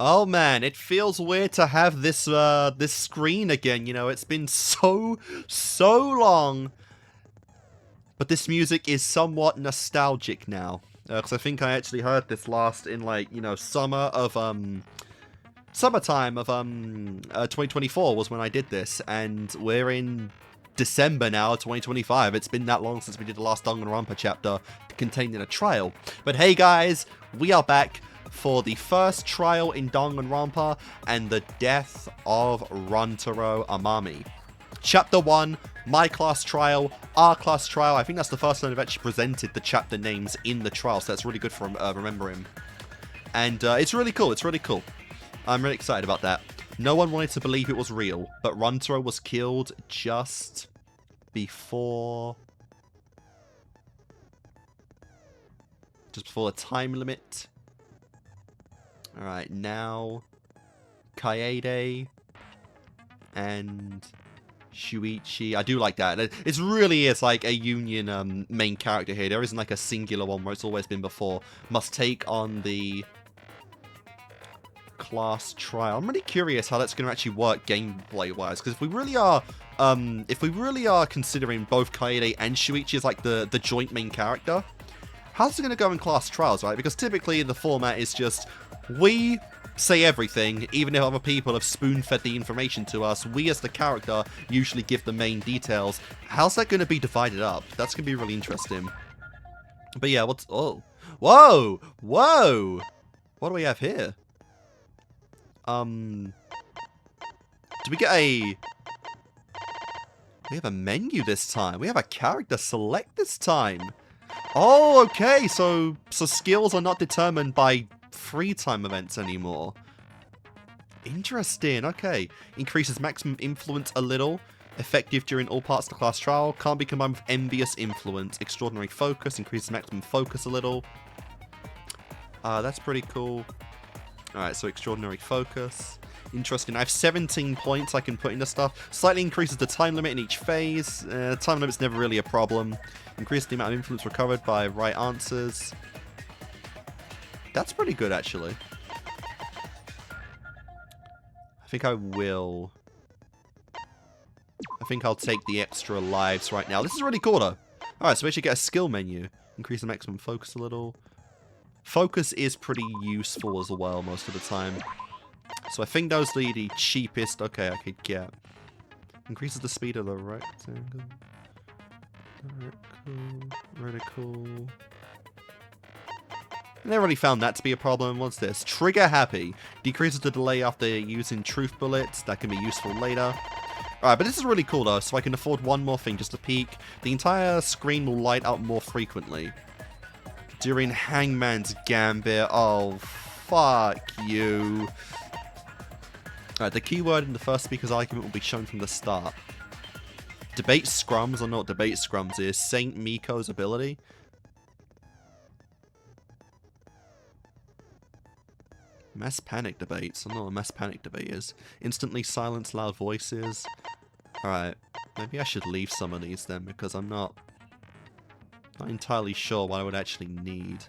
Oh man, it feels weird to have this this screen again, you know, it's been so long. But this music is somewhat nostalgic now. Because I think I actually heard this last in like, you know, summertime of 2024 was when I did this, and we're in December now, 2025. It's been that long since we did the last Danganronpa chapter contained in a trial. But hey guys, we are back for the first trial in Danganronpa and the death of Runtaro Amami. Chapter 1, my class trial, our class trial. I think that's the first time I've actually presented the chapter names in the trial, so that's really good for remembering. And it's really cool, it's really cool. I'm really excited about that. No one wanted to believe it was real, but Runtaro was killed just before the time limit. Alright, now Kaede and Shuichi. I do like that. It really is like a union main character here. There isn't like a singular one where it's always been before. Must take on the class trial. I'm really curious how that's going to actually work gameplay wise, because if we really are considering both Kaede and Shuichi as like the joint main character, how's it going to go in class trials, right? Because typically the format is just we say everything, even if other people have spoon-fed the information to us. We as the character usually give the main details. How's that going to be divided up? That's going to be really interesting. But yeah, whoa, what do we have here? Do we get we have a menu this time. We have a character select this time. Oh, okay, so skills are not determined by free time events anymore. Interesting, okay. Increases maximum influence a little. Effective during all parts of the class trial. Can't be combined with envious influence. Extraordinary focus. Increases maximum focus a little. That's pretty cool. Alright, so extraordinary focus. Interesting. I have 17 points I can put into stuff. Slightly increases the time limit in each phase. Time limit's never really a problem. Increases the amount of influence recovered by right answers. That's pretty good, actually. I think I'll take the extra lives right now. This is really cool, though. Alright, so we should get a skill menu. Increase the maximum focus a little. Focus is pretty useful as well most of the time. So I think those are the cheapest, okay, I could get. Increases the speed of the rectangle. Reticle. I never really found that to be a problem. What's this? Trigger happy. Decreases the delay after using truth bullets. That can be useful later. Alright, but this is really cool though, so I can afford one more thing just to peek. The entire screen will light up more frequently. During Hangman's Gambit. Oh, fuck you. Alright, the keyword in the first speaker's argument will be shown from the start. Debate scrums. I don't know what debate scrums is. Saint Miko's ability. Mass panic debates. I don't know what a mass panic debate is. Instantly silence loud voices. Alright. Maybe I should leave some of these then, because I'm not entirely sure what I would actually need.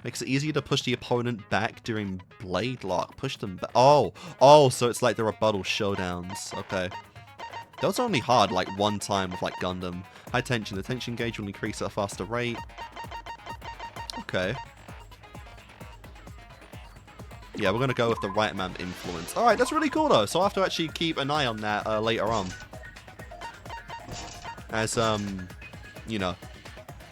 Makes it easier to push the opponent back during blade lock. Push them back. Oh, so it's like the rebuttal showdowns. Okay. Those are only hard like one time with like Gundam. High tension. The tension gauge will increase at a faster rate. Okay. Yeah, we're going to go with the right amount of influence. Alright, that's really cool though. So I'll have to actually keep an eye on that later on. As, you know,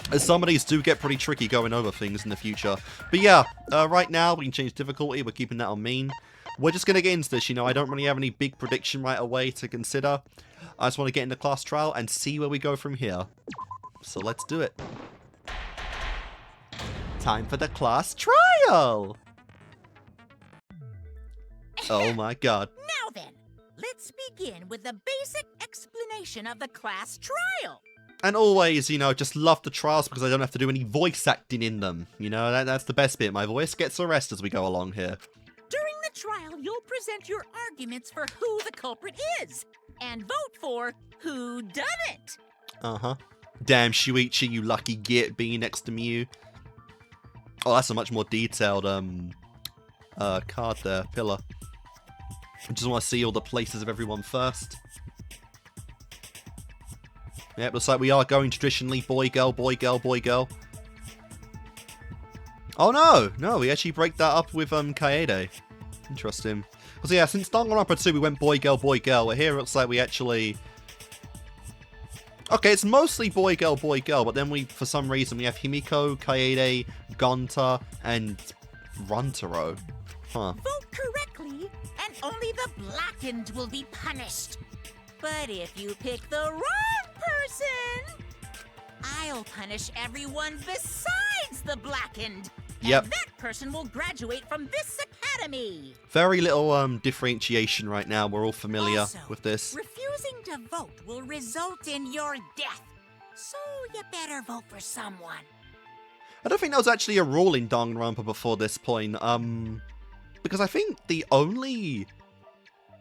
as some of these do get pretty tricky going over things in the future. But yeah, right now we can change difficulty. We're keeping that on mean. We're just going to get into this, you know. I don't really have any big prediction right away to consider. I just want to get into class trial and see where we go from here. So let's do it. Time for the class trial! Oh my god. Now then, let's begin with the basic explanation of the class trial. And always, you know, just love the trials because I don't have to do any voice acting in them. You know, that's the best bit. My voice gets the rest as we go along here. During the trial, you'll present your arguments for who the culprit is, and vote for who done it. Uh-huh. Damn, Shuichi, you lucky git being next to Mew. Oh, that's a much more detailed, card there, pillar. I just want to see all the places of everyone first. Yep, looks like we are going traditionally boy, girl, boy, girl, boy, girl. Oh no! No, we actually break that up with Kaede. Interesting. So yeah, since Danganronpa 2 we went boy, girl, but here it looks like we actually... Okay, it's mostly boy, girl, but then we, for some reason, we have Himiko, Kaede, Gonta, and Runtaro. Huh. Vote correctly, and only the blackened will be punished. But if you pick the wrong person, I'll punish everyone besides the blackened. Yep. And that person will graduate from this academy. Very little differentiation right now. We're all familiar Also, with this. refusing to vote will result in your death. So you better vote for someone. I don't think there was actually a rule in Danganronpa before this point. Because I think the only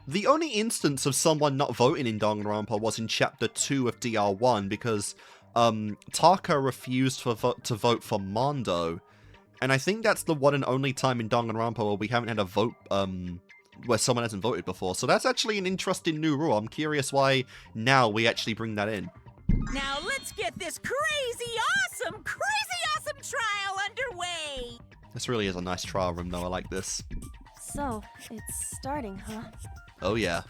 instance of someone not voting in Danganronpa was in Chapter 2 of DR1 because Taka refused to vote for Mondo. And I think that's the one and only time in Danganronpa where we haven't had a vote, where someone hasn't voted before. So that's actually an interesting new rule. I'm curious why now we actually bring that in. Now let's get this crazy awesome trial underway! This really is a nice trial room though, I like this. So, it's starting, huh? Oh yeah.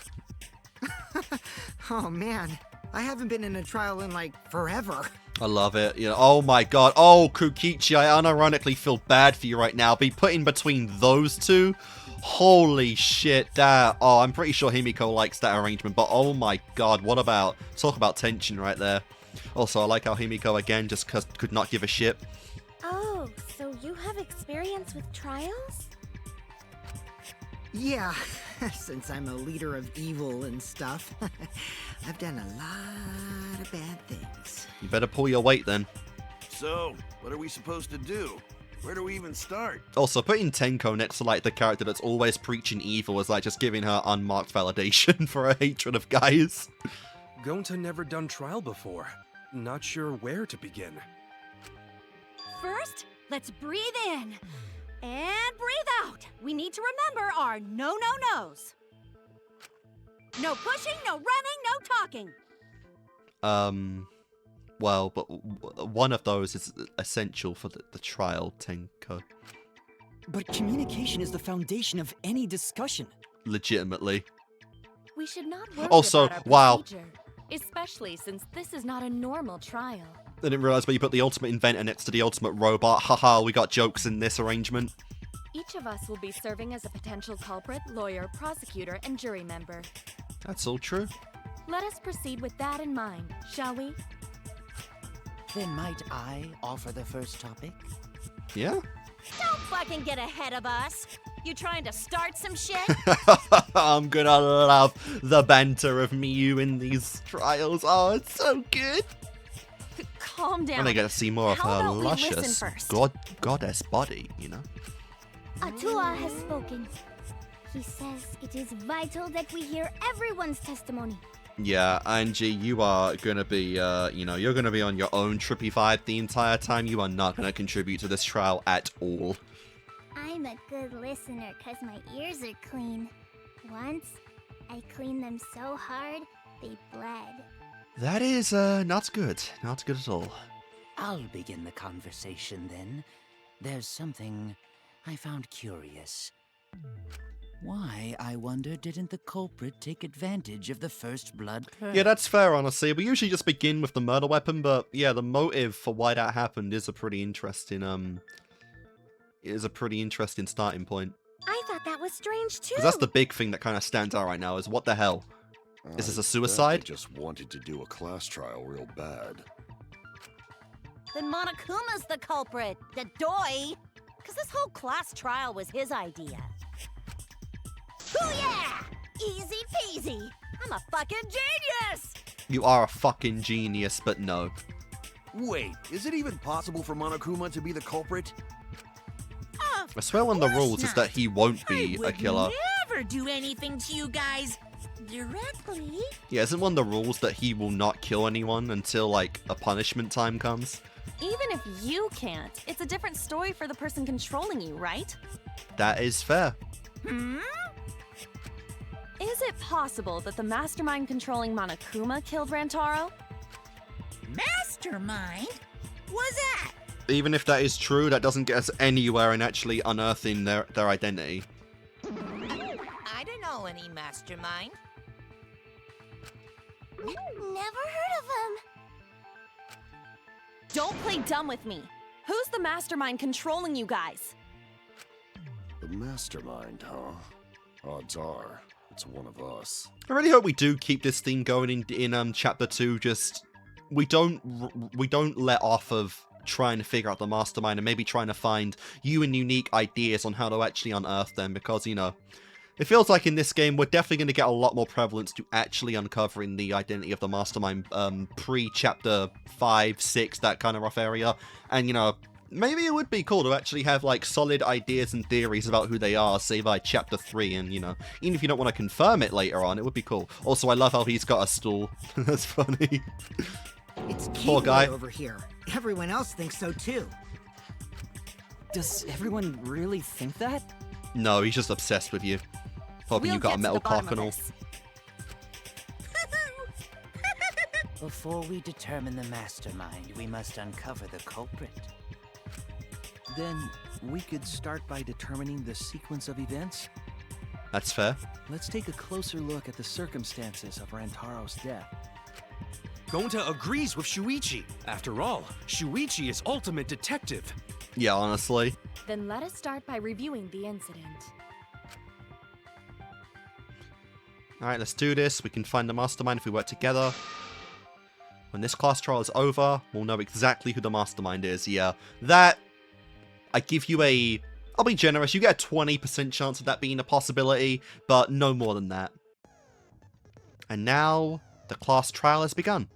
Oh man, I haven't been in a trial in like forever. I love it. You know, oh my god. Oh, Kukichi, I unironically feel bad for you right now. Be put in between those two? Holy shit, that... Oh, I'm pretty sure Himiko likes that arrangement, but oh my god, what about... Talk about tension right there. Also, I like how Himiko, again, just could not give a shit. Oh, so you have experience with trials? Yeah, since I'm a leader of evil and stuff, I've done a lot of bad things. You better pull your weight then. So, what are we supposed to do? Where do we even start? Also, putting Tenko next to, like, the character that's always preaching evil is like just giving her unmarked validation for her hatred of guys. Gonta never done trial before. Not sure where to begin. First, let's breathe in. And breathe out. We need to remember our no-no-nos. No pushing, no running, no talking. Well, but one of those is essential for the trial, Tenko. But communication is the foundation of any discussion. Legitimately. We should not worry Also, about our wow. procedure, especially since this is not a normal trial. I didn't realize, but you put the ultimate inventor next to the ultimate robot. Haha, we got jokes in this arrangement. Each of us will be serving as a potential culprit, lawyer, prosecutor, and jury member. That's all true. Let us proceed with that in mind, shall we? Then might I offer the first topic? Yeah? Don't fucking get ahead of us! You trying to start some shit? I'm gonna love the banter of Miyu in these trials. Oh, it's so good. Calm down. And I get to see more of How her about we listen luscious first? goddess body, you know? Atua has spoken. He says it is vital that we hear everyone's testimony. Yeah, Angie, you are gonna be, you're gonna be on your own trippy vibe the entire time. You are not gonna contribute to this trial at all. I'm a good listener because my ears are clean. Once, I cleaned them so hard, they bled. That is, not good. Not good at all. I'll begin the conversation then. There's something I found curious. Why, I wonder, didn't the culprit take advantage of the first blood purge? Yeah, that's fair, honestly. We usually just begin with the murder weapon, but yeah, the motive for why that happened is a pretty interesting, starting point. I thought that was strange too. 'Cause that's the big thing that kind of stands out right now, is what the hell? Is this a suicide? They just wanted to do a class trial real bad. Then Monokuma's the culprit, the doy. Because this whole class trial was his idea. Booyah! Easy peasy. I'm a fucking genius! You are a fucking genius, but no. Wait, is it even possible for Monokuma to be the culprit? I swear one of the rules is that he won't I be a would killer. never do anything to you guys directly. Yeah, isn't one of the rules that he will not kill anyone until, like, a punishment time comes? Even if you can't, it's a different story for the person controlling you, right? That is fair. Hmm? Is it possible that the mastermind controlling Monokuma killed Rantaro? Mastermind? Was that? Even if that is true, that doesn't get us anywhere in actually unearthing their identity. I don't know any mastermind. Never heard of him. Don't play dumb with me. Who's the mastermind controlling you guys? The mastermind, huh? Odds are, it's one of us. I really hope we do keep this theme going in chapter 2. Just we don't let off of trying to figure out the mastermind and maybe trying to find new and unique ideas on how to actually unearth them, because, you know, it feels like in this game we're definitely going to get a lot more prevalence to actually uncovering the identity of the mastermind pre-chapter 5, 6, that kind of rough area. And, you know, maybe it would be cool to actually have, like, solid ideas and theories about who they are, say, by chapter 3, and, you know, even if you don't want to confirm it later on, it would be cool. Also, I love how he's got a stool. That's funny. It's Poor guy. Kiwi over here. Everyone else thinks so too. Does everyone really think that? No, he's just obsessed with you. Hoping you got a metal cock and all. Before we determine the mastermind, we must uncover the culprit. Then we could start by determining the sequence of events. That's fair. Let's take a closer look at the circumstances of Rantaro's death. Gonta agrees with Shuichi. After all, Shuichi is ultimate detective. Yeah, honestly. Then let us start by reviewing the incident. Alright, let's do this. We can find the mastermind if we work together. When this class trial is over, we'll know exactly who the mastermind is. Yeah, that... I give you a... I'll be generous. You get a 20% chance of that being a possibility, but no more than that. And now, the class trial has begun.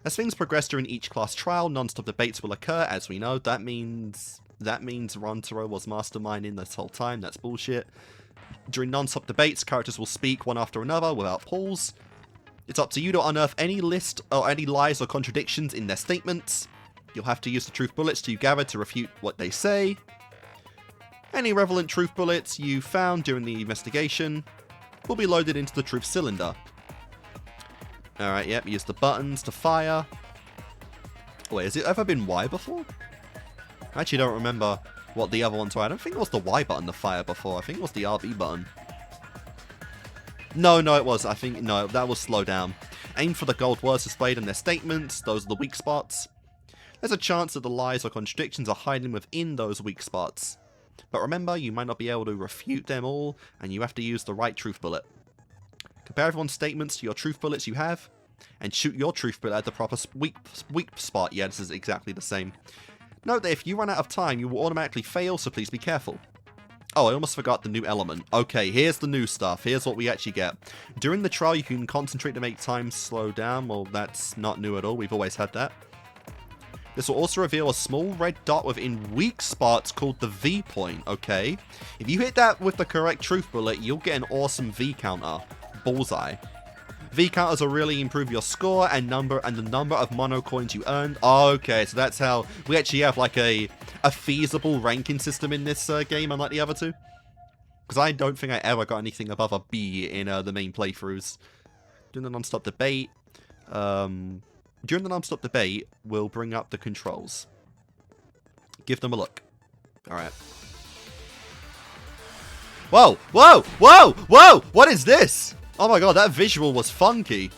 As things progress during each class trial, non-stop debates will occur, as we know. That means Rantaro was masterminding this whole time. That's bullshit. During non-stop debates, characters will speak one after another without pause. It's up to you to unearth any list or any lies or contradictions in their statements. You'll have to use the truth bullets you gather to refute what they say. Any relevant truth bullets you found during the investigation will be loaded into the truth cylinder. Alright, yep, use the buttons to fire. Wait, has it ever been Y before? I actually don't remember what the other ones were. I don't think it was the Y button to fire before. I think it was the RB button. No, it was. I think, no, that was slow down. Aim for the gold words displayed in their statements. Those are the weak spots. There's a chance that the lies or contradictions are hiding within those weak spots. But remember, you might not be able to refute them all, and you have to use the right truth bullet. Compare everyone's statements to your truth bullets you have, and shoot your truth bullet at the proper weak spot. Yeah, this is exactly the same. Note that if you run out of time, you will automatically fail, so please be careful. Oh, I almost forgot the new element. Okay, here's the new stuff. Here's what we actually get. During the trial, you can concentrate to make time slow down. Well, that's not new at all. We've always had that. This will also reveal a small red dot within weak spots called the V point, okay? If you hit that with the correct truth bullet, you'll get an awesome V counter. Bullseye. V counters will really improve your score and the number of mono coins you earned. Okay, so that's how we actually have like a feasible ranking system in this game, unlike the other two. Because I don't think I ever got anything above a B in the main playthroughs. During the non-stop debate, we'll bring up the controls. Give them a look. Alright. Whoa! Whoa! Whoa! Whoa! What is this? Oh my god, that visual was funky.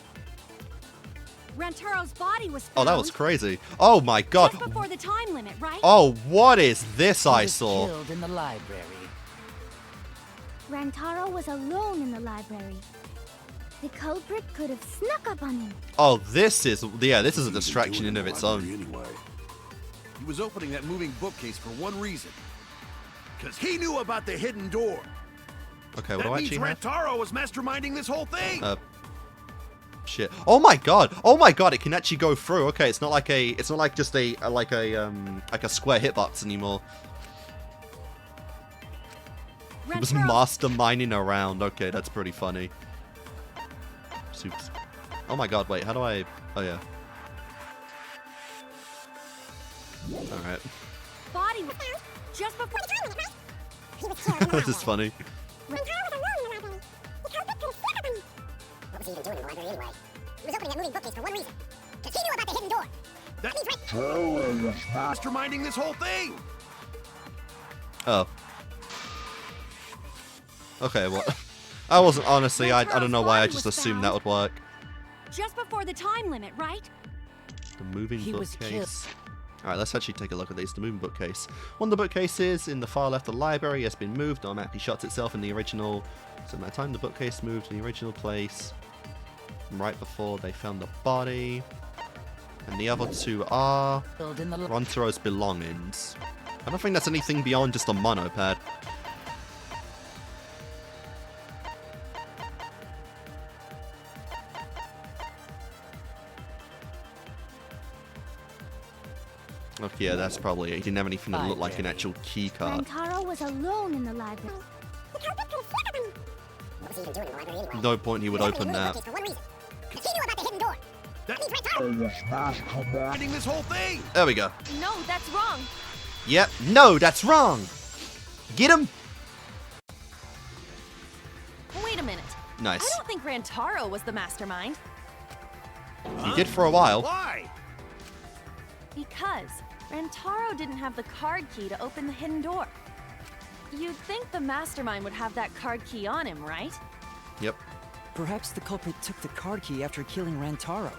Rantaro's body was found. Oh, that was crazy. Oh my god. Just before the time limit, right? Oh, what is this He I was saw? killed in the library. Rantaro was alone in the library. The culprit could have snuck up on him. Oh, this is a distraction in of its own. Anyway. He was opening that moving bookcase for one reason. Because he knew about the hidden door. Okay, what do That I means actually have? Rantaro was masterminding this whole thing. Shit. Oh my god. Oh my god, it can actually go through. Okay, it's not like just a square hitbox anymore. It was masterminding around. Okay, that's pretty funny. Soups. Oh my god, wait, how do I... Oh yeah. Alright. Body was just before. This is funny. What was he even doing in the library anyway? He was opening that moving bookcase for one reason. Because he knew about the hidden door. That means masterminding this whole thing! Oh. Okay, well, I wasn't, honestly, I don't know why I just assumed that would work. Just before the time limit, right? The moving He was bookcase. Alright, let's actually take a look at these. The moving bookcase. One of the bookcases in the far left of the library has been moved, automatically shuts itself in the original. So by the time the bookcase moved to the original place, right before they found the body. And the other two are Rontaro's belongings. I don't think that's anything beyond just a monopad. Okay, yeah, that's probably it. He didn't have anything that looked like an actual key card. Rantaro was alone in the library. What was he even doing in the library anyway? No point he would open that. For one reason. Because he knew about the hidden door. That means Rantaro. Masterminding this whole thing! There we go. No, that's wrong. Yep. No, that's wrong. Get him. Wait a minute. Nice. I don't think Rantaro was the mastermind. He did for a while. Why? Because Rantaro didn't have the card key to open the hidden door. You'd think the mastermind would have that card key on him, right? Yep. Perhaps the culprit took the card key after killing Rantaro.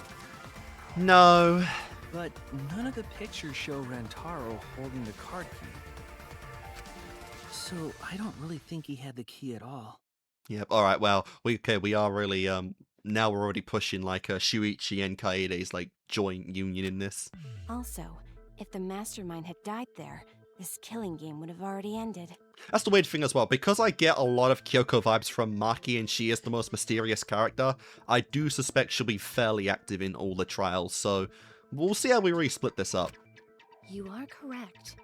No. But none of the pictures show Rantaro holding the card key. So I don't really think he had the key at all. Yep. All right. Well, we are really now we're already pushing like Shuichi and Kaede's like joint union in this. Also, if the mastermind had died there, this killing game would have already ended. That's the weird thing as well. Because I get a lot of Kyoko vibes from Maki and she is the most mysterious character, I do suspect she'll be fairly active in all the trials, so we'll see how we really split this up. You are correct.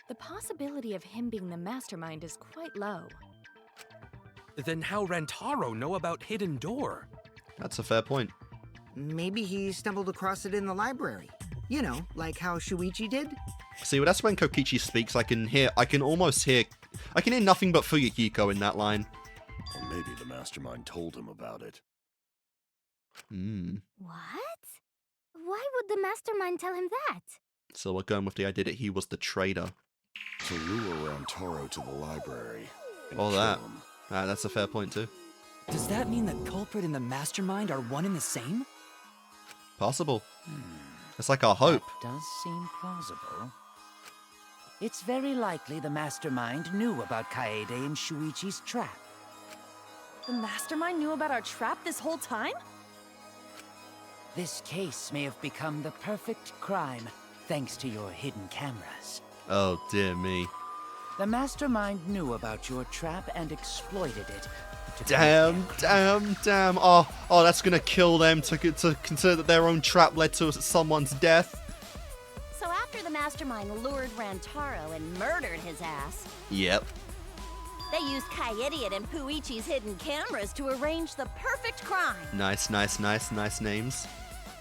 The possibility of him being the mastermind is quite low. Then how Rantaro know about Hidden Door? That's a fair point. Maybe he stumbled across it in the library. You know, like how Shuichi did. See, well, that's when Kokichi speaks. I can hear nothing but Fuyuhiko in that line. Or maybe the mastermind told him about it. What? Why would the mastermind tell him that? So we're going with the idea that he was the traitor. To lure Rantaro to the library. And All kill that. him. That's a fair point too. Does that mean the culprit and the mastermind are one and the same? Possible. It's like our hope. That does seem plausible. It's very likely the mastermind knew about Kaede and Shuichi's trap. The mastermind knew about our trap this whole time? This case may have become the perfect crime thanks to your hidden cameras. Oh dear me. The mastermind knew about your trap and exploited it. Damn. Oh, that's gonna kill them to consider that their own trap led to someone's death. So after the mastermind lured Rantaro and murdered his ass, Yep. they used Kaede and Puichi's hidden cameras to arrange the perfect crime. Nice names.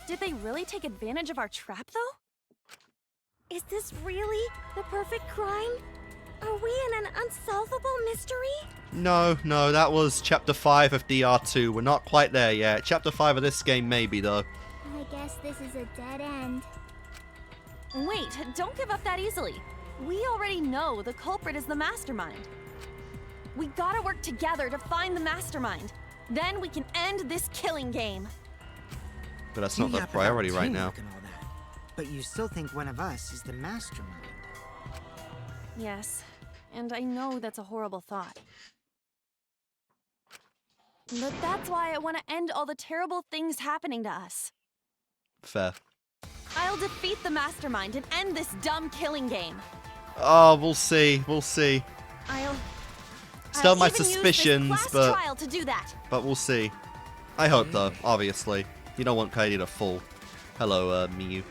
Did they really take advantage of our trap, though? Is this really the perfect crime? Are we in an unsolvable mystery? No, that was Chapter 5 of DR2. We're not quite there yet. Chapter 5 of this game, maybe, though. I guess this is a dead end. Wait, don't give up that easily. We already know the culprit is the mastermind. We gotta work together to find the mastermind. Then we can end this killing game. But that's not the priority right now. And all that, but you still think one of us is the mastermind. Yes, and I know that's a horrible thought. But that's why I want to end all the terrible things happening to us. Fair. I'll defeat the mastermind and end this dumb killing game. Oh, we'll see. I'll Still my even suspicions, use this class trial to do that. But we'll see. I hope, though, obviously. You don't want Kaede to fall. Hello, Miyu.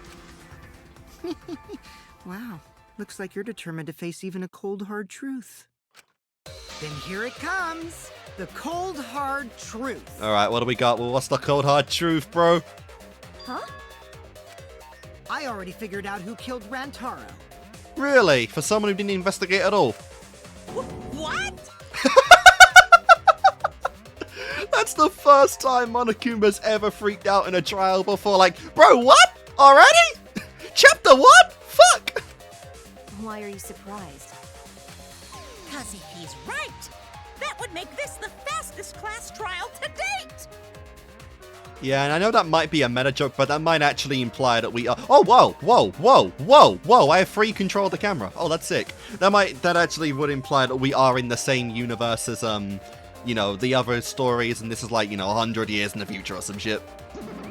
Wow. Looks like you're determined to face even a cold, hard truth. Then here it comes. The cold, hard truth. Alright, what do we got? Well, what's the cold, hard truth, bro? Huh? I already figured out who killed Rantaro. Really? For someone who didn't investigate at all? What? That's the first time Monokuma's ever freaked out in a trial before. Like, bro, what? Already? Chapter what? Fuck! Why are you surprised? Cause if he's right, that would make this the fastest class trial to date. Yeah, and I know that might be a meta joke, but that might actually imply that we are. Oh, whoa, whoa, whoa, whoa, whoa! I have free control of the camera. Oh, that's sick. That actually would imply that we are in the same universe as you know, the other stories, and this is like, you know, 100 years in the future or some shit.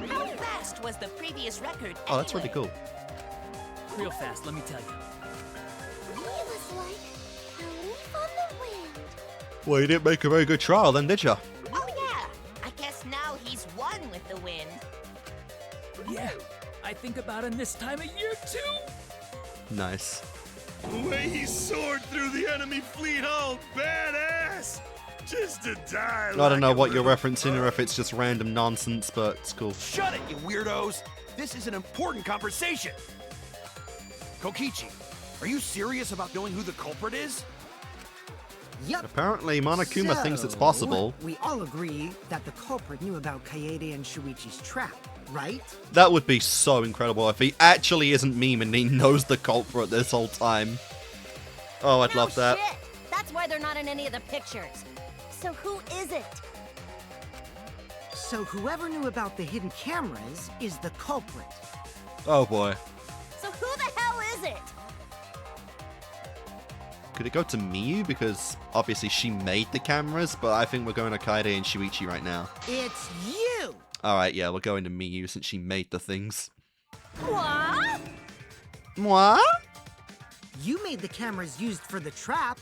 How fast was the previous record? Oh, that's really anyway? cool. Real fast, let me tell you. He was like a leaf on the wind. Well, you didn't make a very good trial then, did you? Oh yeah. I guess now he's one with the wind. Yeah, I think about him this time of year too. Nice. The way he soared through the enemy fleet, oh, badass! Just to die. I don't know what you're referencing or if it's just random nonsense, but it's cool. Shut it, you weirdos! This is an important conversation. Kokichi, are you serious about knowing who the culprit is? Yup. Apparently, Monokuma thinks it's possible. We all agree that the culprit knew about Kaede and Shuichi's trap, right? That would be so incredible if he actually isn't meme and he knows the culprit this whole time. Oh, I'd love that. Shit. That's why they're not in any of the pictures. So who is it? So whoever knew about the hidden cameras is the culprit. Oh boy. So who the hell is it? Could it go to Miyu? Because obviously she made the cameras, but I think we're going to Kaede and Shuichi right now. It's you! Alright, yeah, we're going to Miyu since she made the things. What? Moi? You made the cameras used for the trap,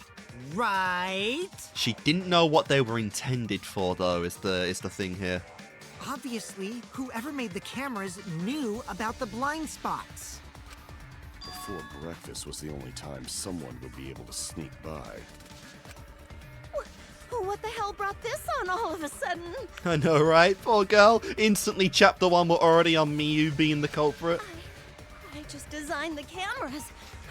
right? She didn't know what they were intended for, though, is the thing here. Obviously, whoever made the cameras knew about the blind spots. Before breakfast was the only time someone would be able to sneak by. What the hell brought this on all of a sudden? I know, right? Poor girl. Instantly, chapter 1, we're already on Miyu being the culprit. I just designed the cameras.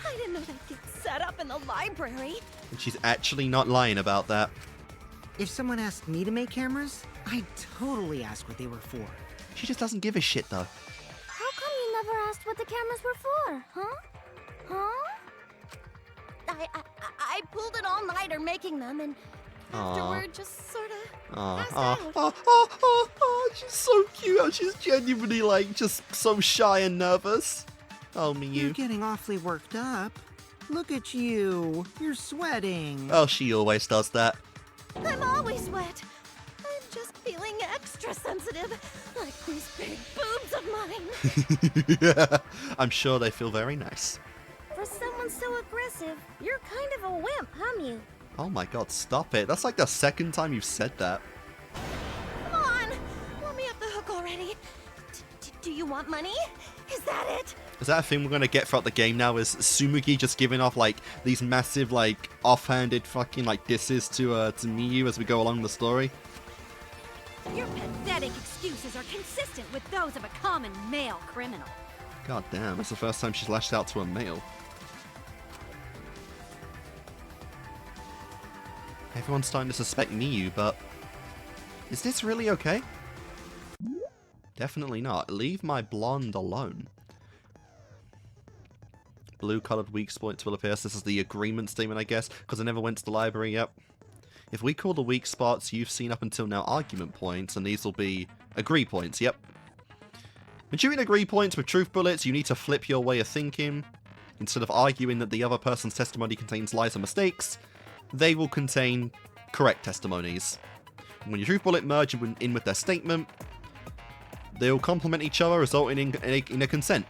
I didn't know they'd get set up in the library. And she's actually not lying about that. If someone asked me to make cameras, I'd totally ask what they were for. She just doesn't give a shit, though. How come you never asked what the cameras were for, huh? Huh? I pulled an all-nighter making them, and afterward just sort of passed out. She's so cute. Oh, she's genuinely, like, just so shy and nervous. Oh, You're Miyu. getting awfully worked up. Look at you. You're sweating. Oh, she always does that. I'm always wet. I'm just feeling extra sensitive, like these big boobs of mine. Yeah, I'm sure they feel very nice. For someone so aggressive, you're kind of a wimp, huh, Mew? Oh my god, stop it. That's like the second time you've said that. Come on, let me off the hook already. Do you want money? Is that it? Is that a thing we're going to get throughout the game now? Is Tsumugi just giving off, like, these massive, like, offhanded fucking, like, disses to Miyu as we go along the story? Your pathetic excuses are consistent with those of a common male criminal. God damn, that's the first time she's lashed out to a male. Everyone's starting to suspect Miyu, but is this really okay? Definitely not. Leave my blonde alone. Blue-colored weak points will appear. So this is the agreement statement, I guess, because I never went to the library. Yep. If we call the weak spots you've seen up until now argument points, and these will be agree points. Yep. When shooting agree points with truth bullets, you need to flip your way of thinking. Instead of arguing that the other person's testimony contains lies or mistakes, they will contain correct testimonies. When your truth bullet merge in with their statement, they will complement each other, resulting in a consent.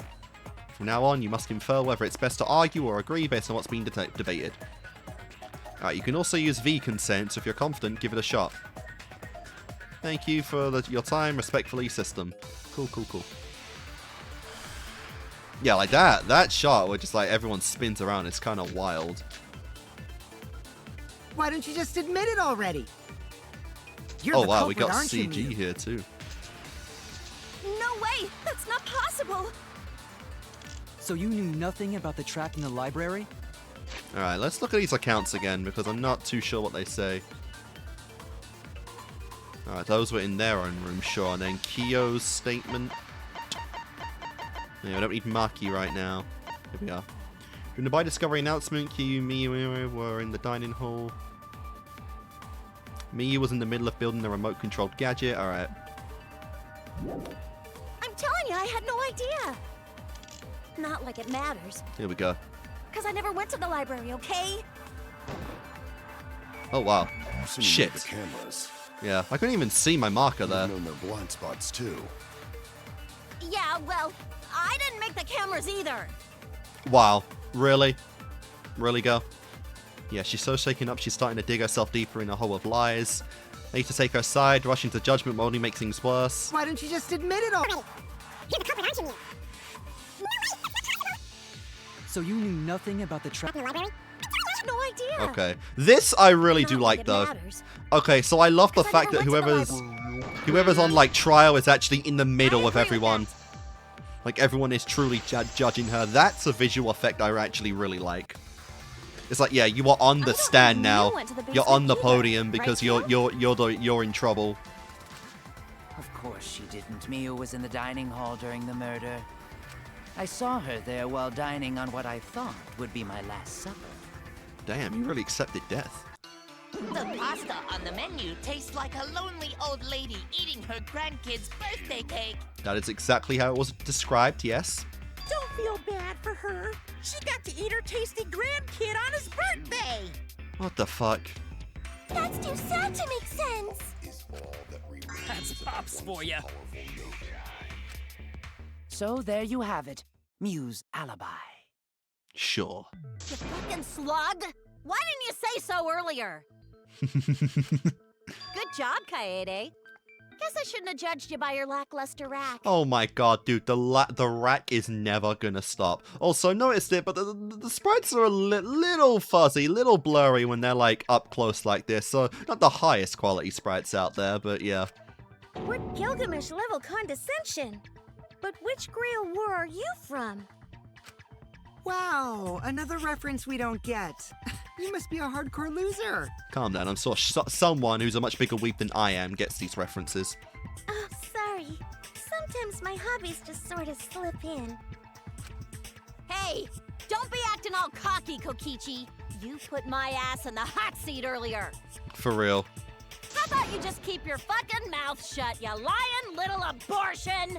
From now on, you must infer whether it's best to argue or agree based on what's being debated. Alright, you can also use V consent, so if you're confident, give it a shot. Thank you for your time, respectfully, system. Cool, cool, cool. Yeah, like that shot where just like everyone spins around, it's kind of wild. Why don't you just admit it already? You're Oh the wow, we culprit, got aren't you, CG Mew? here too. No way! That's not possible! So you knew nothing about the trap in the library? Alright, let's look at these accounts again, because I'm not too sure what they say. Alright, those were in their own room, sure. And then Kyo's statement. Yeah, we don't need Maki right now. Here we are. During the By Discovery announcement, Kyo and Miyu were in the dining hall. Miyu was in the middle of building the remote-controlled gadget. Alright. I'm telling you, I had no idea. Not like it matters. Here we go. Because I never went to the library, okay? Oh, wow. So you Shit. made the cameras. Yeah, I couldn't even see my marker there. You've known their blind spots too. Yeah, well, I didn't make the cameras either. Wow. Really? Really, girl? Yeah, she's so shaken up, she's starting to dig herself deeper in a hole of lies. They need to take her side, rushing to judgment will only make things worse. Why don't you just admit it all? You're the culprit, aren't you? So you knew nothing about the trap? In the library? No idea. Okay. This I really do Not like, it though. matters. Okay, so I love the 'Cause I fact that never went to the whoever's on, like, trial is actually in the middle of agree with everyone. Like, everyone is truly judging her. That's a visual effect I actually really like. It's like, yeah, you are on the don't stand think now. Neil went to the You're on the basement either, podium because right, you're in trouble. Of course she didn't. Miyu was in the dining hall during the murder. I saw her there while dining on what I thought would be my last supper. Damn, you really accepted death. The pasta on the menu tastes like a lonely old lady eating her grandkid's birthday cake. That is exactly how it was described, yes. Don't feel bad for her. She got to eat her tasty grandkid on his birthday. What the fuck? That's too sad to make sense. That's Pops for you. So there you have it. Miyu's alibi. Sure. You fucking slug. Why didn't you say so earlier? Good job, Kaede. Guess I shouldn't have judged you by your lackluster rack. Oh my god, dude, the rack is never gonna stop. Also, noticed it, but the sprites are a little fuzzy, little blurry when they're, like, up close like this. So, not the highest quality sprites out there, but yeah. We're Gilgamesh-level condescension. But which Grail war are you from? Wow, another reference we don't get. You must be a hardcore loser. Calm down, I'm sure someone who's a much bigger weep than I am gets these references. Oh, sorry. Sometimes my hobbies just sort of slip in. Hey, don't be acting all cocky, Kokichi. You put my ass in the hot seat earlier. For real. How about you just keep your fucking mouth shut, you lying little abortion?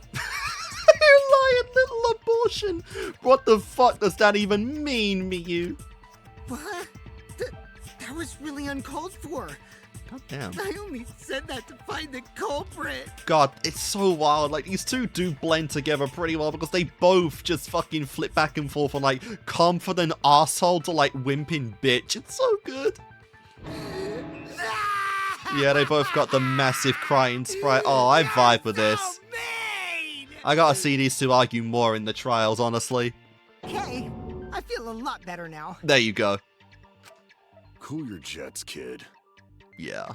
You lying little abortion! What the fuck does that even mean, Miyu? What? That was really uncalled for. God damn. I only said that to find the culprit. God, it's so wild. Like, these two do blend together pretty well because they both just fucking flip back and forth on, like, confident asshole to, like, wimping bitch. It's so good. Yeah, they both got the massive crying sprite. Oh, I vibe with this. I gotta see these two argue more in the trials, honestly. Hey, I feel a lot better now. There you go. Cool your jets, kid. Yeah.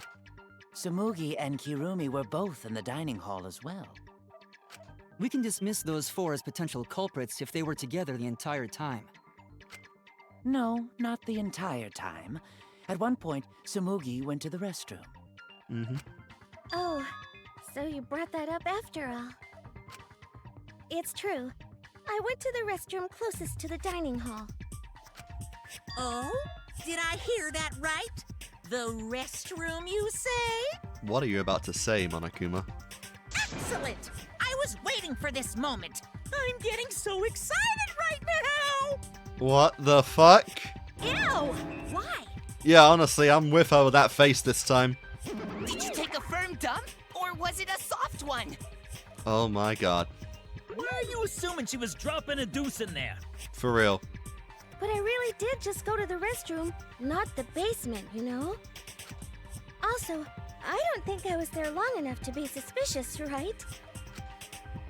Tsumugi and Kirumi were both in the dining hall as well. We can dismiss those four as potential culprits if they were together the entire time. No, not the entire time. At one point, Tsumugi went to the restroom. Mm-hmm. Oh, so you brought that up after all. It's true. I went to the restroom closest to the dining hall. Oh? Did I hear that right? The restroom, you say? What are you about to say, Monokuma? Excellent! I was waiting for this moment. I'm getting so excited right now! What the fuck? Ew! Why? Yeah, honestly, I'm with her with that face this time. Did you take a firm dump? Or was it a soft one? Oh my god. Why are you assuming she was dropping a deuce in there? For real. But I really did just go to the restroom, not the basement, you know? Also, I don't think I was there long enough to be suspicious, right?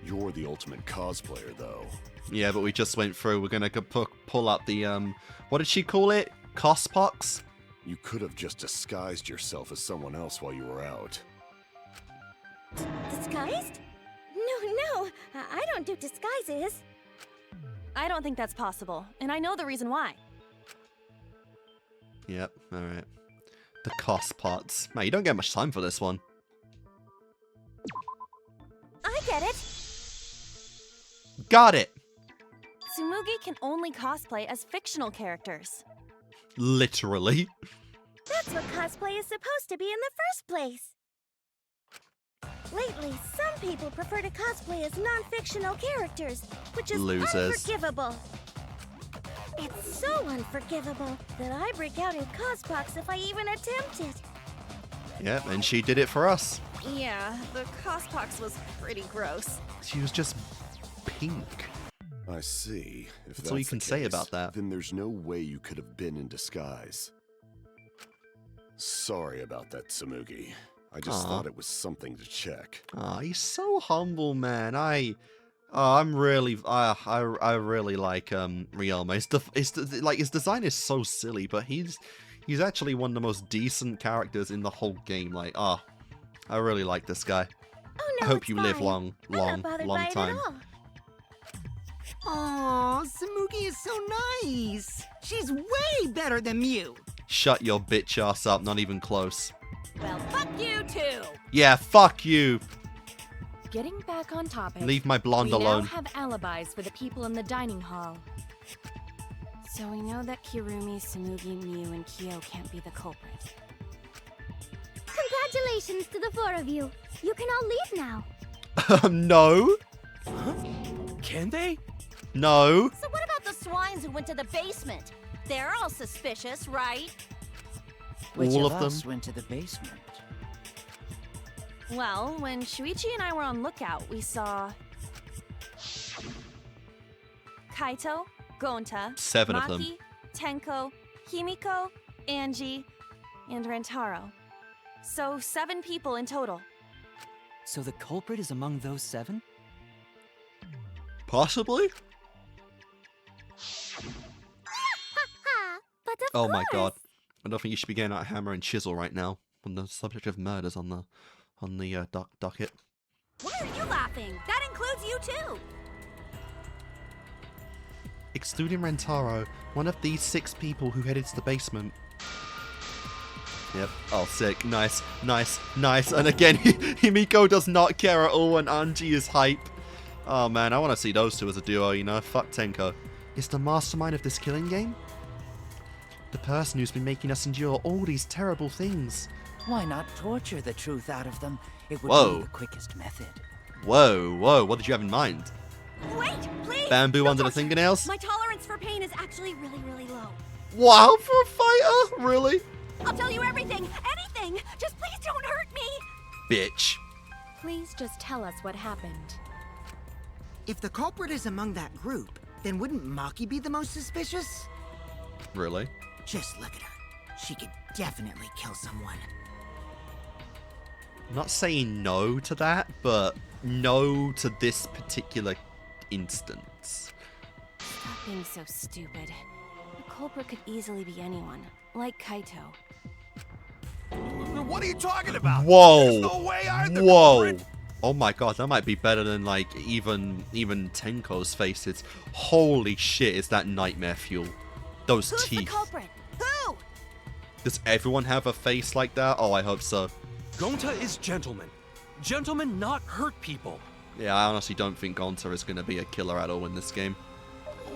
You're the ultimate cosplayer, though. Yeah, but we just went through. We're gonna pull up the, what did she call it? Cospox? You could have just disguised yourself as someone else while you were out. Disguised? No, I don't do disguises. I don't think that's possible, and I know the reason why. Yep, alright. The cost parts. Man, you don't get much time for this one. I get it. Got it! Tsumugi can only cosplay as fictional characters. Literally. That's what cosplay is supposed to be in the first place. Lately, some people prefer to cosplay as non-fictional characters, which is Losers. unforgivable. It's so unforgivable that I break out in cosbox if I even attempt it. Yep, and she did it for us. Yeah, the cosbox was pretty gross. She was just pink. I see. If That's all you can the say case, about that. Then there's no way you could have been in disguise. Sorry about that, Tsumugi. I just thought it was something to check. Aw, he's so humble, man. I really like Ryoma. Like his design is so silly, but he's actually one of the most decent characters in the whole game. Like, I really like this guy. Oh, no, I hope it's you live fine. long I'm not bothered by it time. at all. Aw, Tsumugi is so nice. She's way better than Mew. Shut your bitch ass up, not even close. Well, fuck you too! Yeah, fuck you. Getting back on topic. Leave my blonde we alone. now have alibis for the people in the dining hall. So we know that Kirumi, Tsumugi, Mew, and Kyo can't be the culprit. Congratulations to the 4 of you. You can all leave now. No. Huh? Can they? No. So what about the swines who went to the basement? They're all suspicious, right? Which All of of them? us went to the basement? Well, when Shuichi and I were on lookout, we saw Kaito, Gonta, 7 of them. Maki, Tenko, Himiko, Angie, and Rentaro. So 7 people in total. So the culprit is among those 7? Possibly? But of Oh course. my god. I don't think you should be getting out a hammer and chisel right now on the subject of murders on the docket. Why are you laughing? That includes you too! Excluding Rentaro, one of these 6 people who headed to the basement. Yep. Oh, sick. Nice, nice, nice. And again, Himiko does not care at all, and Angie is hype. Oh man, I want to see those two as a duo, you know? Fuck Tenko. Is the mastermind of this killing game? The person who's been making us endure all these terrible things. Why not torture the truth out of them? It would Whoa. be the quickest method. Whoa, whoa, what did you have in mind? Wait, please! Bamboo No under the torture. fingernails? My tolerance for pain is actually really, really low. Wow, for a fighter? Really? I'll tell you everything, anything! Just please don't hurt me! Bitch. Please just tell us what happened. If the culprit is among that group, then wouldn't Maki be the most suspicious? Really? Just look at her. She could definitely kill someone. I'm not saying no to that, but no to this particular instance. Stop being so stupid. The culprit could easily be anyone, like Kaito. What are you talking about? Whoa. There's no way I'm the Whoa. culprit. Oh my god, that might be better than like even Tenko's faces. Holy shit, is that nightmare fuel? Those Who's teeth. the culprit? Who? Does everyone have a face like that? Oh, I hope so. Gonta is gentleman. Gentlemen not hurt people. Yeah, I honestly don't think Gonta is going to be a killer at all in this game.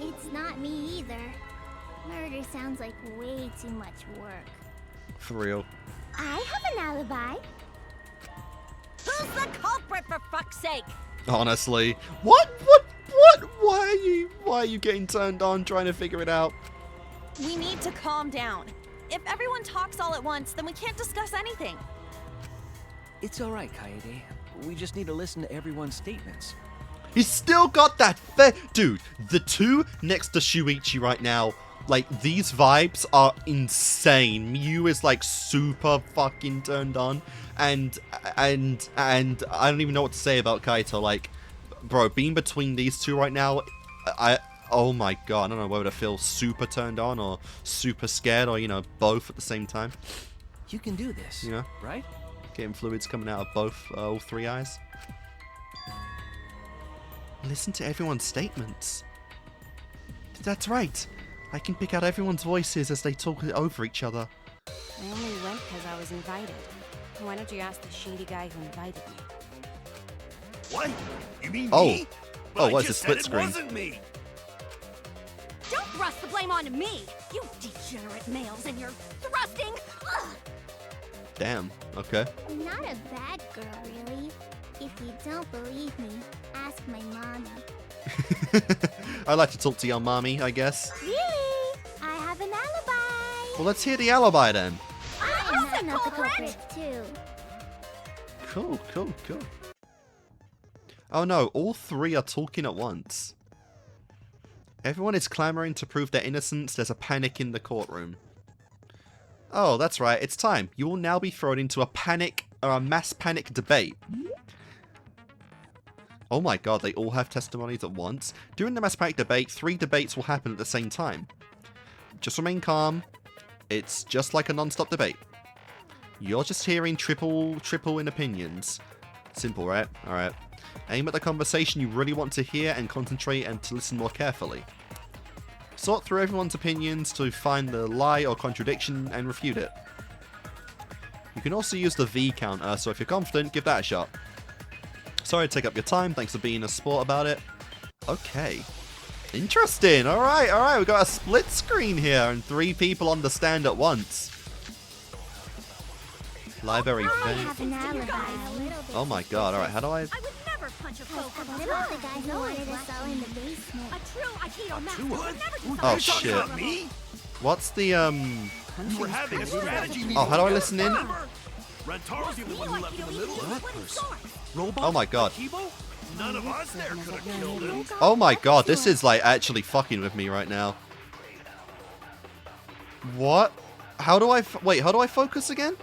It's not me either. Murder sounds like way too much work. For real. I have an alibi. Who's the culprit, for fuck's sake? Honestly. What? Why are you getting turned on trying to figure it out? We need to calm down. If everyone talks all at once, then we can't discuss anything. It's alright, Kaede. We just need to listen to everyone's statements. He's still got that dude, the two next to Shuichi right now, like, these vibes are insane. Mew is, like, super fucking turned on. And I don't even know what to say about Kaito. Like, bro, being between these two right now, oh my god, I don't know whether to feel super turned on or super scared or, you know, both at the same time. You can do this, You know? right? Getting fluids coming out of both, all 3 eyes. Listen to everyone's statements. That's right. I can pick out everyone's voices as they talk over each other. I only went because I was invited. Why don't you ask the shady guy who invited me? What? You mean Oh. me? Oh, But what's I a just split said screen? It wasn't me. Don't thrust the blame onto me, you degenerate males and your thrusting. Ugh. Damn. Okay. I'm not a bad girl, really. If you don't believe me, ask my mommy. I like to talk to your mommy, I guess. Really? I have an alibi. Well, let's hear the alibi then. I'm not the culprit, too. Cool, cool, cool. Oh no, all three are talking at once. Everyone is clamoring to prove their innocence. There's a panic in the courtroom. Oh, that's right, it's time. You will now be thrown into a mass panic debate. Oh my god, they all have testimonies at once. During the mass panic debate, 3 debates will happen at the same time. Just remain calm. It's just like a non-stop debate. You're just hearing triple in opinions. Simple, right? Alright. Aim at the conversation you really want to hear and concentrate and to listen more carefully. Sort through everyone's opinions to find the lie or contradiction and refute it. You can also use the V counter, so if you're confident, give that a shot. Sorry to take up your time, thanks for being a sport about it. Okay. Interesting, alright, we've got a split screen here and 3 people on the stand at once. Library vent. Oh my god, alright, how do I... I would never punch a foe from What about the guy who wanted us all in the basement? A true Aikido master would never do Oh something. shit. Me? What's the We were having a strategy meeting. Oh, how do I listen in? Rantaro's the only one who left in the middle of it. Robot? Oh my god. Kibo? None of us there could have killed him. Oh my god, this is like actually fucking with me right now. What? How do I wait, how do I focus again?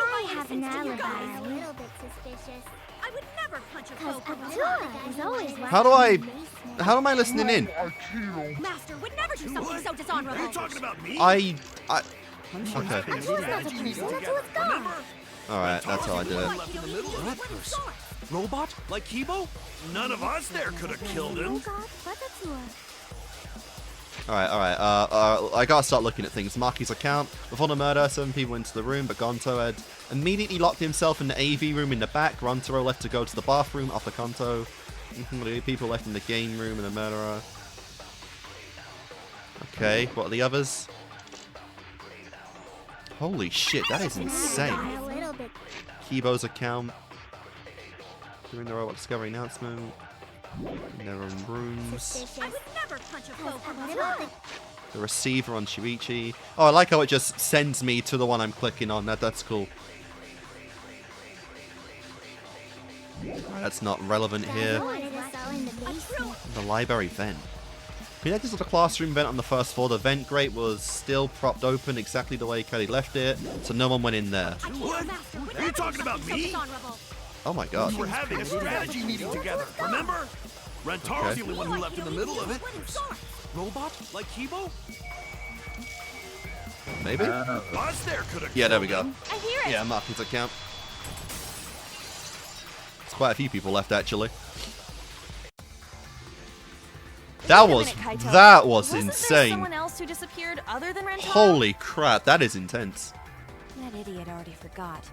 I have an alibi. A little bit suspicious. I would never punch a Because foe from Abdullah is always How do I... How am I listening in? Master would never do something so Are dishonorable. you talking about me? Okay. Abdullah's not the person, that's who it's gone. Alright, that's how I do it. Left in the middle of it. Robot? Like Kibo? None of us there could have killed him. Alright, I gotta start looking at things. Maki's account. Before the murder, 7 people into the room, but Gonto had immediately locked himself in the AV room in the back. Rontaro left to go to the bathroom after Kanto. The people left in the game room and the murderer. Okay, what are the others? Holy shit, that is insane. Kibo's account. During the robot discovery announcement. In their own rooms. I would never punch a foe from The receiver on Shuichi. Oh, I like how it just sends me to the one I'm clicking on. That's cool. That's not relevant here. The library vent. Connected to the classroom vent on the first floor, the vent grate was still propped open exactly the way Kelly left it, so no one went in there. What? Are you talking about me? Oh my god. We were having a strategy meeting together, remember? Rantaro's the only one who left in the middle of it. Robot? Like Kibo? Maybe? Us there could have Yeah, there we go. I hear it. Yeah, Martin's account. There's quite a few people left, actually. That was Wasn't insane. there someone else who disappeared other than Rantaro? Holy crap, that is intense. That idiot already forgot.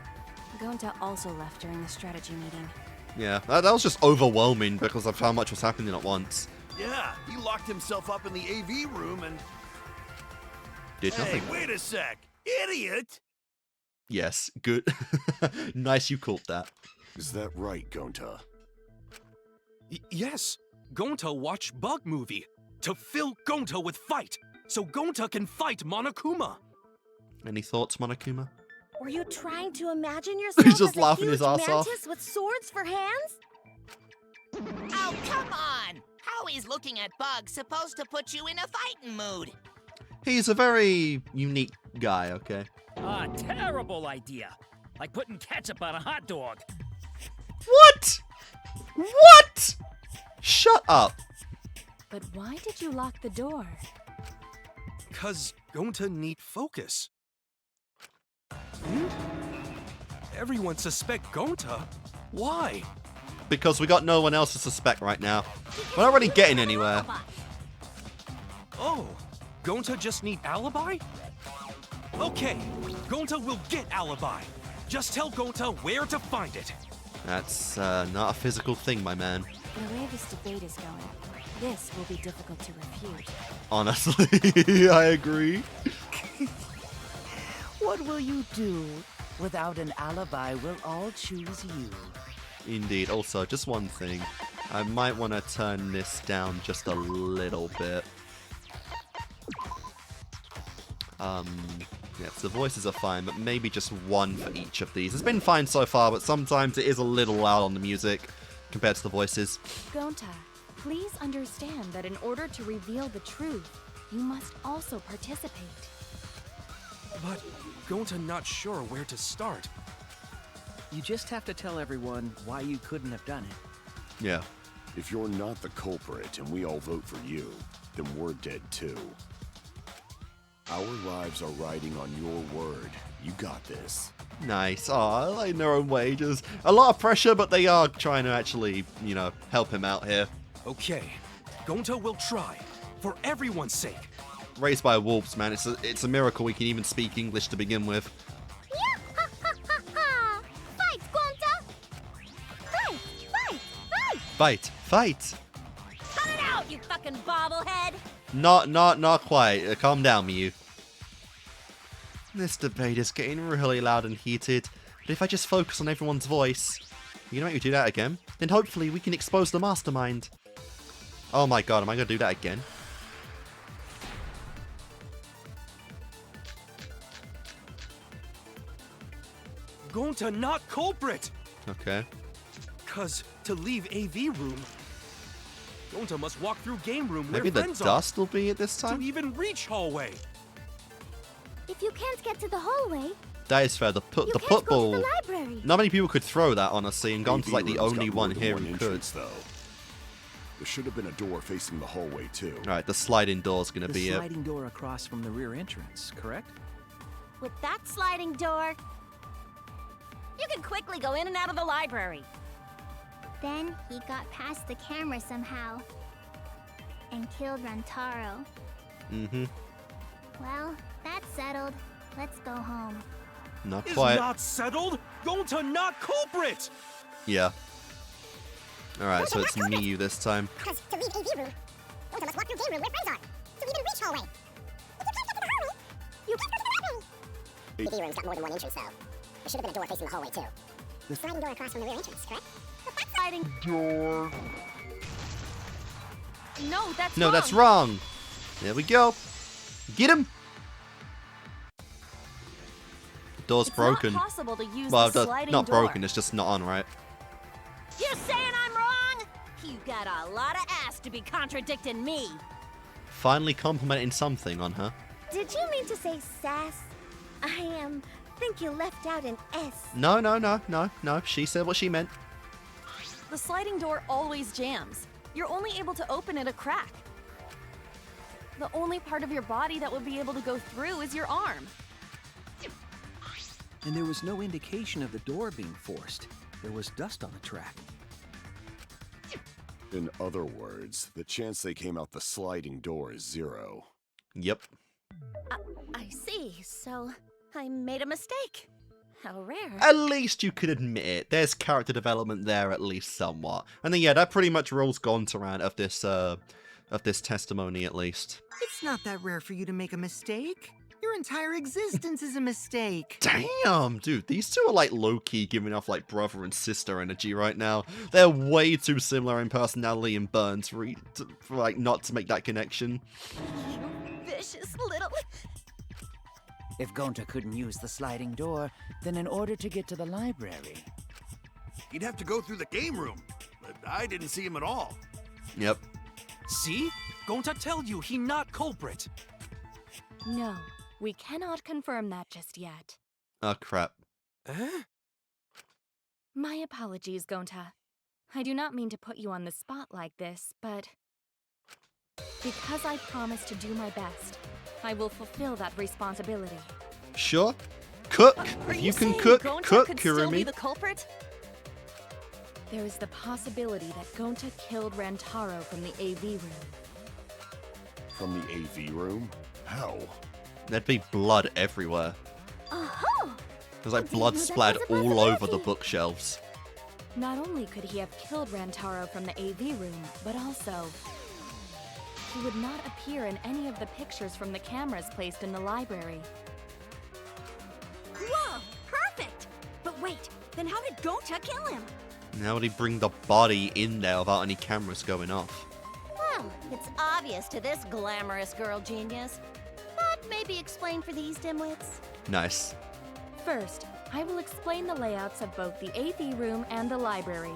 Gonta also left during the strategy meeting. Yeah, that was just overwhelming because of how much was happening at once. Yeah, he locked himself up in the AV room and... Did nothing. Hey, wait a sec. Idiot! Yes, good. Nice you caught that. Is that right, Gonta? Yes. Gonta watched Bug Movie to fill Gonta with fight, so Gonta can fight Monokuma. Any thoughts, Monokuma? Were you trying to imagine yourself He's just as a laughing huge his ass off. mantis with swords for hands? Oh, come on! How is looking at bugs supposed to put you in a fighting mood? He's a very unique guy, okay? Ah, terrible idea. Like putting ketchup on a hot dog. What? What? Shut up. But why did you lock the door? 'Cause Gonta need focus. Everyone suspect Gonta? Why? because we got no one else to suspect right now. We're not really getting anywhere. Oh, Gonta just need alibi? Okay, Gonta will get alibi. Just tell Gonta where to find it. That's not a physical thing, my man. The way this debate is going, this will be difficult to refute. Honestly, I agree. What will you do? Without an alibi, we'll all choose you. Indeed. Also, just one thing. I might want to turn this down just a little bit. Yes, the voices are fine, but maybe just one for each of these. It's been fine so far, but sometimes it is a little loud on the music compared to the voices. Gonta, please understand that in order to reveal the truth, you must also participate. But Gonta not sure where to start. You just have to tell everyone why you couldn't have done it. Yeah. If you're not the culprit and we all vote for you, then we're dead too. Our lives are riding on your word. You got this. Nice. Aw, like in their own way. Just a lot of pressure, but they are trying to actually, you know, help him out here. Okay, Gonta will try, for everyone's sake. Raised by wolves, man. It's a miracle we can even speak English to begin with. Fight, Gonta! Fight! Fight! Fight! Fight! Fight! Cut it out, you fucking bobblehead! Not quite. Calm down, Miyu. This debate is getting really loud and heated, but if I just focus on everyone's voice, you gonna make me do that again? Then hopefully we can expose the mastermind. Oh my god, am I gonna do that again? Gonta not culprit! Okay. Cause to leave AV room, Gonta must walk through game room where Maybe the friends dust are will be at this time? to even reach hallway. If you can't get to the hallway, That is fair. The you can't football. go to the library. Not many people could throw that, honestly, and Gonta's like the AV room's only got more one than here one who could. entrance, though. There should have been a door facing the hallway too. Alright, the sliding door's gonna The be it. sliding door across from the rear entrance, correct? With that sliding door, you can quickly go in and out of the library. Then he got past the camera somehow and killed Rantaro. Mm-hmm. Well, that's settled. Let's go home. Not Is quite. not settled. Gonta not culprit. Yeah. Alright, so it's Miyu this time. Because to leave AV room, Gonta must walk through game room where friends are to even reach hallway. If you can't get to the hallway, you can't go to the library. AV room's got more than one entrance, though. There should have been a door facing the hallway, too. The sliding door across from the rear entrance, correct? But that's sliding Door. No, that's No, wrong. that's wrong. There we go. Get him. Door's It's broken. not possible to use Well, the sliding not door. broken. It's just not on, right? You saying I'm wrong? You got a lot of ass to be contradicting me. Finally complimenting something on her. Did you mean to say sass? I think you left out an S. No. She said what she meant. The sliding door always jams. You're only able to open it a crack. The only part of your body that would be able to go through is your arm. And there was no indication of the door being forced. There was dust on the track. In other words, the chance they came out the sliding door is 0. Yep. I see. So I made a mistake. How rare. At least you could admit it. There's character development there, at least somewhat. And then yeah, that pretty much rolls Gonta of this testimony, at least. It's not that rare for you to make a mistake. Your entire existence is a mistake. Damn, dude, these two are like low-key giving off like brother and sister energy right now. They're way too similar in personality and burns for like not to make that connection. You vicious little. If Gonta couldn't use the sliding door, then in order to get to the library, He'd have to go through the game room, but I didn't see him at all. Yep. See? Gonta tell you he not culprit. No, we cannot confirm that just yet. Oh crap. Eh? My apologies, Gonta. I do not mean to put you on the spot like this, but because I promised to do my best, I will fulfill that responsibility. Sure. Cook. Are If you can saying cook, Gonta cook, could still be Kurumi. the culprit? There is the possibility that Gonta killed Rantaro from the AV room. From the AV room? How? There'd be blood everywhere. Oh! There's like blood splattered all over the bookshelves. Not only could he have killed Rantaro from the AV room, but also he would not appear in any of the pictures from the cameras placed in the library. Whoa! Perfect! But wait, then how did Gonta kill him? And how would he bring the body in there without any cameras going off? Well, it's obvious to this glamorous girl genius. But maybe explain for these dimwits. Nice. First, I will explain the layouts of both the AV room and the library.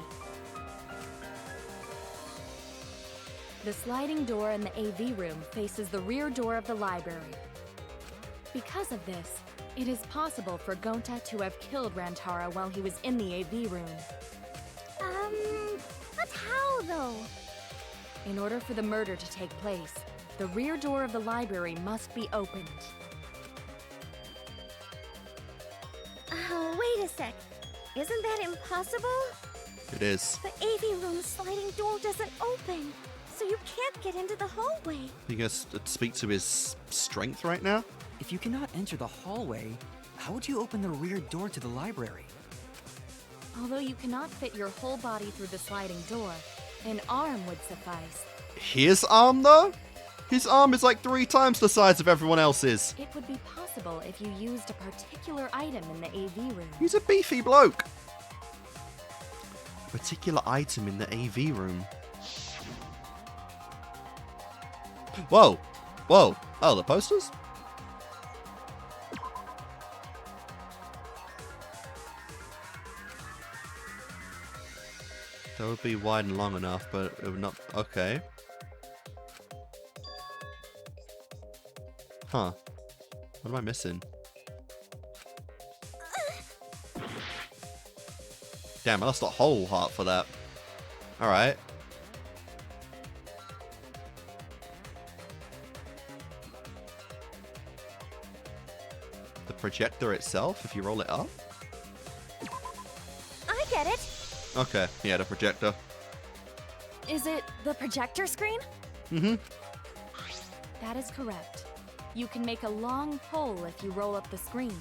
The sliding door in the AV room faces the rear door of the library. Because of this, it is possible for Gonta to have killed Rantaro while he was in the AV room. But how though? In order for the murder to take place, the rear door of the library must be opened. Oh, wait a sec. Isn't that impossible? It is. The AV room's sliding door doesn't open, so you can't get into the hallway. You guys speak to his strength right now? If you cannot enter the hallway, how would you open the rear door to the library? Although you cannot fit your whole body through the sliding door, an arm would suffice. His arm, though? His arm is like 3 times the size of everyone else's. It would be possible if you used a particular item in the AV room. He's a beefy bloke. Particular item in the AV room. Whoa. Whoa. Oh, the posters? That would be wide and long enough, but it would not... Okay. Huh. What am I missing? Damn, I lost a whole heart for that. Alright. The projector itself, if you roll it up? I get it. Okay, yeah, the projector. Is it the projector screen? Mm-hmm. That is correct. You can make a long pole if you roll up the screen.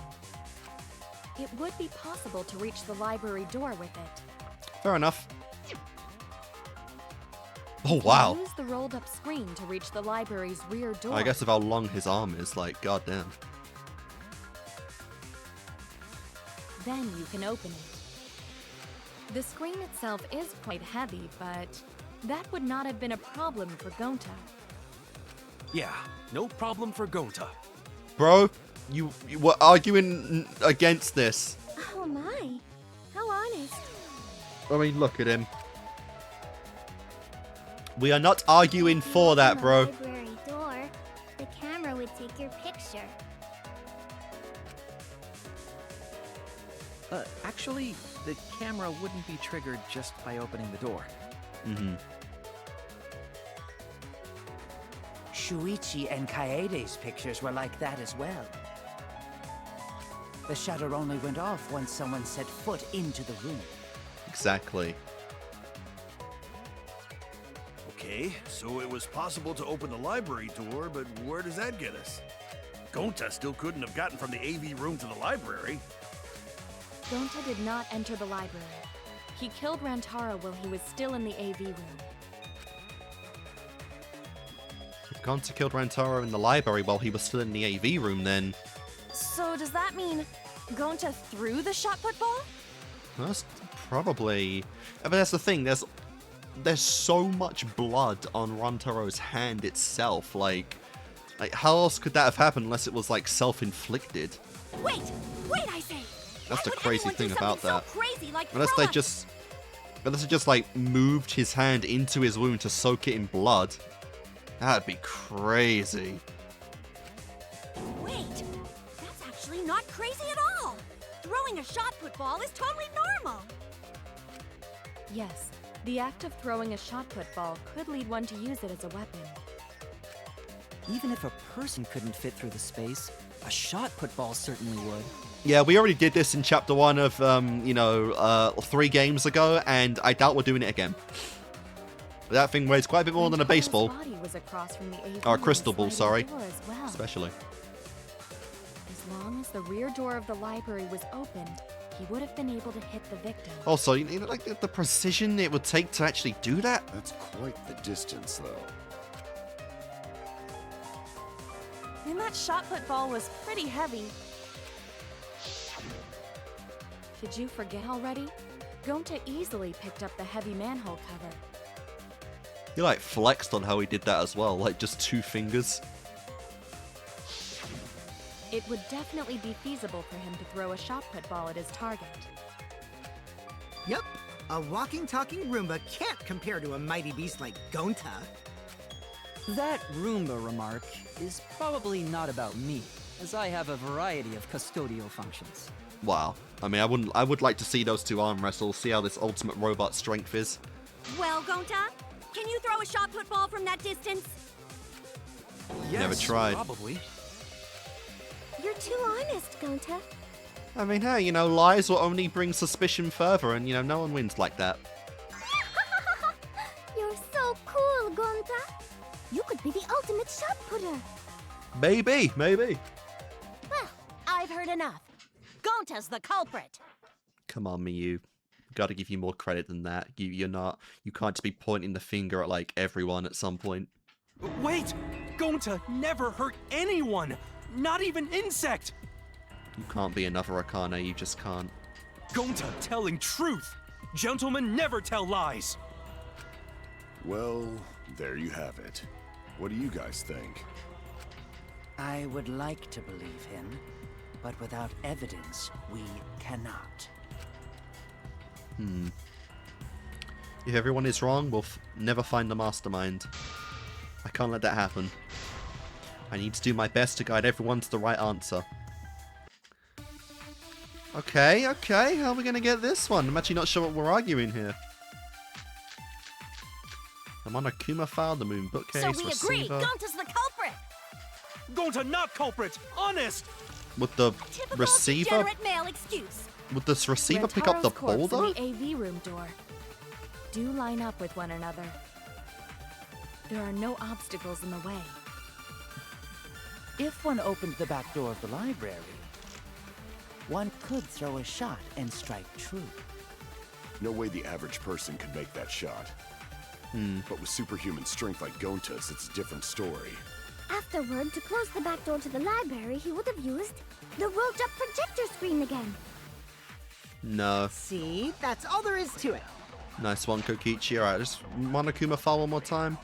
It would be possible to reach the library door with it. Fair enough. Oh, wow. Use the rolled up screen to reach the library's rear door. I guess of how long his arm is, like, goddamn. Then you can open it. The screen itself is quite heavy, but that would not have been a problem for Gonta. Yeah, no problem for Gonta. Bro, you were arguing against this. Oh my. How honest. I mean, look at him. We are not arguing for that, bro. The library door, the camera would take your picture. Actually, the camera wouldn't be triggered just by opening the door. Mm-hmm. Shuichi and Kaede's pictures were like that as well. The shutter only went off once someone set foot into the room. Exactly. Okay, so it was possible to open the library door, but where does that get us? Gonta still couldn't have gotten from the AV room to the library. Gonta did not enter the library. He killed Rantaro while he was still in the AV room. If Gonta killed Rantaro in the library while he was still in the AV room, then... So does that mean Gonta threw the shot put ball? That's probably... But that's the thing, there's so much blood on Rantaro's hand itself, like how else could that have happened unless it was, like, self-inflicted? Wait, I say! That's the crazy thing about that. So crazy, like Unless they just, like, moved his hand into his wound to soak it in blood. That'd be crazy. Wait, that's actually not crazy at all! Throwing a shot put ball is totally normal! Yes, the act of throwing a shot put ball could lead one to use it as a weapon. Even if a person couldn't fit through the space, A shot put ball certainly would. Yeah, we already did this in chapter 1 of, 3 games ago, and I doubt we're doing it again. That thing weighs quite a bit more than a baseball. Body was across from the AV Or a crystal ball, sliding sorry. door as well. Especially. As long as the rear door of the library was opened, he would have been able to hit the victim. Also, you know, like the precision it would take to actually do that? That's quite the distance, though. And that shot put ball was pretty heavy. Did you forget already? Gonta easily picked up the heavy manhole cover. He like flexed on how he did that as well, like just 2 fingers. It would definitely be feasible for him to throw a shot put ball at his target. Yep, a walking, talking Roomba can't compare to a mighty beast like Gonta. That Roomba remark is probably not about me, as I have a variety of custodial functions. Wow. I mean, I would like to see those 2 arm wrestle, see how this ultimate robot strength is. Well, Gonta, can you throw a shot put ball from that distance? Yes, Never tried. Probably. You're too honest, Gonta. I mean, hey, you know, lies will only bring suspicion further, and, you know, no one wins like that. You're so cool, Gonta. You could be the ultimate shot putter. Maybe. Well, I've heard enough. Gonta's the culprit. Come on, Miyu. Gotta give you more credit than that. You can't just be pointing the finger at, like, everyone at some point. Wait! Gonta never hurt anyone! Not even Insect! You can't be another Akane, you just can't. Gonta telling truth! Gentlemen never tell lies! Well, there you have it. What do you guys think? I would like to believe him, but without evidence, we cannot. If everyone is wrong, we'll never find the mastermind. I can't let that happen. I need to do my best to guide everyone to the right answer. Okay, how are we gonna get this one? I'm actually not sure what we're arguing here. I'm on a Kuma file, the moon bookcase, So we agree, receiver. Gonta's the culprit. Gonta not culprit! Honest! Would the Typical receiver? degenerate male excuse. Would this receiver pick up the Rantaro's corpse boulder? in the AV room door. Do line up with one another. There are no obstacles in the way. If one opened the back door of the library, one could throw a shot and strike true. No way the average person could make that shot. But with superhuman strength like Gonta's, it's a different story. Afterward, to close the back door to the library, he would have used the rolled-up projector screen again. No. See, that's all there is to it. Nice one, Kokichi. Alright, just Monokuma file one more time.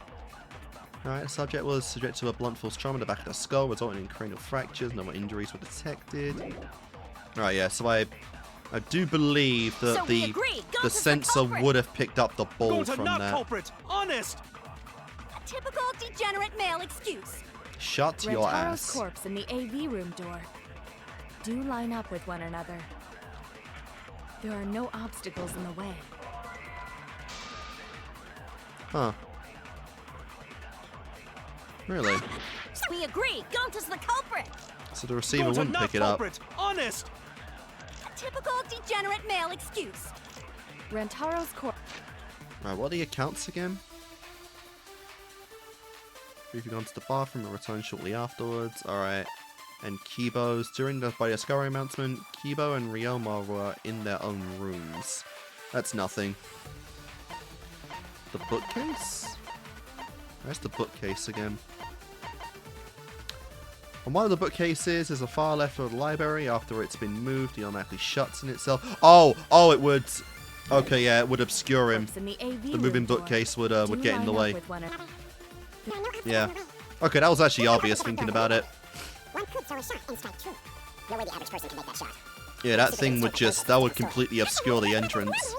Alright, the subject was subject to a blunt force trauma in the back of the skull, resulting in cranial fractures. No more injuries were detected. Alright, yeah, so I do believe that So we agree, the Gonta's the sensor culprit. would have picked up the ball Gonta from not that. culprit! Honest! Typical degenerate male excuse. Shut your Rantaro's ass. corpse in the AV room door. Do line up with one another. There are no obstacles in the way. Huh. Really? We agree, Gonta's the culprit. So the receiver Gonta wouldn't not pick it up. culprit! Honest! Typical degenerate male excuse. Rantaro's corpse. Right, what are the accounts again? Briefly gone to the bathroom and returned shortly afterwards. Alright. And Kibo's. During the Discovery announcement, Kibo and Ryoma were in their own rooms. That's nothing. The bookcase? Where's the bookcase again? On one of the bookcases is a far left of the library. After it's been moved, it automatically shuts in itself. Oh, it would. Okay, yeah, it would obscure him. In the AV The moving room door. bookcase would Do get in the line up way. with one another. Yeah. Okay, that was actually obvious thinking about it. One could throw a shot and strike true. No way the average person can make that shot. Yeah, that thing would that would completely obscure the entrance.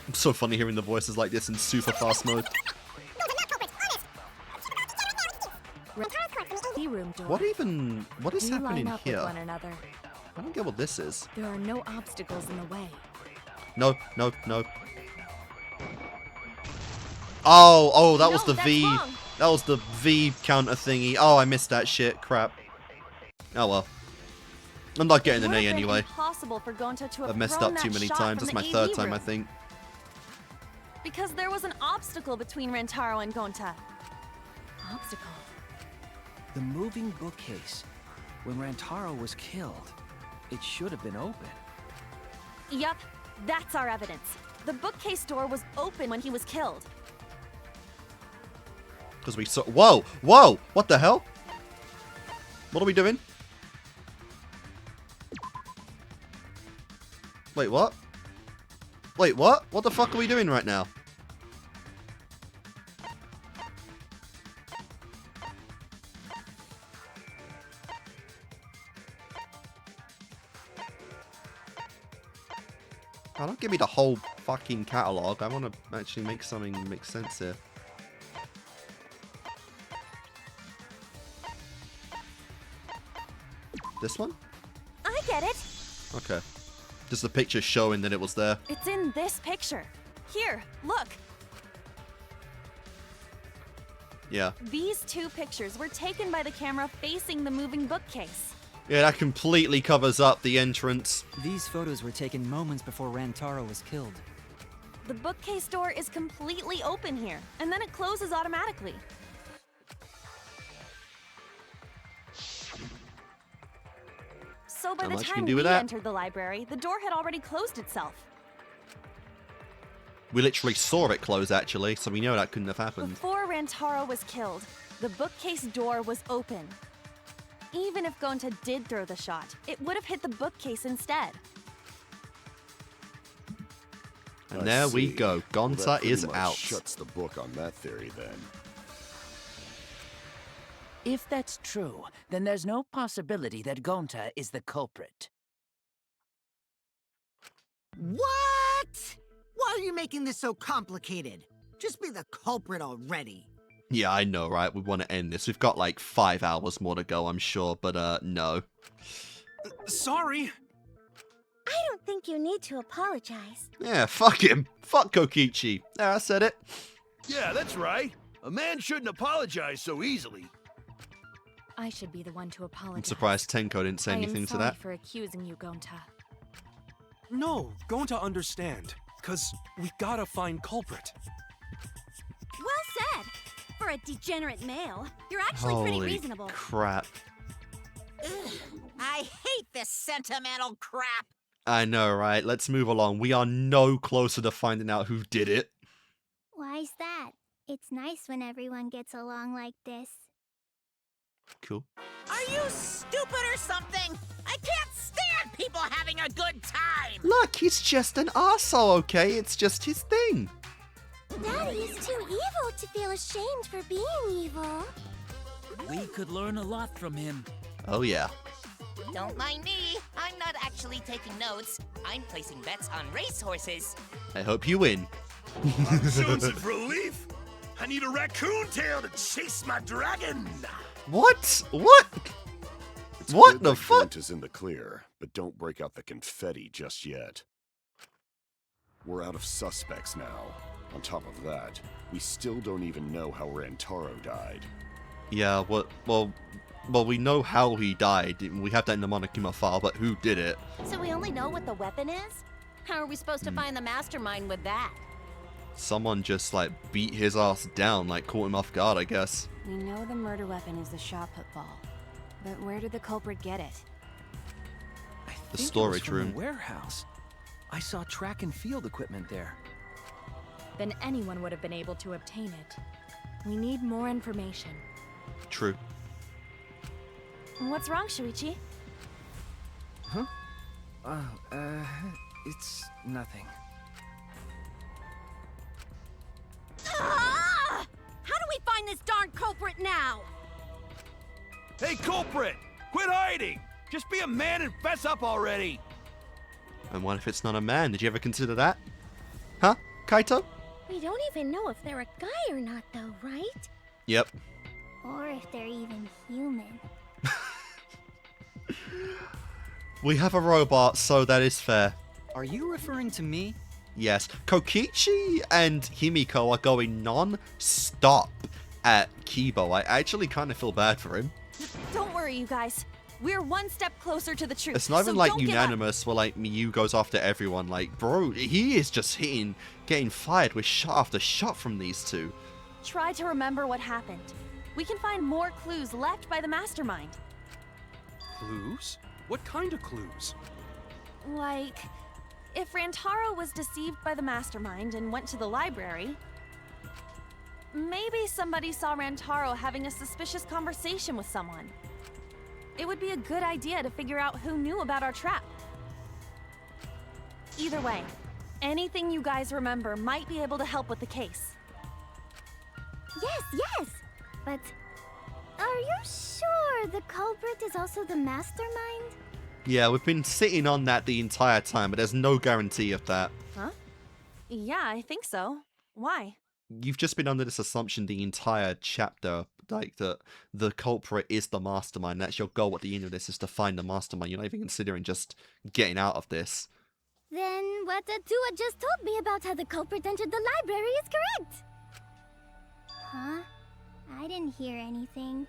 It's so funny hearing the voices like this in super fast mode. AV room door. What is Do happening line up here? with one another. I don't get what this is. There are no obstacles in the way. No. Oh, that was No, the V. that's wrong. That was the V counter thingy. Oh, I missed that shit. Crap. Oh well. I'm not getting an A anyway. Impossible for Gonta to have I've messed thrown up too that many shot times. from That's my the AV third time, I room. think. Because there was an obstacle between Rantaro and Gonta. Obstacle? The moving bookcase. When Rantaro was killed, it should have been open. Yup, that's our evidence. The bookcase door was open when he was killed. Because we saw. Whoa! Whoa! What the hell? What are we doing? Wait, what? Wait, what? What the fuck are we doing right now? Oh, don't give me the whole fucking catalog. I want to actually make something make sense here. This one? I get it. Okay. Just the picture showing that it was there. It's in this picture. Here, look. Yeah. These two pictures were taken by the camera facing the moving bookcase. Yeah, that completely covers up the entrance. These photos were taken moments before Rantaro was killed. The bookcase door is completely open here, and then it closes automatically. So by Not the much you time can do we with that. entered the library, the door had already closed itself. We literally saw it close, actually, so we know that couldn't have happened. Before Rantaro was killed, the bookcase door was open. Even if Gonta did throw the shot, it would have hit the bookcase instead. And I there we see. go. Well, Gonta that pretty is much out. Shuts the book on that theory, then. If that's true, then there's no possibility that Gonta is the culprit. What? Why are you making this so complicated? Just be the culprit already. Yeah, I know, right? We want to end this. We've got like 5 hours more to go, I'm sure, but no. Sorry. I don't think you need to apologize. Yeah, fuck him. Fuck Kokichi. Yeah, I said it. Yeah, that's right. A man shouldn't apologize so easily. I should be the one to apologize. I'm surprised Tenko didn't say anything to that. I am sorry for accusing you, Gonta. No, Gonta understand. Cause we gotta find culprit. Well said. For a degenerate male, you're actually pretty Holy reasonable. crap. Ugh, I hate this sentimental crap. I know, right? Let's move along. We are no closer to finding out who did it. Why's that? It's nice when everyone gets along like this. Cool. Are you stupid or something? I can't stand people having a good time. Look, he's just an arsehole, okay? It's just his thing. Daddy is too evil to feel ashamed for being evil. We could learn a lot from him. Oh, yeah. Don't mind me. I'm not actually taking notes. I'm placing bets on racehorses. I hope you win. I'm jonesing for relief. I need a raccoon tail to chase my dragon. What? What? It's What good the that fuck? Gonta's in the clear, but don't break out the confetti just yet. We're out of suspects now. On top of that, we still don't even know how Rantaro died. Yeah, well, we know how he died. We have that in the Monokuma file, but who did it? So we only know what the weapon is? How are we supposed to find the mastermind with that? Someone just, like, beat his ass down, like, caught him off guard, I guess. We know the murder weapon is the shot put ball. But where did the culprit get it? I The think it was storage from room. The warehouse. I saw track and field equipment there. Then anyone would have been able to obtain it. We need more information. True. What's wrong, Shuichi? Huh? It's nothing. Ah! How do we find this darn culprit now? Hey, culprit! Quit hiding! Just be a man and fess up already! And what if it's not a man? Did you ever consider that? Huh? Kaito? We don't even know if they're a guy or not, though, right? Yep. Or if they're even human. We have a robot, so that is fair. Are you referring to me? Yes. Kokichi and Himiko are going non-stop at Kibo. I actually kind of feel bad for him. Don't worry, you guys. We're one step closer to the truth. It's not even so like don't give up. unanimous where like Miyu goes after everyone. Like, bro, he is just getting fired with shot after shot from these two. Try to remember what happened. We can find more clues left by the mastermind. Clues? What kind of clues? Like, if Rantaro was deceived by the mastermind and went to the library, maybe somebody saw Rantaro having a suspicious conversation with someone. It would be a good idea to figure out who knew about our trap. Either way, anything you guys remember might be able to help with the case. Yes. But are you sure the culprit is also the mastermind? Yeah, we've been sitting on that the entire time, but there's no guarantee of that. Huh? Yeah, I think so. Why? You've just been under this assumption the entire chapter, like that the culprit is the mastermind. That's your goal at the end of this, is to find the mastermind. You're not even considering just getting out of this. Then what Atua just told me about how the culprit entered the library is correct. Huh? I didn't hear anything.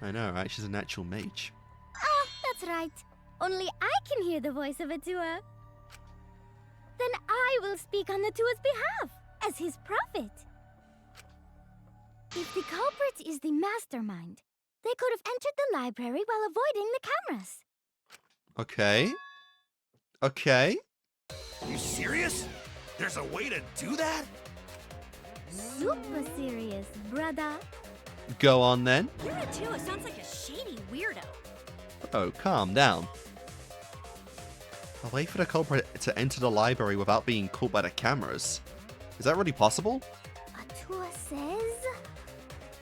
I know, right? She's a natural mage. Oh, that's right. Only I can hear the voice of Atua. Then I will speak on Atua's behalf, as his prophet. If the culprit is the mastermind, they could have entered the library while avoiding the cameras. Okay. You serious? There's a way to do that? Super serious, brother. Go on then. Your Atua sounds like a shady weirdo. Oh, calm down. A way for the culprit to enter the library without being caught by the cameras. Is that really possible? Atua says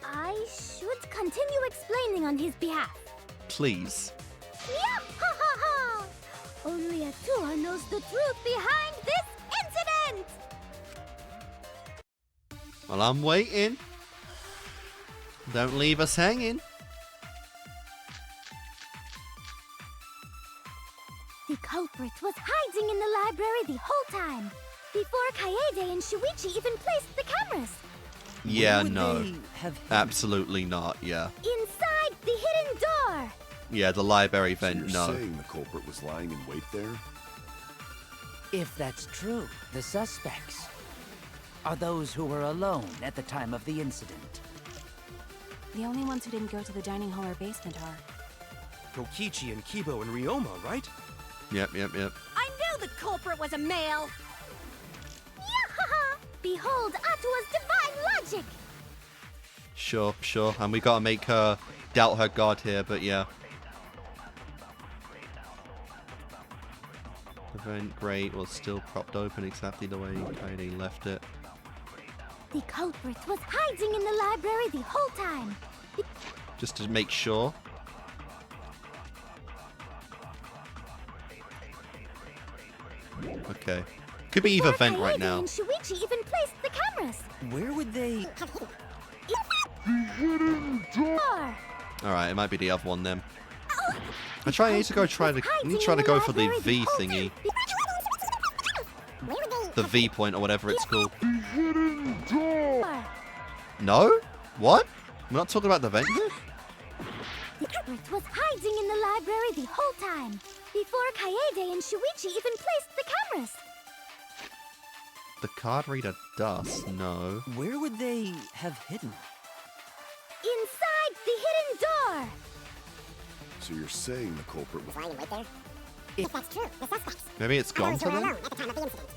I should continue explaining on his behalf. Please. Yep, ha ha ha! Only Atua knows the truth behind this incident! Well, I'm waiting. Don't leave us hanging. The culprit was hiding in the library the whole time, before Kaede and Shuichi even placed the cameras. Yeah, Where would no. they have hidden? Absolutely not, yeah. Inside the hidden door! Yeah, the library So vent, you're no. saying the culprit was lying in wait there? If that's true, the suspects are those who were alone at the time of the incident. The only ones who didn't go to the dining hall or basement are... Kokichi and Kibo and Ryoma, right? Yep. I knew the culprit was a male! Yahaha! Behold Atua's divine logic! Sure. And we gotta make her doubt her god here, but yeah. The vent grate was still propped open exactly the way Kaede left it. The culprit was hiding in the library the whole time. Just to make sure. Okay. Could be either vent right now. And Shuichi even placed the cameras. Where would they... Door. Alright, it might be the other one then. I need to go for the V thingy. The V point or whatever it's called. No? What? We're not talking about the vent here? The culprit was hiding in the library the whole time, before Kaede and Shuichi even placed the cameras. The card reader dust? No. Where would they have hidden? Inside the hidden door! So you're saying the culprit was lying in wait there? If that's true, the suspects. Maybe it's gone to them? At the time of the incident.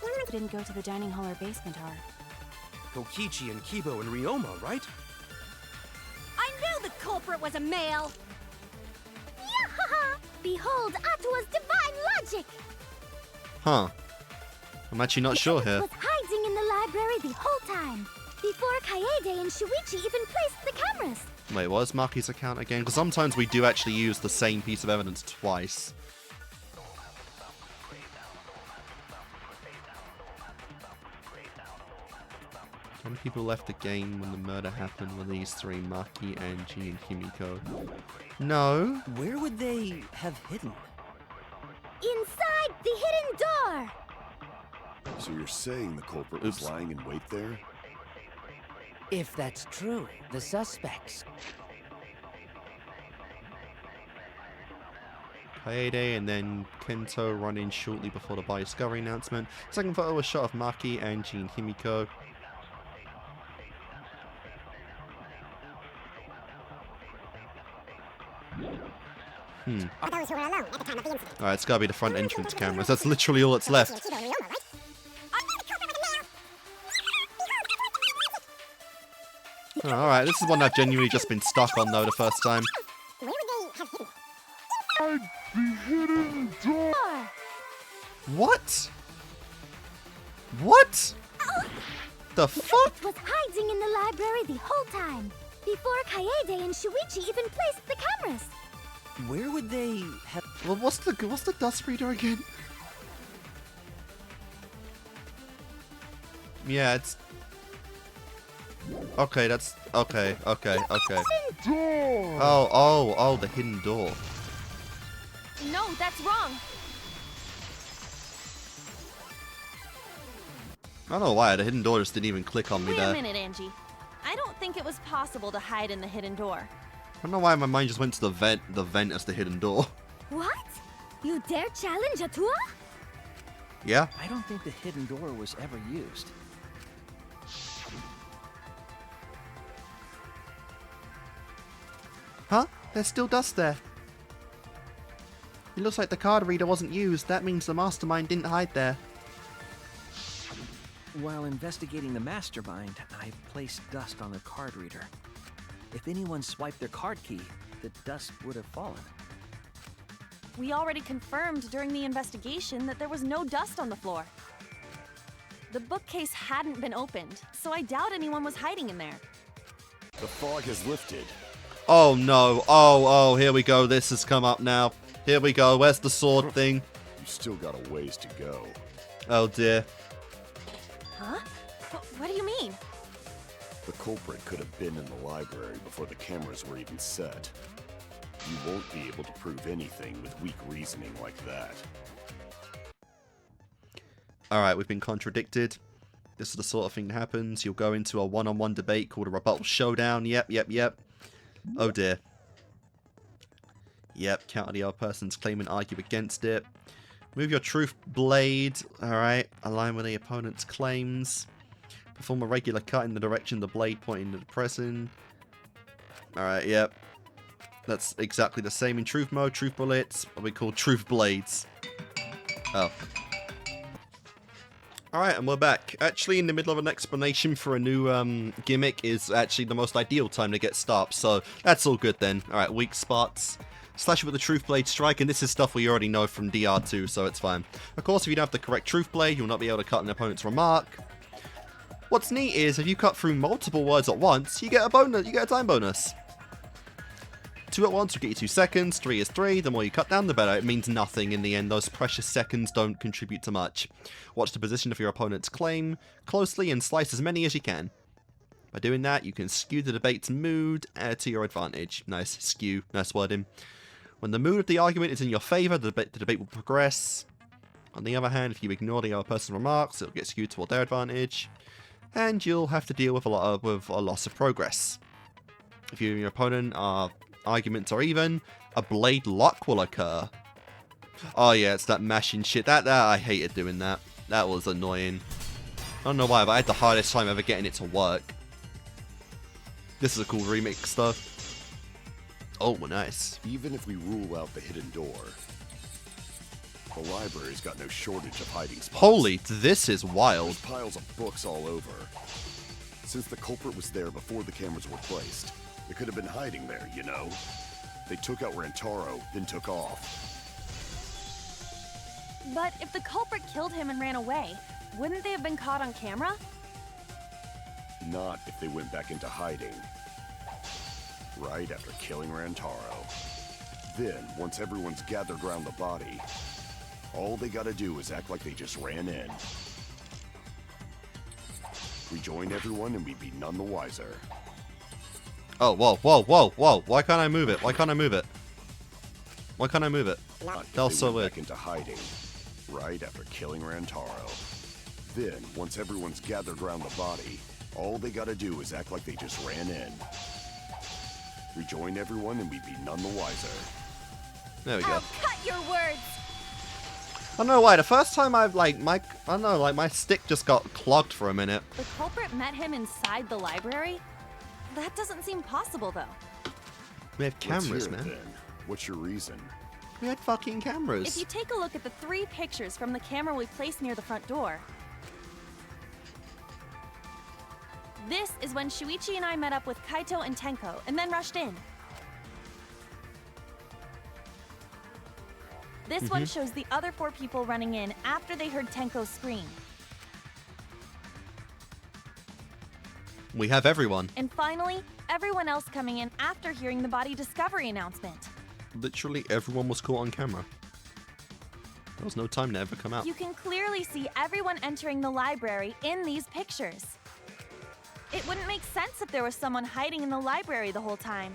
The only ones who didn't go to the dining hall or basement are... Kokichi and Kibo and Ryoma, right? I knew the culprit was a male! Yahaha! Behold Atua's divine logic! Huh. I'm actually not sure here. Was hiding in the library the whole time, before Kaede and Shuichi even placed the cameras. Wait, what is Maki's account again? Because sometimes we do actually use the same piece of evidence twice. How many people left the game when the murder happened? Were these three, Maki, Angie, and Himiko? No. Where would they have hidden? Inside the hidden door! So you're saying the culprit was lying in wait there? If that's true, the suspects. Kaede and then Kento run in shortly before the Discovery announcement. Second photo was shot of Maki and Jin Himiko. Alright, it's gotta be the front entrance cameras. That's literally all that's left. Oh, alright, this is one I've genuinely just been stuck on though the first time. What? What? The fuck? It was hiding in the library the whole time, before Kaede and Shuichi even placed the cameras. Where would they have... Well, what's the dust reader again? Yeah, it's... Okay, that's... Okay. Oh, the hidden door. No, that's wrong. I don't know why, the hidden door just didn't even click on me Wait there. a minute, Angie. I don't think it was possible to hide in the hidden door. I don't know why my mind just went to the vent as the hidden door. What? You dare challenge Atua? Yeah? I don't think the hidden door was ever used. Huh? There's still dust there. It looks like the card reader wasn't used. That means the mastermind didn't hide there. While investigating the mastermind, I placed dust on the card reader. If anyone swiped their card key, the dust would have fallen. We already confirmed during the investigation that there was no dust on the floor. The bookcase hadn't been opened, so I doubt anyone was hiding in there. The fog has lifted. Oh no. Oh, here we go. This has come up now. Here we go. Where's the sword thing? You still got a ways to go. Oh dear. Huh? What do you mean? The culprit could have been in the library before the cameras were even set. You won't be able to prove anything with weak reasoning like that. Alright, we've been contradicted. This is the sort of thing that happens. You'll go into a one-on-one debate called a rebuttal showdown. Yep. Oh dear. Yep, counter the other person's claim and argue against it. Move your truth blade. Alright, align with the opponent's claims. Perform a regular cut in the direction of the blade pointing to the present. Alright, yep. That's exactly the same in truth mode. Truth bullets, what we call truth blades. Oh. Alright, and we're back. Actually, in the middle of an explanation for a new gimmick is actually the most ideal time to get stopped, so that's all good then. Alright, weak spots. Slash with the Truth Blade Strike, and this is stuff we already know from DR2, so it's fine. Of course, if you don't have the correct Truth Blade, you'll not be able to cut an opponent's remark. What's neat is, if you cut through multiple words at once, you get a bonus. You get a time bonus. 2 at once will get you 2 seconds, 3 is 3, the more you cut down the better. It means nothing in the end, those precious seconds don't contribute to much. Watch the position of your opponent's claim closely and slice as many as you can. By doing that, you can skew the debate's mood to your advantage. Nice, skew, nice wording. When the mood of the argument is in your favour, the debate will progress. On the other hand, if you ignore the other person's remarks, it'll get skewed toward their advantage. And you'll have to deal with a loss of progress. If you and your opponent are arguments are even, a blade lock will occur. Oh yeah, it's that mashing shit. That I hated doing that. That was annoying. I don't know why, but I had the hardest time ever getting it to work. This is a cool remix though. Oh, nice. Even if we rule out the hidden door, the library's got no shortage of hiding spots. Holy, this is wild. There's piles of books all over. Since the culprit was there before the cameras were placed, they could have been hiding there, you know? They took out Rantaro, then took off. But if the culprit killed him and ran away, wouldn't they have been caught on camera? Not if they went back into hiding. Right after killing Rantaro. Then, once everyone's gathered around the body, all they gotta do is act like they just ran in. We joined everyone and we'd be none the wiser. Oh, whoa. Why can't I move it? Why can't I move it? Why can't I move it? That was so weird. Back into hiding, right after killing Rantaro. Then, once everyone's gathered around the body, All they gotta do is act like they just ran in. Rejoin everyone and we'd be none the wiser. There we go. Cut your words! I don't know why, the first time I've, like, I don't know, like, my stick just got clogged for a minute. The culprit met him inside the library? That doesn't seem possible, though. We had cameras, Let's hear it, man. then. What's your reason? We had fucking cameras. If you take a look at the 3 pictures from the camera we placed near the front door, this is when Shuichi and I met up with Kaito and Tenko, and then rushed in. This one shows the other 4 people running in after they heard Tenko scream. We have everyone. And finally, everyone else coming in after hearing the body discovery announcement. Literally everyone was caught on camera. There was no time to ever come out. You can clearly see everyone entering the library in these pictures. It wouldn't make sense if there was someone hiding in the library the whole time.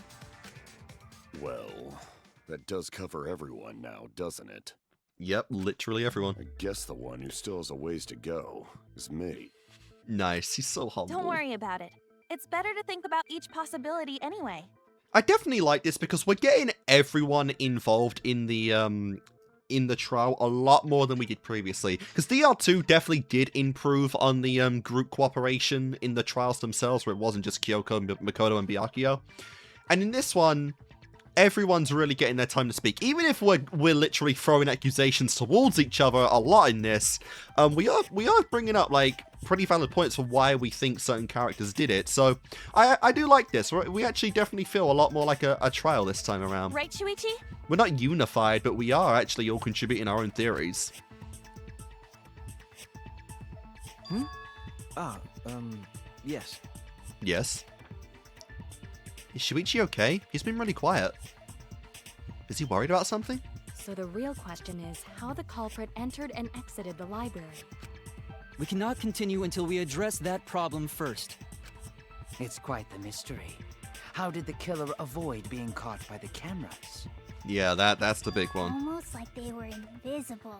Well, that does cover everyone now, doesn't it? Yep, literally everyone. I guess the one who still has a ways to go is me. Nice, he's so humble. Don't worry about it. It's better to think about each possibility anyway. I definitely like this because we're getting everyone involved in the trial a lot more than we did previously. Because DR2 definitely did improve on the group cooperation in the trials themselves, where it wasn't just Kyoko, Makoto, and Byakuyo. And in this one, everyone's really getting their time to speak. Even if we're literally throwing accusations towards each other a lot in this, we are bringing up like pretty valid points for why we think certain characters did it. So I do like this. We actually definitely feel a lot more like a trial this time around. Right, Shuichi? We're not unified, but we are actually all contributing our own theories. Yes. Yes. Is Shuichi okay? He's been really quiet. Is he worried about something? So the real question is how the culprit entered and exited the library. We cannot continue until we address that problem first. It's quite the mystery. How did the killer avoid being caught by the cameras? Yeah, that's the big one. Almost like they were invisible.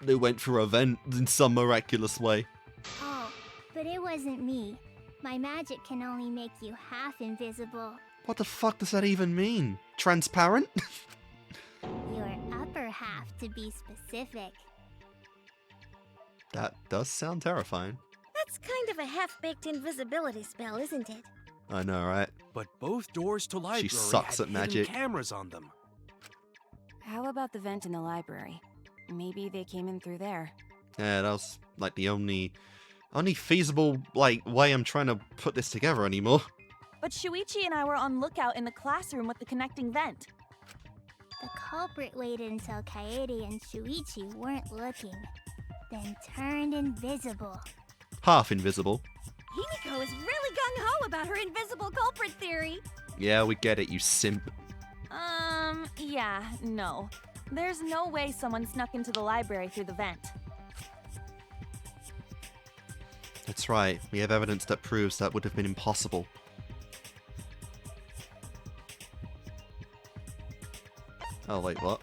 They went through a vent in some miraculous way. Oh, but it wasn't me. My magic can only make you half invisible. What the fuck does that even mean? Transparent? Your upper half, to be specific. That does sound terrifying. That's kind of a half-baked invisibility spell, isn't it? I know, right? But both doors to library sucks had at magic. hidden cameras on them. How about the vent in the library? Maybe they came in through there. Yeah, that was like the only feasible like way I'm trying to put this together anymore. But Shuichi and I were on lookout in the classroom with the connecting vent. The culprit waited until Kaede and Shuichi weren't looking, then turned invisible. Half invisible. Himiko is really gung-ho about her invisible culprit theory. Yeah, we get it, you simp. Yeah, no. There's no way someone snuck into the library through the vent. That's right, we have evidence that proves that would have been impossible. Oh, wait, what?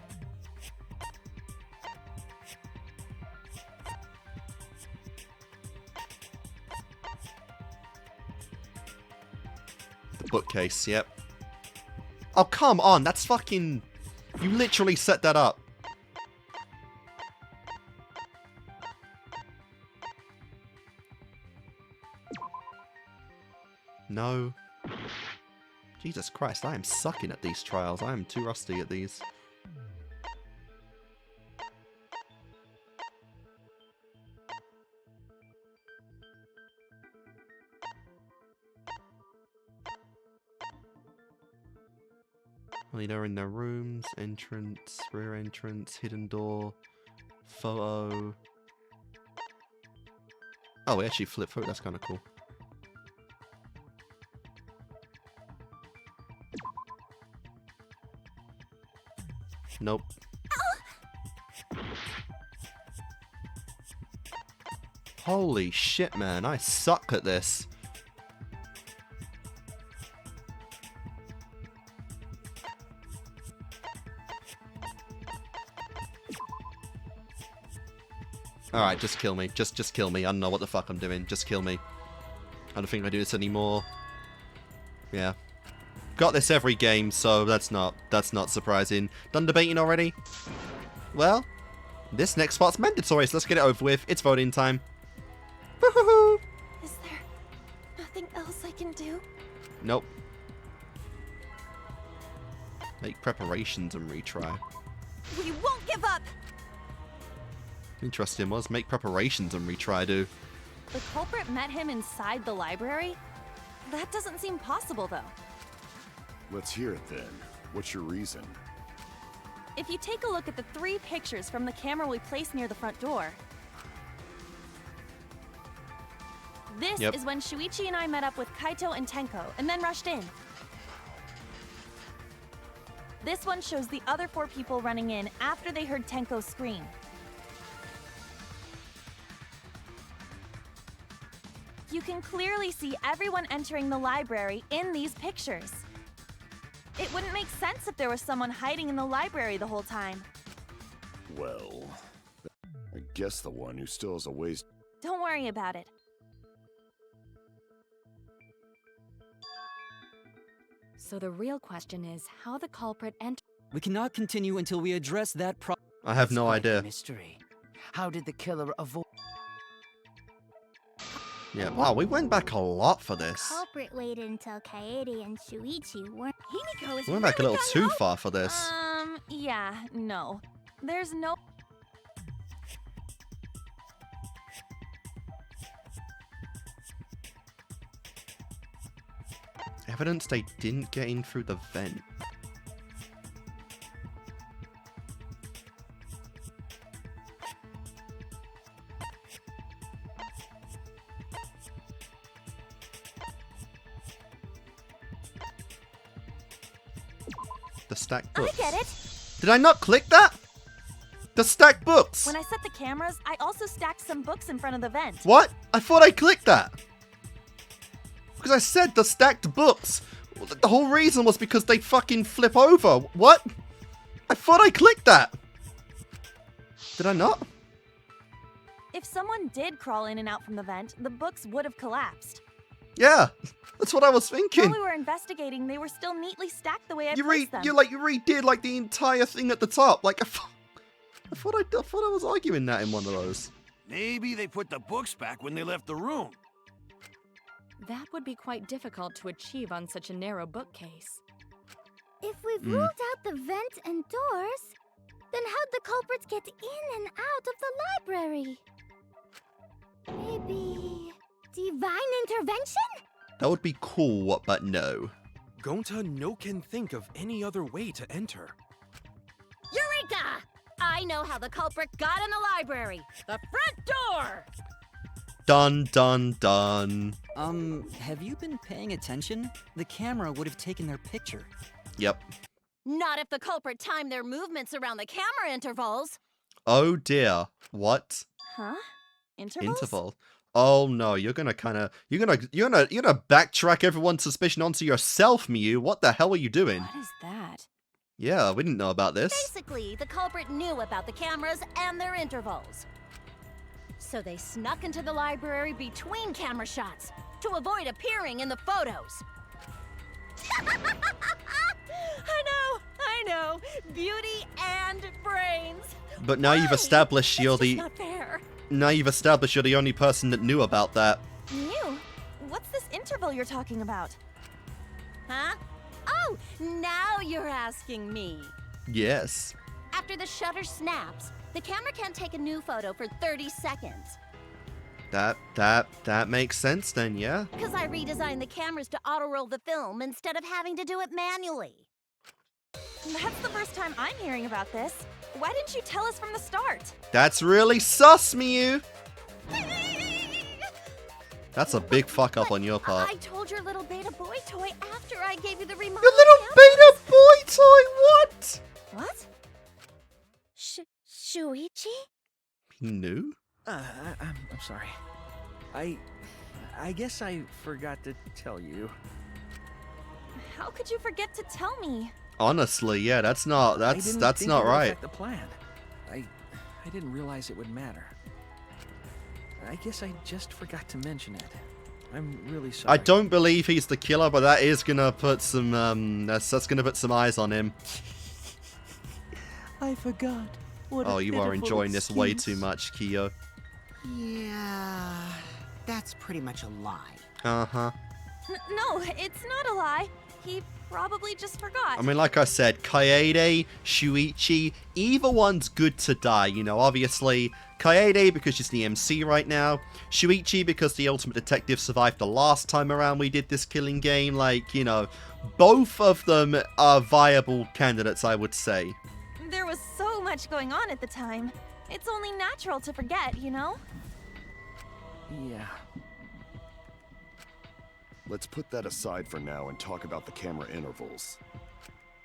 The bookcase, yep. Oh, come on, that's fucking... You literally set that up. No. Jesus Christ, I am sucking at these trials. I am too rusty at these. Leader in their rooms, entrance, rear entrance, hidden door, photo. Oh, we actually flip through. That's kind of cool. Nope. Holy shit, man. I suck at this. Alright, just kill me. Just kill me. I don't know what the fuck I'm doing. Just kill me. I don't think I do this anymore. Yeah. Got this every game, so that's not surprising. Done debating already? Well, this next spot's mandatory, so let's get it over with. It's voting time. Woohoo! Is there nothing else I can do? Nope. Make preparations and retry. We won't give up! Interesting was make preparations and retry, do. The culprit met him inside the library? That doesn't seem possible, though. Let's hear it then. What's your reason? If you take a look at the 3 pictures from the camera we placed near the front door. This is when Shuichi and I met up with Kaito and Tenko, and then rushed in. This one shows the other 4 people running in after they heard Tenko scream. You can clearly see everyone entering the library in these pictures. It wouldn't make sense if there was someone hiding in the library the whole time. Well, I guess the one who still has a ways... Don't worry about it. So the real question is how the culprit entered. We cannot continue until we address that problem. I have no idea. Mystery. How did the killer avoid... Yeah, wow, we went back a lot for this. Culprit waited until Kaede and Shuichi weren't. Himiko is We went back a little too far for this. Yeah, no. There's no... Evidence they didn't get in through the vent. The stacked books. I get it! Did I not click that? The stacked books! When I set the cameras, I also stacked some books in front of the vent. What? I thought I clicked that! Because I said the stacked books! The whole reason was because they fucking flip over. What? I thought I clicked that! Did I not? If someone did crawl in and out from the vent, the books would have collapsed. Yeah, that's what I was thinking. While we were investigating, they were still neatly stacked the way I You placed them. you redid like the entire thing at the top. Like I thought I was arguing that in one of those. Maybe they put the books back when they left the room. That would be quite difficult to achieve on such a narrow bookcase. If we've ruled out the vent and doors, then how'd the culprits get in and out of the library? Maybe divine intervention? That would be cool, but no. Gonta no can think of any other way to enter. Eureka! I know how the culprit got in the library. The front door! Dun dun dun. Have you been paying attention? The camera would have taken their picture. Yep. Not if the culprit timed their movements around the camera intervals. Oh dear. What? Huh? Intervals? Interval. Oh no, you're gonna backtrack everyone's suspicion onto yourself, Miyu. What the hell are you doing? What is that? Yeah, we didn't know about this. Basically, the culprit knew about the cameras and their intervals. So they snuck into the library between camera shots to avoid appearing in the photos. I know. Beauty and brains. But now you've established you're It's just the not fair. now you've established you're the only person that knew about that. Mew, what's this interval you're talking about? Huh? Oh, now you're asking me. Yes. After the shutter snaps, the camera can't take a new photo for 30 seconds. That makes sense then, yeah? Because I redesigned the cameras to auto-roll the film instead of having to do it manually. That's the first time I'm hearing about this. Why didn't you tell us from the start? That's really sus, Miyu. That's a big fuck up on your part. I told your little beta boy toy after I gave you the remote. Your little beta boy toy, what? What? Shuichi? He knew? I'm sorry. I guess I forgot to tell you. How could you forget to tell me? Honestly, yeah, that's not I didn't think not it would right. affect the plan. I didn't realize it would matter. I guess I just forgot to mention it. I'm really sorry. I don't believe he's the killer, but that is gonna put some that's gonna put some eyes on him. I forgot. What Oh, a you are pitiful enjoying this way excuse. too much, Kyo. Yeah, that's pretty much a lie. Uh-huh. No, it's not a lie. He probably just forgot. I mean, like I said, Kaede, Shuichi, either one's good to die, you know, obviously. Kaede because she's the MC right now. Shuichi because the Ultimate Detective survived the last time around we did this killing game. Like, you know, both of them are viable candidates, I would say. There was so much going on at the time. It's only natural to forget, you know? Yeah. Let's put that aside for now and talk about the camera intervals.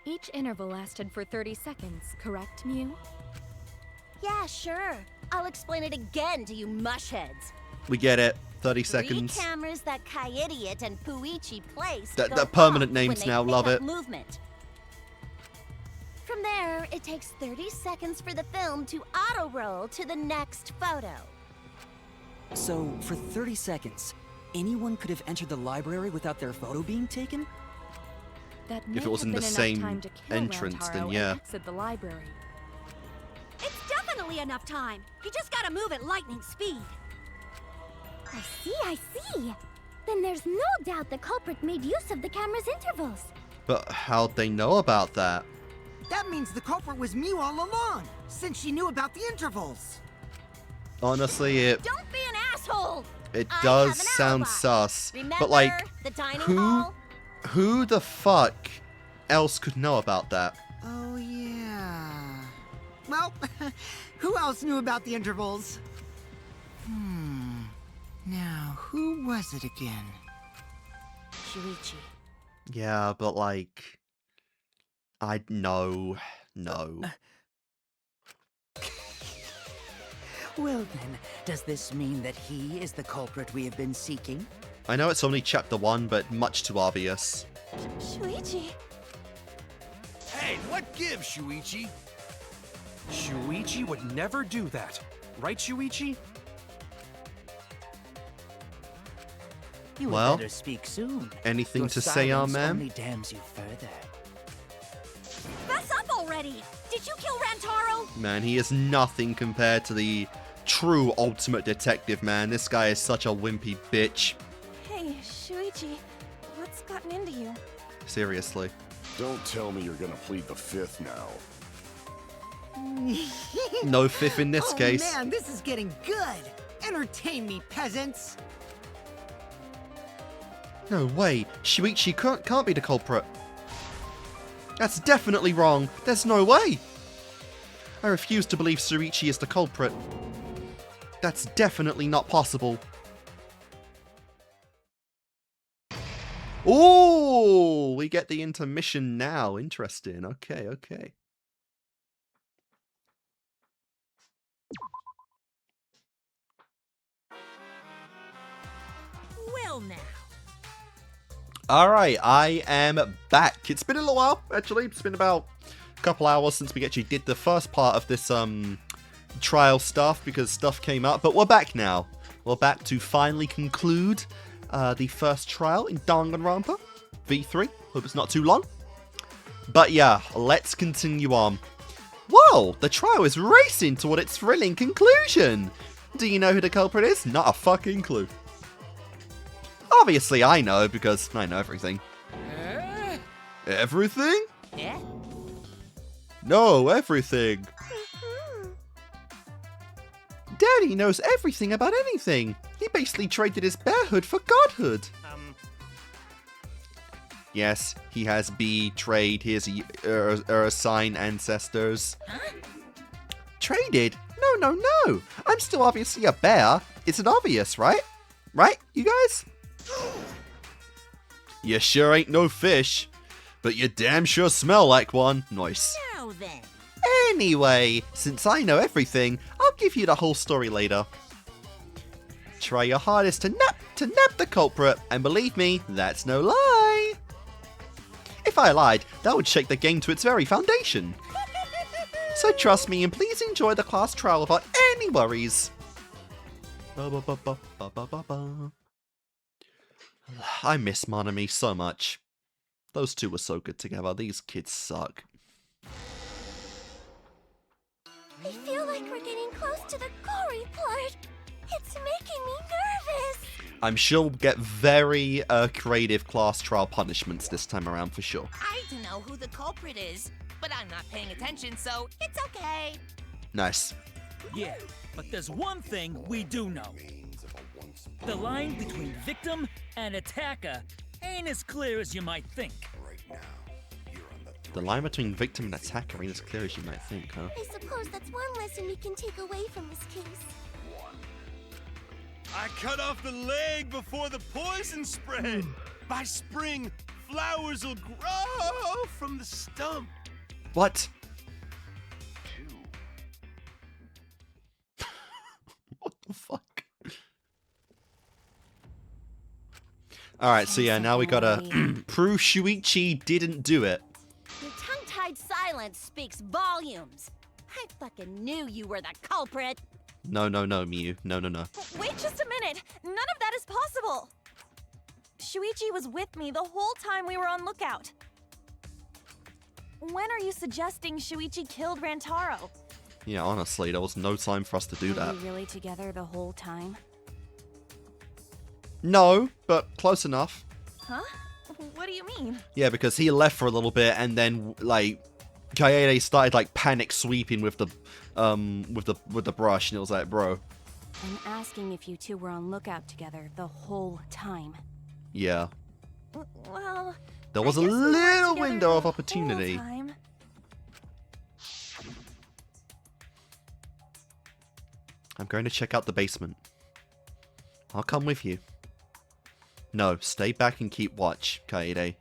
Each interval lasted for 30 seconds, correct, Mew? Yeah, sure. I'll explain it again to you mushheads. We get it. 30 seconds. 3 cameras that Kaidiot and Puichi placed The go permanent off names when they now, pick love up it. Movement. From there, it takes 30 seconds for the film to auto-roll to the next photo. So, for 30 seconds, anyone could have entered the library without their photo being taken? That may If it was have in the been enough same time to kill entrance, then Rantaro yeah. and exit the library. It's definitely enough time. You just gotta move at lightning speed. I see. Then there's no doubt the culprit made use of the camera's intervals. But how'd they know about that? That means the culprit was Mew all along, since she knew about the intervals. Honestly, it Don't be an asshole. it I does have an sound alibi. sus. Remember But like, the dining who hall? who the fuck else could know about that? Oh, yeah. Well, who else knew about the intervals? Now, who was it again? Shuichi. Yeah, but like, no. Well then, does this mean that he is the culprit we have been seeking? I know it's only chapter 1, but much too obvious. Shuichi! Hey, what gives, Shuichi? Shuichi would never do that. Right, Shuichi? You Well, had better speak soon. anything Your to say, silence ma'am? only damns you further. Fess up already! Did you kill Rantaro? Man, he is nothing compared to the true Ultimate Detective, man. This guy is such a wimpy bitch. Hey, Shuichi, what's gotten into you? Seriously. Don't tell me you're gonna plead the fifth now. No fifth in this case. Oh man, this is getting good! Entertain me, peasants! No way. Shuichi can't be the culprit. That's definitely wrong. There's no way. I refuse to believe Shuichi is the culprit. That's definitely not possible. Oh, we get the intermission now. Interesting. Okay. Well now. Alright, I am back. It's been a little while, actually. It's been about a couple hours since we actually did the first part of this trial stuff, because stuff came up. But we're back now. We're back to finally conclude the first trial in Danganronpa V3. Hope it's not too long. But yeah, let's continue on. Whoa, the trial is racing toward its thrilling conclusion. Do you know who the culprit is? Not a fucking clue. Obviously I know, because I know everything. Everything? Yeah? No, everything. Daddy knows everything about anything. He basically traded his bearhood for godhood. Yes, he has betrayed his Ursine ancestors. Huh? Traded? No. I'm still obviously a bear. Isn't obvious, right? Right, you guys? You sure ain't no fish, but you damn sure smell like one. Nice. Now then. Anyway, since I know everything, I'll give you the whole story later. Try your hardest to nab the culprit, and believe me, that's no lie. If I lied, that would shake the game to its very foundation. So trust me and please enjoy the class trial without any worries. I miss Monami so much. Those two were so good together. These kids suck. I feel like we're getting close to the gory part. It's making me nervous. I'm sure we'll get very creative class trial punishments this time around for sure. I don't know who the culprit is, but I'm not paying attention, so it's okay. Nice. Yeah, but there's one thing we do know. The line between victim and attacker ain't as clear as you might think. The line between victim and attacker ain't as clear as you might think, huh? I suppose that's one lesson we can take away from this case. I cut off the leg before the poison spread. By spring, flowers will grow from the stump. What? What the fuck? Alright, so yeah, now we gotta prove Shuichi didn't do it. Your tongue-tied silence speaks volumes. I fucking knew you were the culprit. No, Miyu. No. Wait just a minute! None of that is possible! Shuichi was with me the whole time we were on lookout. When are you suggesting Shuichi killed Rantaro? Yeah, honestly, there was no time for us to do Were that. we really together the whole time? No, but close enough. Huh? What do you mean? Yeah, because he left for a little bit, and then like Kaede started like panic sweeping with the brush, and it was like, bro. I'm asking if you two were on lookout together the whole time. Yeah. Well, There was a I guess we weren't little together window of the whole opportunity. time. I'm going to check out the basement. I'll come with you. No, stay back and keep watch, Kaede.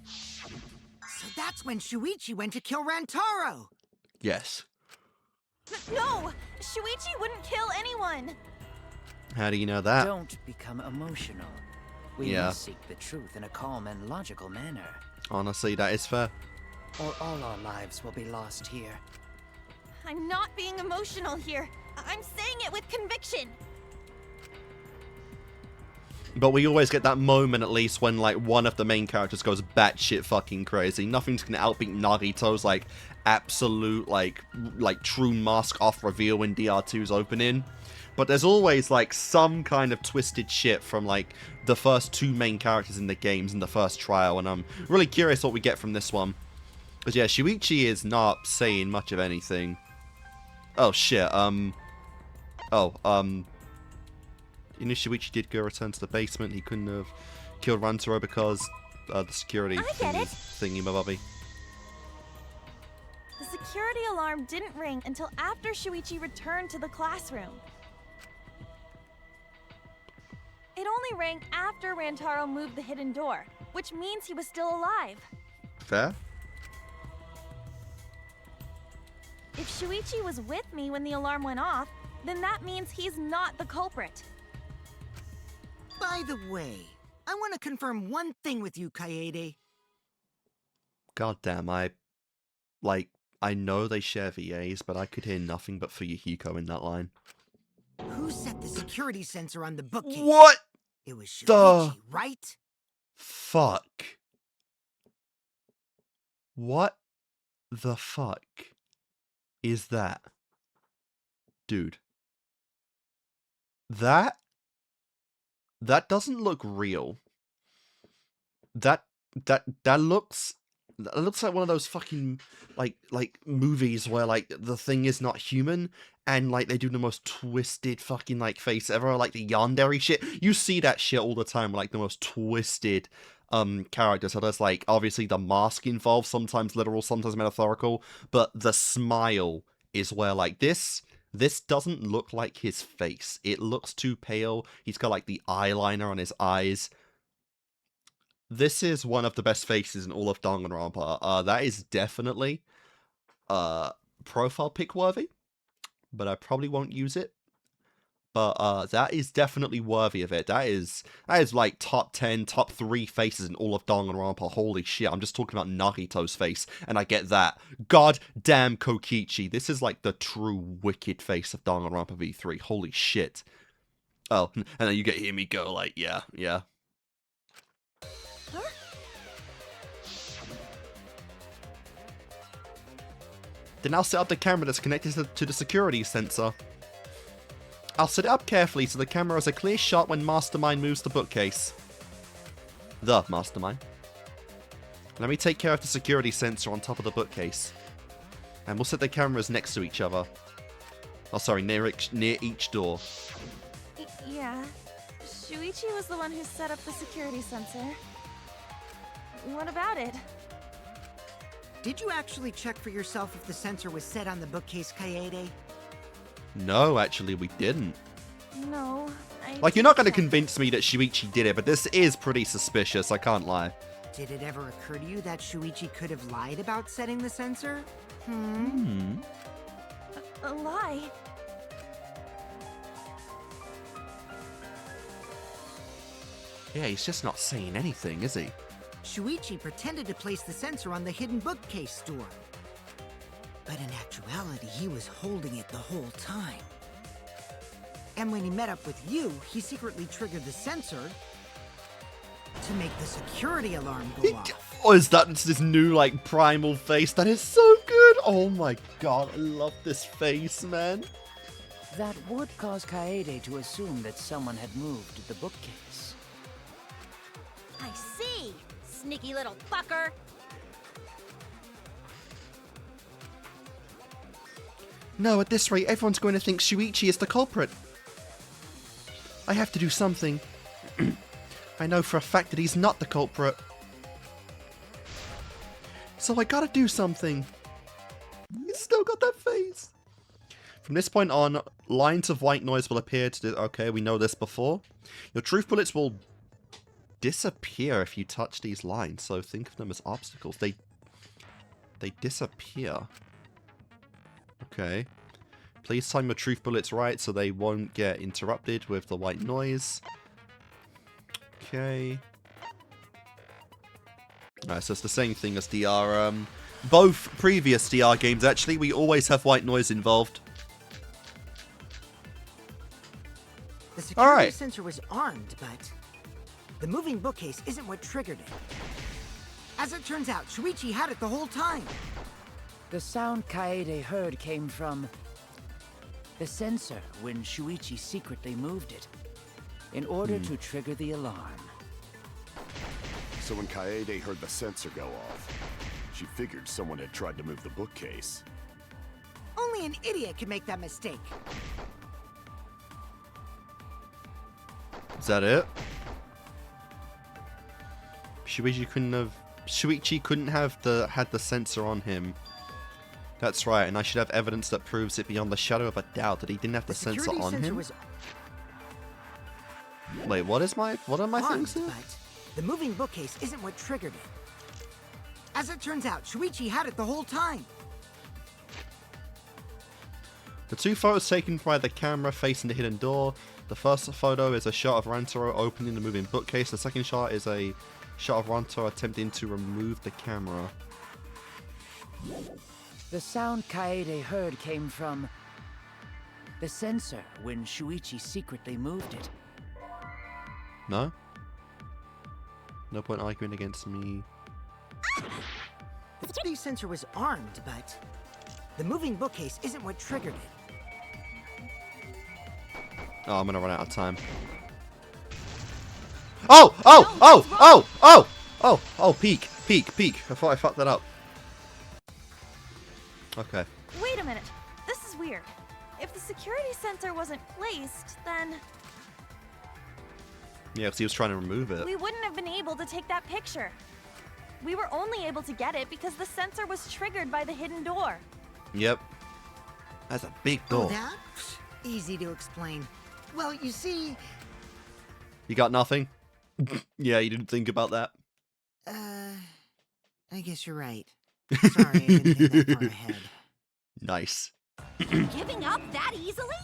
So that's when Shuichi went to kill Rantaro. Yes. No! Shuichi wouldn't kill anyone! How do you know that? Don't become emotional. We Yeah. must seek the truth in a calm and logical manner, Honestly, that is fair. or all our lives will be lost here. I'm not being emotional here. I'm saying it with conviction. But we always get that moment, at least, when like one of the main characters goes batshit fucking crazy. Nothing's gonna outbeat Nagito's like absolute like true mask off reveal when DR2's opening. But there's always like some kind of twisted shit from like the first two main characters in the games in the first trial, and I'm really curious what we get from this one. Because yeah, Shuichi is not saying much of anything. Oh shit. You know, Shuichi did go return to the basement. He couldn't have killed Rantaro because the security thingy-mabobby. The security alarm didn't ring until after Shuichi returned to the classroom. It only rang after Rantaro moved the hidden door, which means he was still alive. Fair? If Shuichi was with me when the alarm went off, then that means he's not the culprit. By the way, I want to confirm one thing with you, Kaede. Goddamn, I know they share VAs, but I could hear nothing but Fuyuhiko in that line. Who set the security sensor on the bookcase? What It was the Shuichi, right? fuck? What the fuck is that? Dude. That doesn't look real. That looks like one of those fucking like movies where like the thing is not human and like they do the most twisted fucking like face ever, like the yandere shit. You see that shit all the time, like the most twisted characters. So there's like obviously the mask involved, sometimes literal, sometimes metaphorical, but the smile is where like this doesn't look like his face. It looks too pale. He's got like the eyeliner on his eyes. This is one of the best faces in all of Danganronpa. That is definitely profile pic worthy, but I probably won't use it. But that is definitely worthy of it. That is like top 10, top 3 faces in all of Danganronpa. Holy shit, I'm just talking about Nagito's face, and I get that. God damn Kokichi. This is like the true wicked face of Danganronpa V3. Holy shit. Oh, and then you get hear me go like, yeah, yeah. Huh? Then I'll set up the camera that's connected to the security sensor. I'll set it up carefully so the camera has a clear shot when Mastermind moves the bookcase. The Mastermind. Let me take care of the security sensor on top of the bookcase. And we'll set the cameras next to each other. Oh, sorry, near each door. Yeah. Shuichi was the one who set up the security sensor. What about it? Did you actually check for yourself if the sensor was set on the bookcase, Kaede? No, actually, we didn't. No, Like, you're not going to convince me that Shuichi did it, but this is pretty suspicious, I can't lie. Did it ever occur to you that Shuichi could have lied about setting the sensor? A lie? Yeah, he's just not saying anything, is he? Shuichi pretended to place the sensor on the hidden bookcase door. But in actuality, he was holding it the whole time. And when he met up with you, he secretly triggered the sensor to make the security alarm go off. Oh, is that this new, like, primal face? That is so good! Oh my god, I love this face, man. That would cause Kaede to assume that someone had moved the bookcase. I see! Sneaky little fucker! No, at this rate, everyone's going to think Shuichi is the culprit. I have to do something. I know for a fact that he's not the culprit. So I gotta do something. He's still got that face. From this point on, lines of white noise will appear to the... Okay, we know this before. Your truth bullets will disappear if you touch these lines, so think of them as obstacles. They disappear. Okay. Please time your truth bullets right so they won't get interrupted with the white noise. Okay. Alright, so it's the same thing as DR. Both previous DR games, actually, we always have white noise involved. The security sensor was armed, but the moving bookcase isn't what triggered it. As it turns out, Shuichi had it the whole time. The sound Kaede heard came from the sensor when Shuichi secretly moved it in order to trigger the alarm. So when Kaede heard the sensor go off, she figured someone had tried to move the bookcase. Only an idiot could make that mistake. Is that it? Shuichi couldn't have had the sensor on him. That's right, and I should have evidence that proves it beyond the shadow of a doubt that he didn't have the sensor on him. Wait, what are my things here? But the moving bookcase isn't what triggered it. As it turns out, Shuichi had it the whole time. The two photos taken by the camera facing the hidden door. The first photo is a shot of Rantaro opening the moving bookcase. The second shot is a shot of Rantaro attempting to remove the camera. The sound Kaede heard came from the sensor when Shuichi secretly moved it. No? No point arguing against me. The security sensor was armed, but the moving bookcase isn't what triggered it. Oh, I'm gonna run out of time. Oh, peek. I thought I fucked that up. Okay. Wait a minute. This is weird. If the security sensor wasn't placed, then Yeah, because he was trying to remove it. we wouldn't have been able to take that picture. We were only able to get it because the sensor was triggered by the hidden door. Yep. That's a big door. Oh, that? Easy to explain. Well, you see... You got nothing? Yeah, you didn't think about that. I guess you're right. Sorry, I didn't think that far ahead. Nice. Giving up that easily?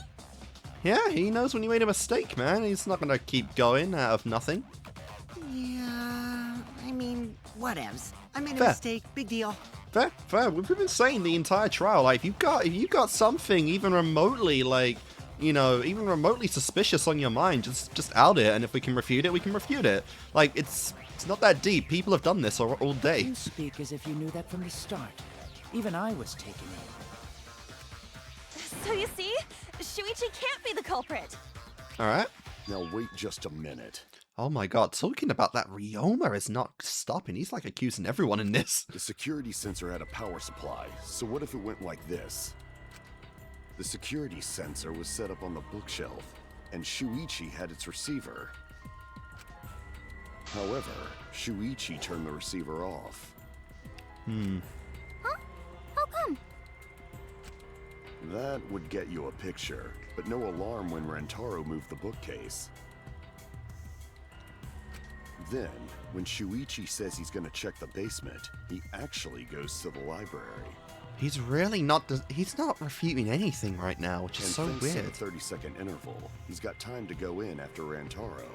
Yeah, he knows when you made a mistake, man. He's not gonna keep going out of nothing. Yeah, I mean, whatevs. I made a Fair. mistake, big deal. Fair. We've been saying the entire trial, like, if you've got something even remotely, like, you know, even remotely suspicious on your mind, just out it, and if we can refute it, we can refute it. Like, it's not that deep. People have done this all day. You speak as if you knew that from the start. Even I was taken in. So you see, Shuichi can't be the culprit. Alright. Now wait just a minute. Oh my god, talking about that Ryoma is not stopping. He's like accusing everyone in this. The security sensor had a power supply, so what if it went like this? The security sensor was set up on the bookshelf, and Shuichi had its receiver. However, Shuichi turned the receiver off. Huh? How come? That would get you a picture, but no alarm when Rantaro moved the bookcase. Then, when Shuichi says he's gonna check the basement, he actually goes to the library. He's really not, he's not refuting anything right now, which is so thanks to weird. the 30-second interval, he's got time to go in after Rantaro.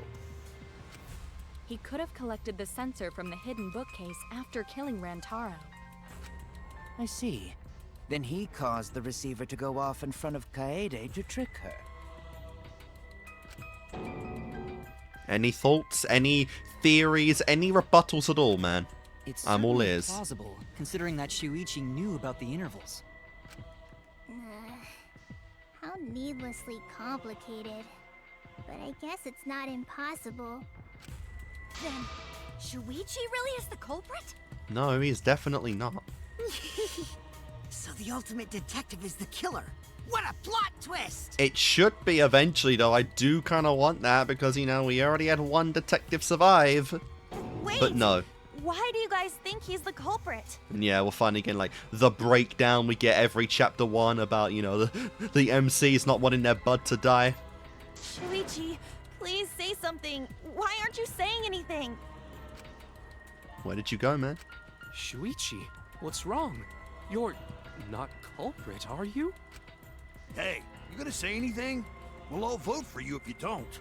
He could have collected the sensor from the hidden bookcase after killing Rantaro. I see. Then he caused the receiver to go off in front of Kaede to trick her. Any thoughts, any theories, any rebuttals at all, man? It's I'm all certainly ears. plausible, considering that Shuichi knew about the intervals. How needlessly complicated. But I guess it's not impossible. Then, Shuichi really is the culprit? No, he's definitely not. So the ultimate detective is the killer. What a plot twist! It should be eventually, though. I do kind of want that because, you know, we already had one detective survive. Wait! But no. Why do you guys think he's the culprit? And yeah, we'll find again, like, the breakdown we get every chapter 1 about, you know, the MCs not wanting their bud to die. Shuichi, please say something. Why aren't you saying anything? Where did you go, man? Shuichi, what's wrong? You're not culprit, are you? Hey, you gonna say anything? We'll all vote for you if you don't.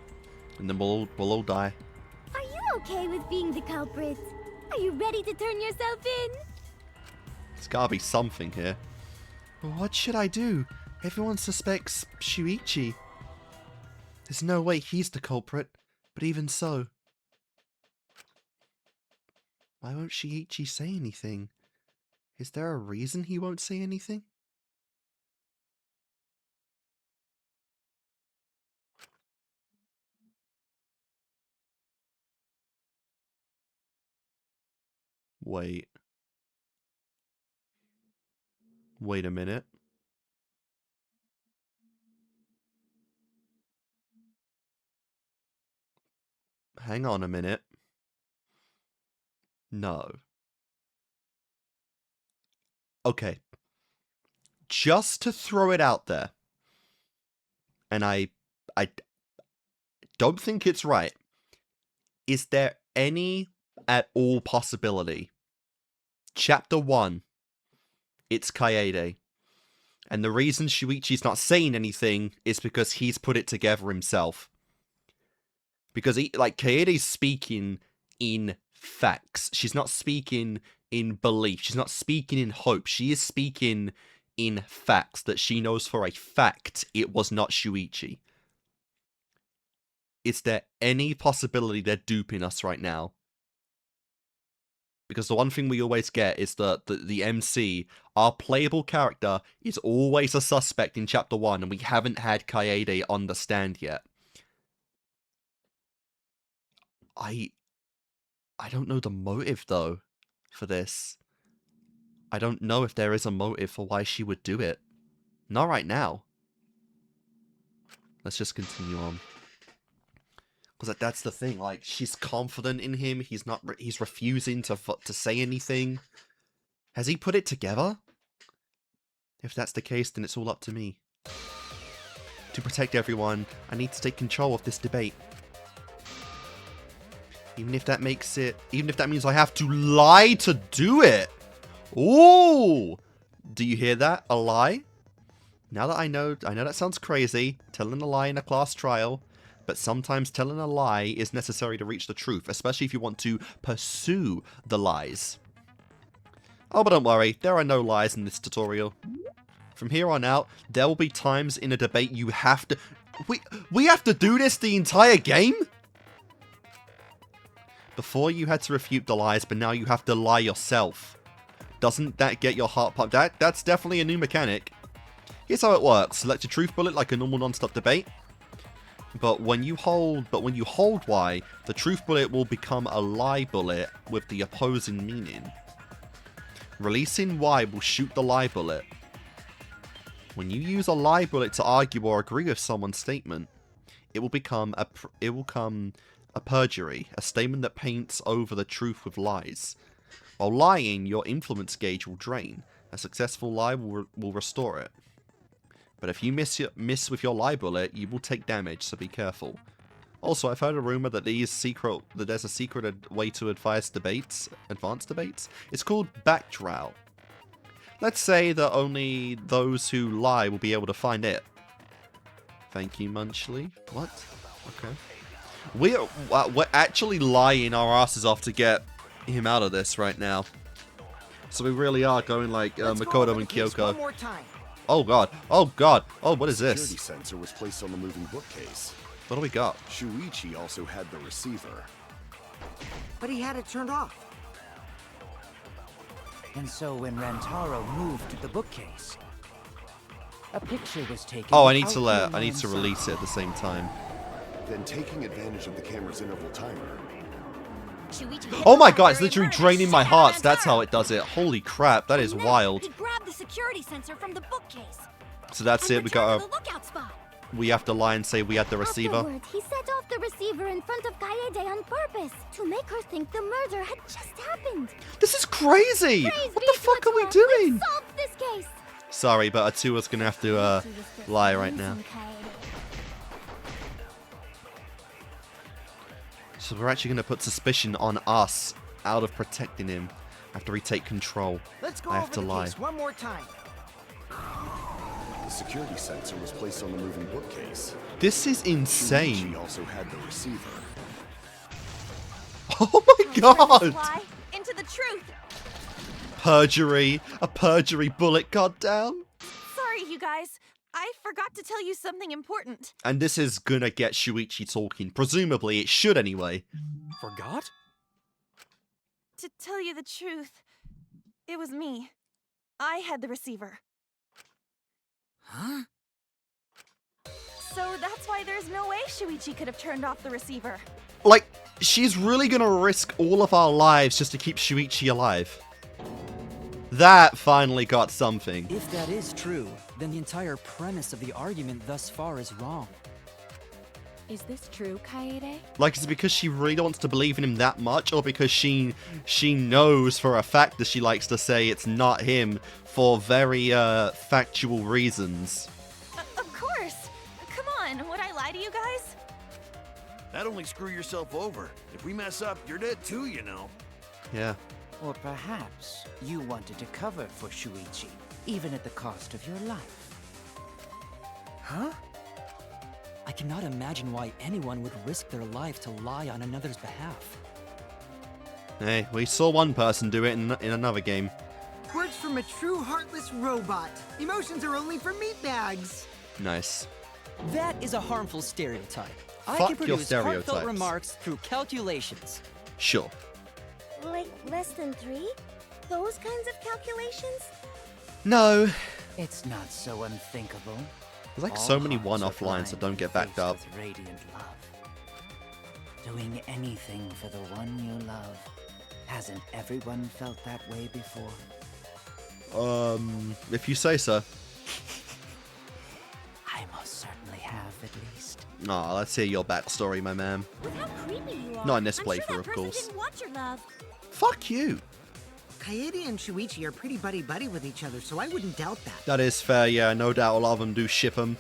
And then we'll all die. Are you okay with being the culprit? Are you ready to turn yourself in? There's gotta be something here. What should I do? Everyone suspects Shuichi. There's no way he's the culprit, but even so. Why won't Shuichi say anything? Is there a reason he won't say anything? Wait. Wait a minute. Hang on a minute. No. Okay. Just to throw it out there. And I don't think it's right. Is there any at all possibility? Chapter 1. It's Kaede. And the reason Shuichi's not saying anything is because he's put it together himself. Because, Kaede's speaking in facts. She's not speaking in belief. She's not speaking in hope. She is speaking in facts that she knows for a fact it was not Shuichi. Is there any possibility they're duping us right now? Because the one thing we always get is that the MC, our playable character, is always a suspect in Chapter 1, and we haven't had Kaede on the stand yet. I don't know the motive, though, for this. I don't know if there is a motive for why she would do it. Not right now. Let's just continue on. Because that's the thing, like, she's confident in him, he's refusing to say anything. Has he put it together? If that's the case, then it's all up to me. To protect everyone, I need to take control of this debate. Even if that means I have to lie to do it. Ooh! Do you hear that? A lie? Now that I know that sounds crazy, telling a lie in a class trial, but sometimes telling a lie is necessary to reach the truth, especially if you want to pursue the lies. Oh, but don't worry, there are no lies in this tutorial. From here on out, there will be times in a debate you have to... We have to do this the entire game? Before you had to refute the lies, but now you have to lie yourself. Doesn't that get your heart pumped? That's definitely a new mechanic. Here's how it works. Select a truth bullet like a normal non-stop debate. But when you hold Y, the truth bullet will become a lie bullet with the opposing meaning. Releasing Y will shoot the lie bullet. When you use a lie bullet to argue or agree with someone's statement, it will become a perjury, a statement that paints over the truth with lies. While lying, your influence gauge will drain. A successful lie will restore it. But if you miss with your lie bullet, you will take damage, so be careful. Also, I've heard a rumor that there's a secret way to advanced debates. It's called backdraw. Let's say that only those who lie will be able to find it. Thank you, Munchley. What? Okay. We're actually lying our asses off to get him out of this right now. So we really are going like Makoto and Kyoko. Oh god. Oh god. Oh, what is this? The security sensor was placed on the moving bookcase. What do we got? Shuichi also had the receiver. But he had it turned off. And so when Rantaro moved to the bookcase, a picture was taken. Oh, I need to release it at the same time. Then taking advantage of the camera's interval timer. Oh my god, it's literally draining my hearts. That's how it does it. Holy crap, that is wild. He grabbed the security sensor from the bookcase. So that's it. We have to lie and say we had the receiver. Afterwards, he set off the receiver in front of Kaede on purpose to make her think the murder had just happened. This is crazy! What the fuck are we doing? Solved this case. Sorry, but Atua's gonna have to lie right now. So we're actually gonna put suspicion on us out of protecting him after we take control. Let's go I have over to the lie. case one more time. The security sensor was placed on the moving bookcase. This is insane. Shuichi also had the receiver. Oh my god! Lie into the truth. Perjury. A perjury bullet, goddamn. Sorry, you guys. I forgot to tell you something important. And this is gonna get Shuichi talking. Presumably, it should anyway. Forgot? To tell you the truth, it was me. I had the receiver. Huh? So that's why there's no way Shuichi could have turned off the receiver. Like, she's really gonna risk all of our lives just to keep Shuichi alive. That finally got something. If that is true, then the entire premise of the argument thus far is wrong. Is this true, Kaede? Like, is it because she really wants to believe in him that much, or because she knows for a fact that she likes to say it's not him for very factual reasons? Of course. Come on, would I lie to you guys? That'd only screw yourself over. If we mess up, you're dead too, you know. Yeah. Or perhaps you wanted to cover for Shuichi, even at the cost of your life. Huh? I cannot imagine why anyone would risk their life to lie on another's behalf. Hey, we saw one person do it in another game. Words from a true heartless robot. Emotions are only for meatbags. Nice. That is a harmful stereotype. I Fuck can your produce heartfelt stereotypes. remarks through calculations. Sure. Like less than 3? Those kinds of calculations? No. It's not so unthinkable. There's like All so many hearts one-off are lines that don't blind get backed faced up. with radiant love. Doing anything for the one you love. Hasn't everyone felt that way before? If you say so. I most certainly have, at least. Aw, let's hear your backstory, my man. With how creepy you are. Not in this I'm sure playthrough, that of person course. didn't want your love. Fuck you. Kaede and Shuichi are pretty buddy-buddy with each other, so I wouldn't doubt that. That is fair, yeah. No doubt a lot of them do ship them.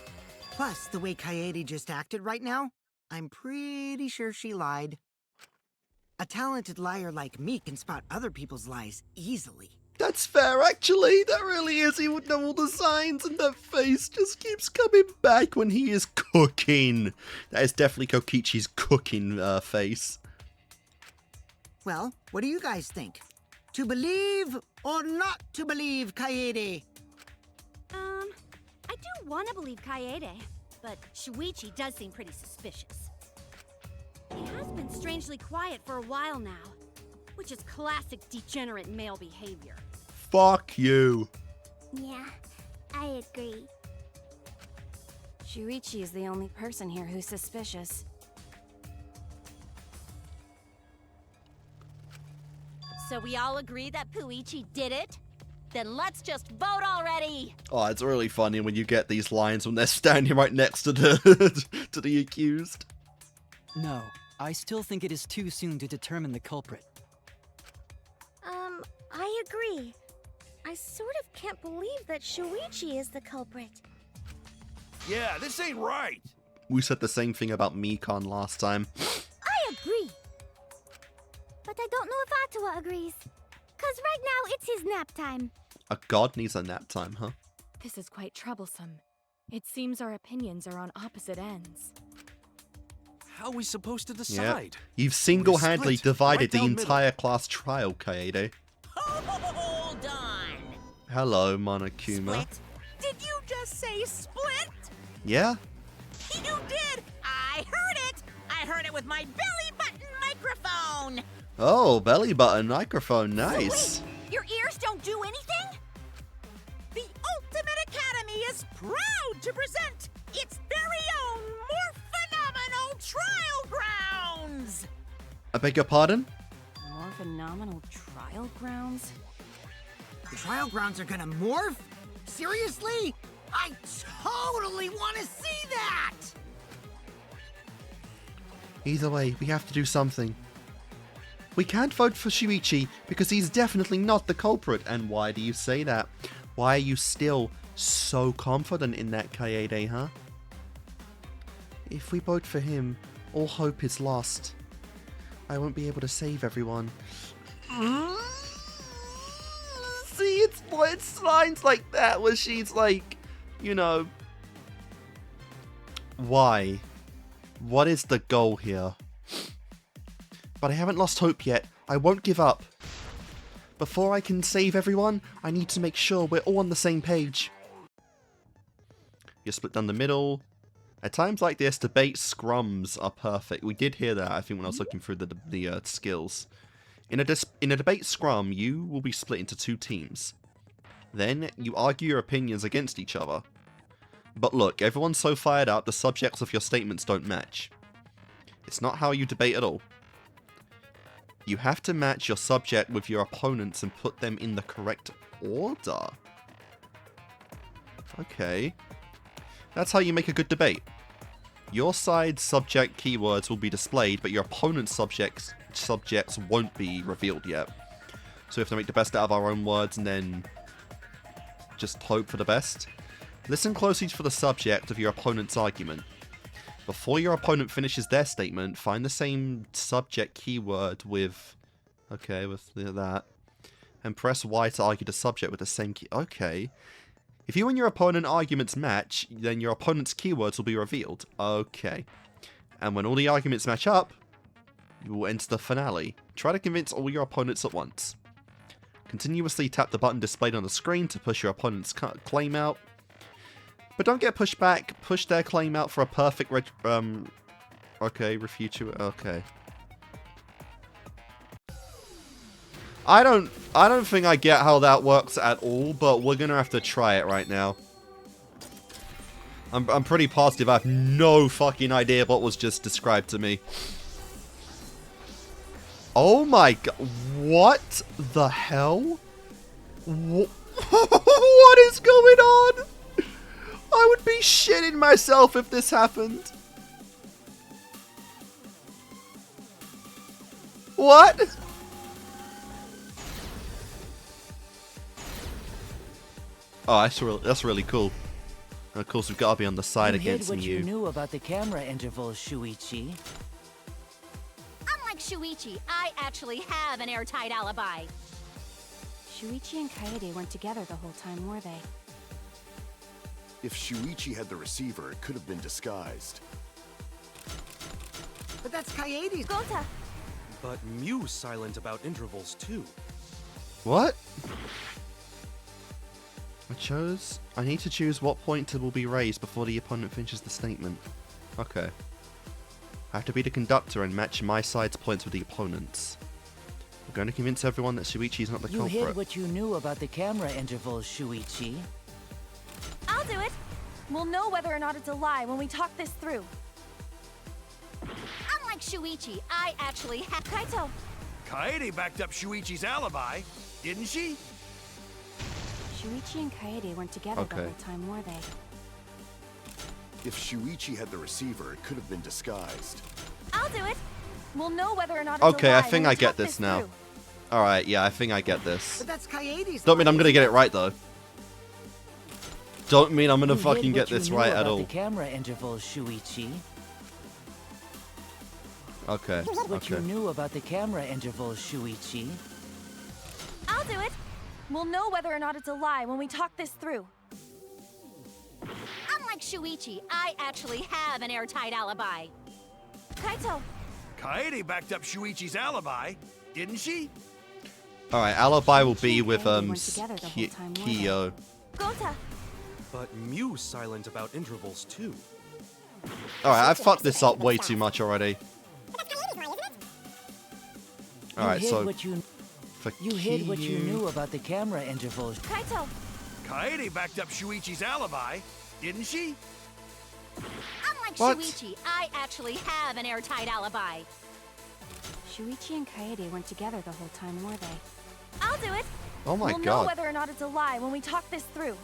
Plus, the way Kaede just acted right now, I'm pretty sure she lied. A talented liar like me can spot other people's lies easily. That's fair, actually. That really is. He would know all the signs, and that face just keeps coming back when he is cooking. That is definitely Kokichi's cooking face. Well, what do you guys think? To believe or not to believe, Kaede? want to believe Kaede, but Shuichi does seem pretty suspicious. He has been strangely quiet for a while now, which is classic degenerate male behavior. Fuck you. Yeah, I agree. Shuichi is the only person here who's suspicious. So we all agree that Puichi did it? Then let's just vote already! Oh, it's really funny when you get these lines when they're standing right next to the to the accused. No, I still think it is too soon to determine the culprit. I agree. I sort of can't believe that Shuichi is the culprit. Yeah, this ain't right. We said the same thing about Mikan last time. I agree. But I don't know if Atua agrees. 'Cause right now it's his nap time. A god needs a nap time, huh? This is quite troublesome. It seems our opinions are on opposite ends. How are we supposed to decide? You've single-handedly split, divided right the down middle. entire class trial, Kaede. Hold on. Hello, Monokuma. Split? Did you just say split? Yeah? You did! I heard it! I heard it with my belly button microphone! Oh, belly button microphone, nice. Wait, your ears don't do anything? The Ultimate Academy is proud to present its very own more phenomenal trial grounds! I beg your pardon? More phenomenal trial grounds? The trial grounds are gonna morph? Seriously? I totally want to see that! Either way, we have to do something. We can't vote for Shuichi because he's definitely not the culprit. And why do you say that? Why are you still so confident in that, Kaede, huh? If we vote for him, all hope is lost. I won't be able to save everyone. See, it's lines like that where she's like, you know... Why? What is the goal here? But I haven't lost hope yet. I won't give up. Before I can save everyone, I need to make sure we're all on the same page. You're split down the middle. At times like this, debate scrums are perfect. We did hear that, I think, when I was looking through the skills. In a debate scrum, you will be split into two teams. Then, you argue your opinions against each other. But look, everyone's so fired up, the subjects of your statements don't match. It's not how you debate at all. You have to match your subject with your opponents and put them in the correct order. Okay. That's how you make a good debate. Your side's subject keywords will be displayed, but your opponent's subjects won't be revealed yet. So we have to make the best out of our own words and then just hope for the best. Listen closely for the subject of your opponent's argument. Before your opponent finishes their statement, find the same subject keyword with... Okay, with that. And press Y to argue the subject with the same key... Okay. If you and your opponent arguments match, then your opponent's keywords will be revealed. Okay. And when all the arguments match up, you will enter the finale. Try to convince all your opponents at once. Continuously tap the button displayed on the screen to push your opponent's claim out. But don't get pushed back. Push their claim out for a perfect okay, refute you. Okay. I don't think I get how that works at all, but we're gonna have to try it right now. I'm pretty positive I have no fucking idea what was just described to me. Oh my god. What the hell? What is going on? I would be shitting myself if this happened. What? Oh, that's really cool. And of course, we've got to be on the side against what you. You knew about the camera intervals, Shuichi. Unlike Shuichi, I actually have an airtight alibi. Shuichi and Kaede weren't together the whole time, were they? If Shuichi had the receiver, it could have been disguised. But that's Kaede's. Gonta! But Mew's silent about intervals too. What? I need to choose what pointer will be raised before the opponent finishes the statement. Okay. I have to be the conductor and match my side's points with the opponent's. I'm going to convince everyone that Shuichi is not the culprit. You hid what you knew about the camera intervals, Shuichi. I'll do it. We'll know whether or not it's a lie when we talk this through. Unlike Shuichi, I actually have Kaito. Kaede backed up Shuichi's alibi, didn't she? Shuichi and Kaede weren't together the whole time, were they? If Shuichi had the receiver, it could have been disguised. I'll do it. We'll know whether or not it's a Okay, lie I think when we I get talk this now. through. Alright, yeah, I think I get this. But that's Kaede's Don't mean lie, I'm gonna get it isn't right though. Don't mean I'm gonna You fucking hid get what you this knew right at about all. The camera intervals, Shuichi. Okay, What you okay. knew about the camera intervals, Shuichi. I'll do it. We'll know whether or not it's a lie when we talk this through. Unlike Shuichi, I actually have an airtight alibi. Kaito. Kaede backed up Shuichi's alibi, didn't she? Alright, alibi will be and with Kaede weren't together the whole time, were they? Kyo. Gota. But Mew's silent about intervals too. Alright, I've fucked this up way too much already. Alright, You hid so what you for hid what you Kyo- knew about the camera intervals. Kaito. Kaede backed up Shuichi's alibi, didn't she? Unlike What? Shuichi, I actually have an airtight alibi. Shuichi and Kaede weren't together the whole time, were they? I'll do it. Oh my we'll know god. whether or not it's a lie when we talk this through.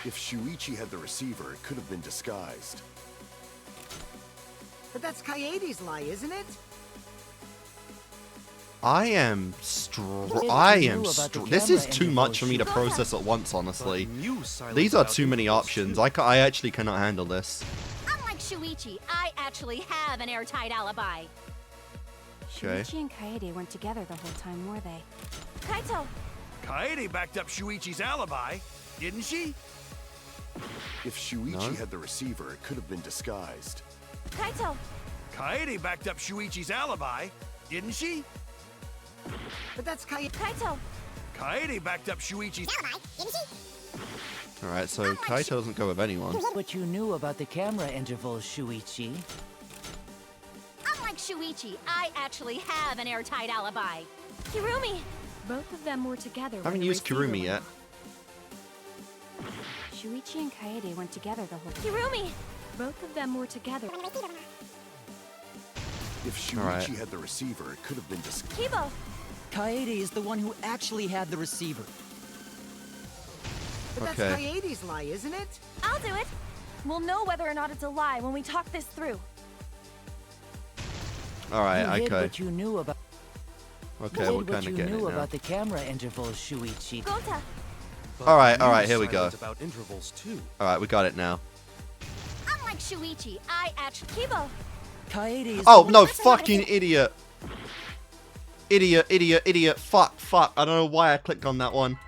If Shuichi had the receiver, it could have been disguised. But that's Kaede's lie, isn't it? I am This is too much for me to process at once, honestly. But Mew's silent These are about too many intervals, options. too. I actually cannot handle this. Unlike Shuichi, I actually have an airtight alibi. Okay. Shuichi and Kaede weren't together the whole time, were they? Kaito. Kaede backed up Shuichi's alibi, didn't she? If Shuichi No. had the receiver, it could have been disguised. Kaito. Kaede backed up Shuichi's alibi, didn't she? But that's Kaede. Kaito. Kaede backed up Shuichi's Alibi, didn't she? Alright, so Kaito doesn't go with anyone. What you knew about the camera intervals, Shuichi. Unlike Shuichi, I actually have an airtight alibi. Kirumi. Both of them were together. I haven't used Kirumi yet. Shuichi and Kaede weren't together the whole. Kirumi. Both of them were together. When the receiver went off. If Shuichi Alright. had the receiver, it could have been disguised. Kibo. Kaede is the one who actually had the receiver. But that's Okay. Kaede's lie, isn't it? I'll do it. We'll know whether or not it's a lie when we talk this through. Alright, You hid okay. what you knew about. Okay, You we're hid what kind you of getting knew it now. about the camera intervals, Shuichi. Gota. But Alright, Mew's alright, here we go. silent about intervals too. Alright, we got it now. Unlike Shuichi, I actually. Kibo. Kaede is Oh, the no, fucking idiot. Idiot, idiot, idiot. Fuck, fuck. I don't know why I clicked on that one.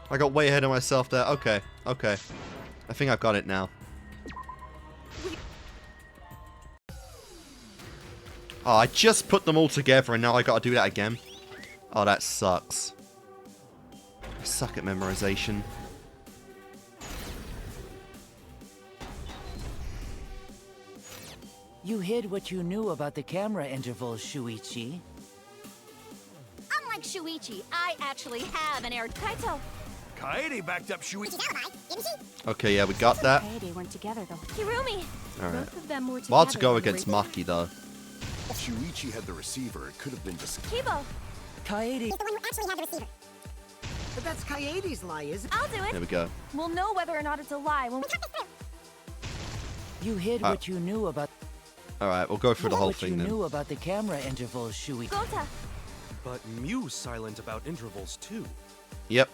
I got way ahead of myself there. Okay, okay. I think I've got it now. Oh, I just put them all together and now I gotta do that again. Oh, that sucks. I suck at memorization. You hid what you knew about the camera intervals, Shuichi. Unlike Shuichi, I actually have an air. Kaito. Kaede backed up Shuichi's Alibi, didn't she? Okay, yeah, we got that. Kaede weren't together though. Kirumi. Alright. Both of them were together. Wild to go when the against receiver- Maki, though. If Shuichi had the receiver, it could have been disguised. Kibo. Kaede. He's the one who actually had the receiver. But that's Kaede's lie, isn't it? I'll do There it. we go. We'll know whether or not it's a lie when we talk this through. You hid what you knew about. Alright, we'll go through the whole What you thing then. knew about the camera intervals, Shuichi. Gota. But Mew's silent about intervals too. Yep.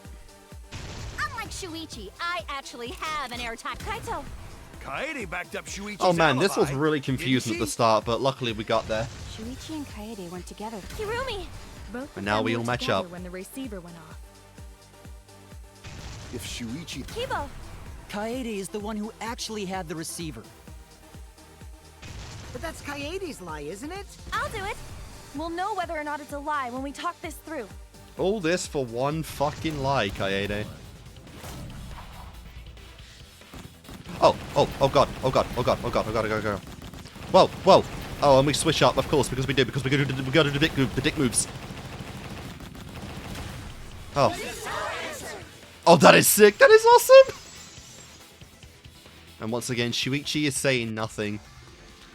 Unlike Shuichi, I actually have an airtight. Kaito. Kaede backed up Shuichi's Oh man, this was alibi, really didn't confusing at the she? start, but luckily we got there. Shuichi and Kaede weren't together. Kirumi. Both of And now them we were all match together up. when the receiver went off. If Shuichi... Kibo. Kaede is the one who actually had the receiver. But that's Kaede's lie, isn't it? I'll do it. We'll know whether or not it's a lie when we talk this through. All this for one fucking lie, Kaede. Oh, oh god, oh god, oh god, oh god, oh god, oh god, oh god. Whoa, whoa. Oh, and we switch up, of course, because we do, because we gotta do the dick moves. Oh. Oh, that is sick. That is awesome. And once again, Shuichi is saying nothing.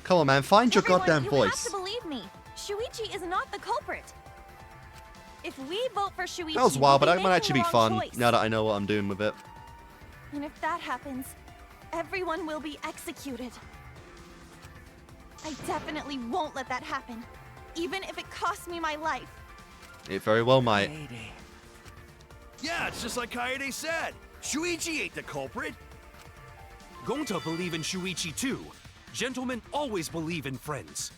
Come on, man, find your goddamn voice. You have to believe me. Shuichi is not the culprit. If we vote for Shuichi, That was wild, but that we'll might be actually be making the fun wrong choice. now that I know what I'm doing with it. And if that happens, everyone will be executed. I definitely won't let that happen, even if it costs me my life. It very well might. Yeah, it's just like Kaede said. Shuichi ain't the culprit. Gonta believe in Shuichi too. Gentlemen always believe in friends.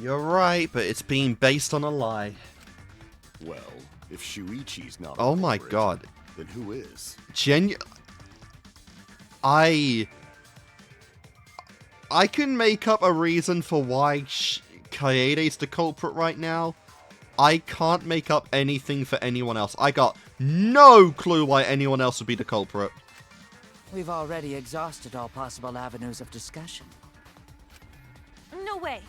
You're right, but it's being based on a lie. Well, if Shuichi's not Oh the my culprit, god. then who is? I can make up a reason for why Kaede's the culprit right now. I can't make up anything for anyone else. I got no clue why anyone else would be the culprit. We've already exhausted all possible avenues of discussion. No way.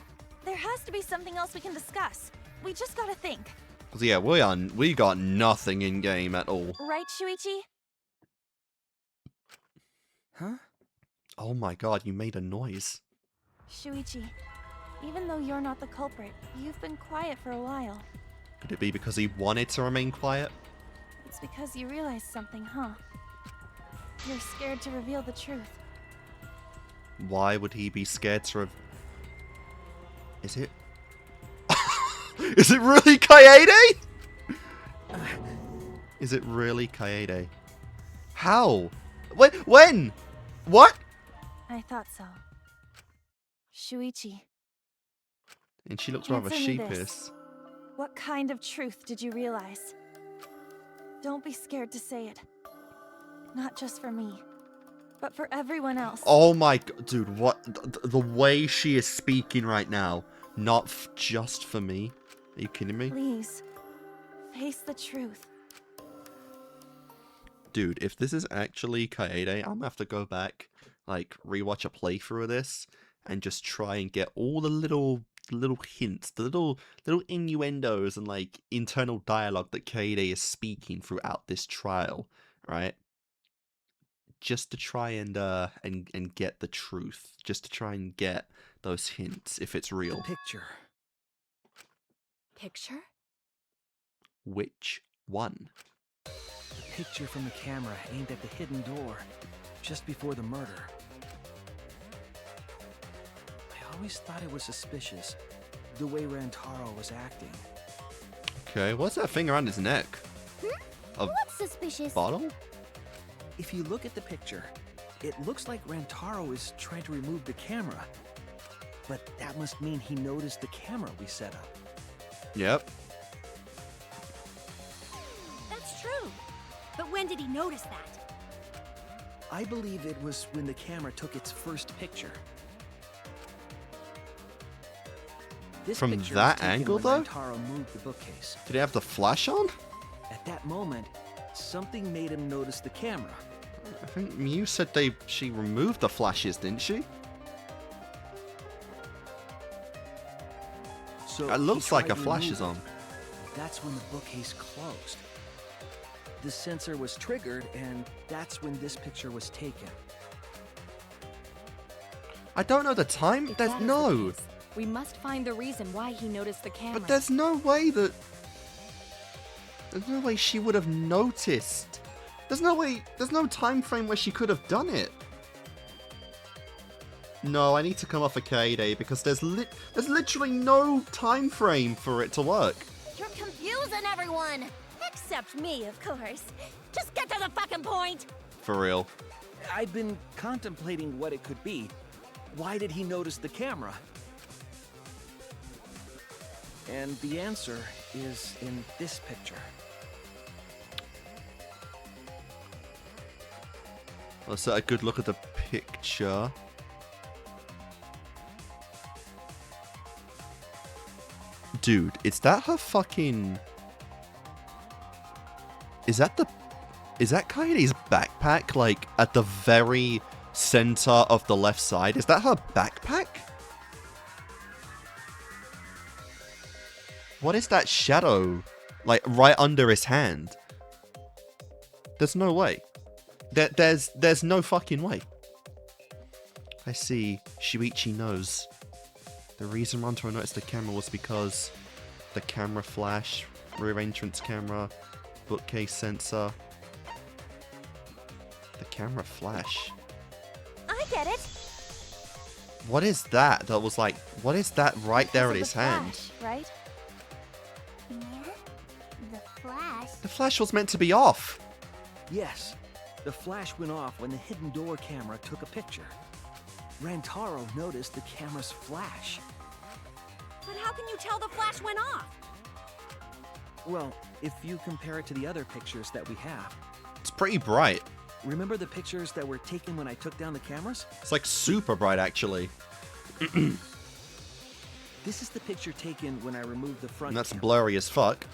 There has to be something else we can discuss. We just gotta think. 'Cause yeah, we got nothing in game at all. Right, Shuichi? Huh? Oh my god, you made a noise. Shuichi, even though you're not the culprit, you've been quiet for a while. Could it be because he wanted to remain quiet? It's because you realized something, huh? You're scared to reveal the truth. Why would he be scared to Is it? Is it really Kaede? Is it really Kaede? How? When? What? I thought so. Shuichi, And she looks rather answer me sheepish. this. What kind of truth did you realize? Don't be scared to say it. Not just for me, but for everyone else. Oh my god, dude, what? The way she is speaking right now, not just for me. Are you kidding me? Please, face the truth. Dude, if this is actually Kaede, I'm gonna have to go back, like, rewatch a playthrough of this, and just try and get all the little hints, the little innuendos and, like, internal dialogue that Kaede is speaking throughout this trial, right? Just to try and get the truth. Just to try and get those hints, if it's real. Picture. Picture? Which one? The picture from the camera aimed at the hidden door, just before the murder. I always thought it was suspicious, the way Rantaro was acting. Okay, what's that thing around his neck? A What's suspicious? bottle? If you look at the picture, it looks like Rantaro is trying to remove the camera. But that must mean he noticed the camera we set up. Yep. That's true. But when did he notice that? I believe it was when the camera took its first picture. This From picture that was taken angle, when though? Rantaro moved the bookcase. Did he have the flash on? At that moment, something made him notice the camera. I think Mew said she removed the flashes, didn't she? So It looks he like tried a to flash remove is it. on. That's when the bookcase closed. The sensor was triggered, and that's when this picture was taken. I don't know the time. If There's that is the no. case, we must find the reason why he noticed the camera. But there's no way that. There's no way she would have noticed. There's no way. There's no time frame where she could have done it. No, I need to come off a Kaede because there's literally no time frame for it to work. You're confusing everyone! Except me, of course. Just get to the fucking point! For real. I've been contemplating what it could be. Why did he notice the camera? And the answer is in this picture. Let's take a good look at the picture. Dude, is that her fucking... Is that the... Is that Kaede's backpack, like, at the very center of the left side? Is that her backpack? What is that shadow, like, right under his hand? There's no way. There's no fucking way. I see. Shuichi knows. The reason Rantaro noticed the camera was because the camera flash, rear entrance camera, bookcase sensor. The camera flash. I get it. What is that? That was like, what is that right there in his hand? Flash, right? Yeah? The flash? The flash was meant to be off. Yes, the flash went off when the hidden door camera took a picture. Rantaro noticed the camera's flash. But how can you tell the flash went off? Well, if you compare it to the other pictures that we have. It's pretty bright. Remember the pictures that were taken when I took down the cameras? It's like super bright, actually. This is the picture taken when I removed the front And that's camera. blurry as fuck.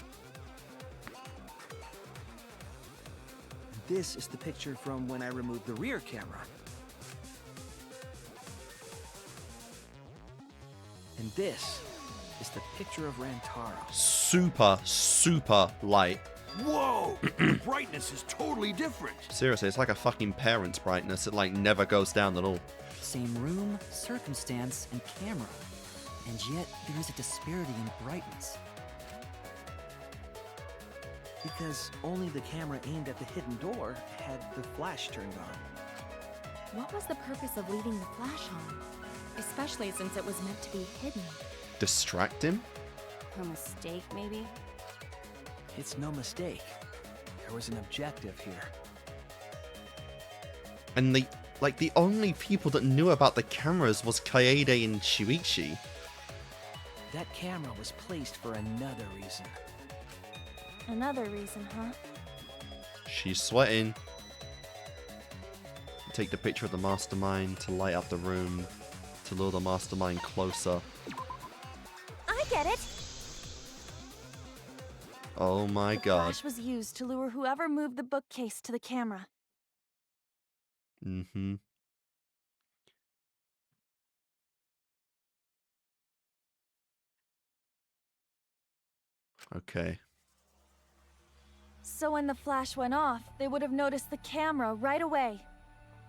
This is the picture from when I removed the rear camera. And this is the picture of Rantaro. Super, super light. Whoa! The brightness is totally different. Seriously, it's like a fucking parent's brightness. It like never goes down at all. Same room, circumstance, and camera. And yet, there is a disparity in brightness. Because only the camera aimed at the hidden door had the flash turned on. What was the purpose of leaving the flash on? Especially since it was meant to be hidden. Distract him? A mistake, maybe? It's no mistake. There was an objective here. And the only people that knew about the cameras was Kaede and Shuichi. That camera was placed for another reason. Another reason, huh? She's sweating. Take the picture of the mastermind to light up the room, to lure the mastermind closer. I get it. Oh my The god. flash was used to lure whoever moved the bookcase to the camera. Mm-hmm. Okay. So when the flash went off, they would have noticed the camera right away.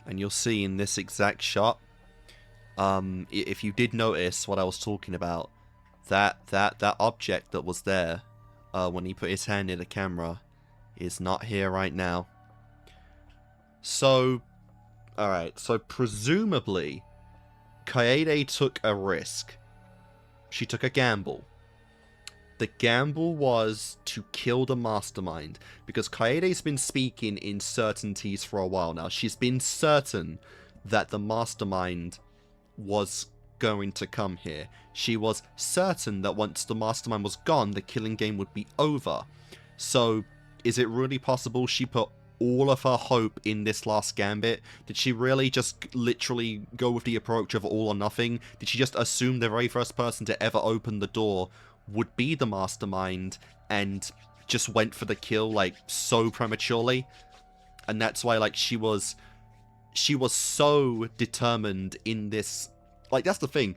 And you'll see in this exact shot, if you did notice what I was talking about, that object that was there when he put his hand in the camera is not here right now. So, alright, so presumably, Kaede took a risk. She took a gamble. The gamble was to kill the mastermind, because Kaede's been speaking in certainties for a while now. She's been certain that the mastermind was going to come here. She was certain that once the mastermind was gone, the killing game would be over. So, is it really possible she put all of her hope in this last gambit? Did she really just literally go with the approach of all or nothing? Did she just assume the very first person to ever open the door would be the mastermind and just went for the kill like so prematurely? And that's why like she was so determined in this. Like, that's the thing,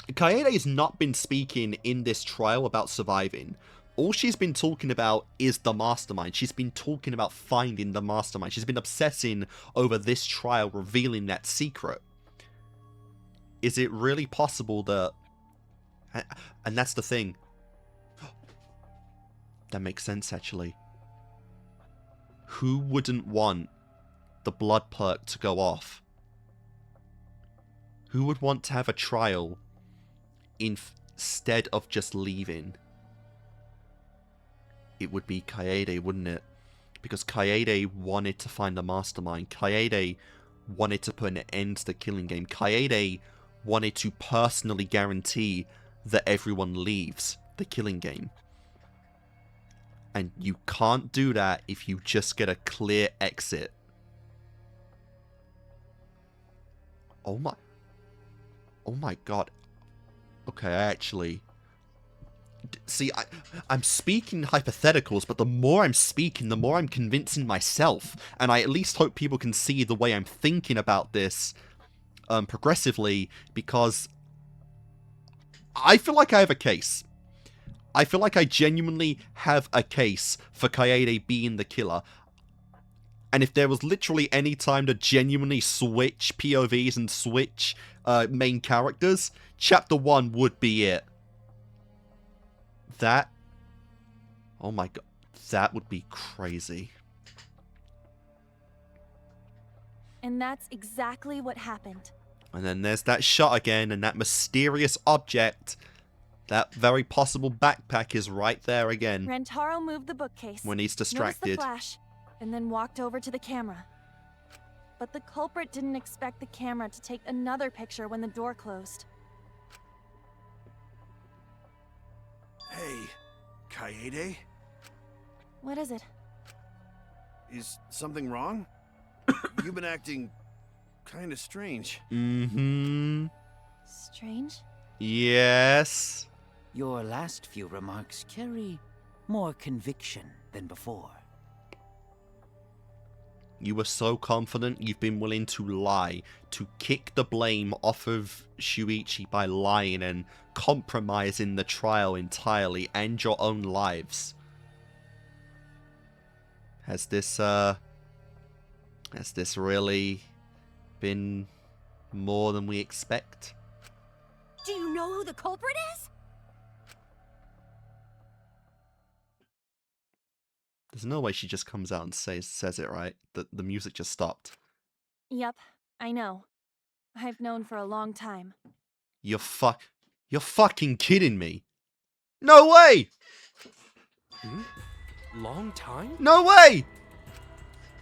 Kaede's not been speaking in this trial about surviving. All she's been talking about is the mastermind. She's been talking about finding the mastermind. She's been obsessing over this trial revealing that secret. Is it really possible that... And that's the thing. That makes sense, actually. Who wouldn't want the blood perk to go off? Who would want to have a trial instead of just leaving? It would be Kaede, wouldn't it? Because Kaede wanted to find the mastermind. Kaede wanted to put an end to the killing game. Kaede wanted to personally guarantee that everyone leaves the killing game. And you can't do that if you just get a clear exit. Oh my god. Okay, I actually See, I'm speaking hypotheticals, but the more I'm speaking, the more I'm convincing myself. And I at least hope people can see the way I'm thinking about this progressively, because I feel like I have a case. I feel like I genuinely have a case for Kaede being the killer. And if there was literally any time to genuinely switch POVs and switch main characters, Chapter 1 would be it. That... Oh my god. That would be crazy. And that's exactly what happened. And then there's that shot again, and that mysterious object. That very possible backpack is right there again. Rantaro moved the bookcase. When he's distracted. Noticed the flash, and then walked over to the camera. But the culprit didn't expect the camera to take another picture when the door closed. Hey, Kaede? What is it? Is something wrong? You've been acting kind of strange. Mm-hmm. Strange? Yes. Your last few remarks carry more conviction than before. You were so confident you've been willing to lie, to kick the blame off of Shuichi by lying and compromising the trial entirely and your own lives. Has this really been more than we expect? Do you know who the culprit is? There's no way she just comes out and says it, right? The music just stopped. Yep, I know. I've known for a long time. You're fucking kidding me. No way! Long time? No way!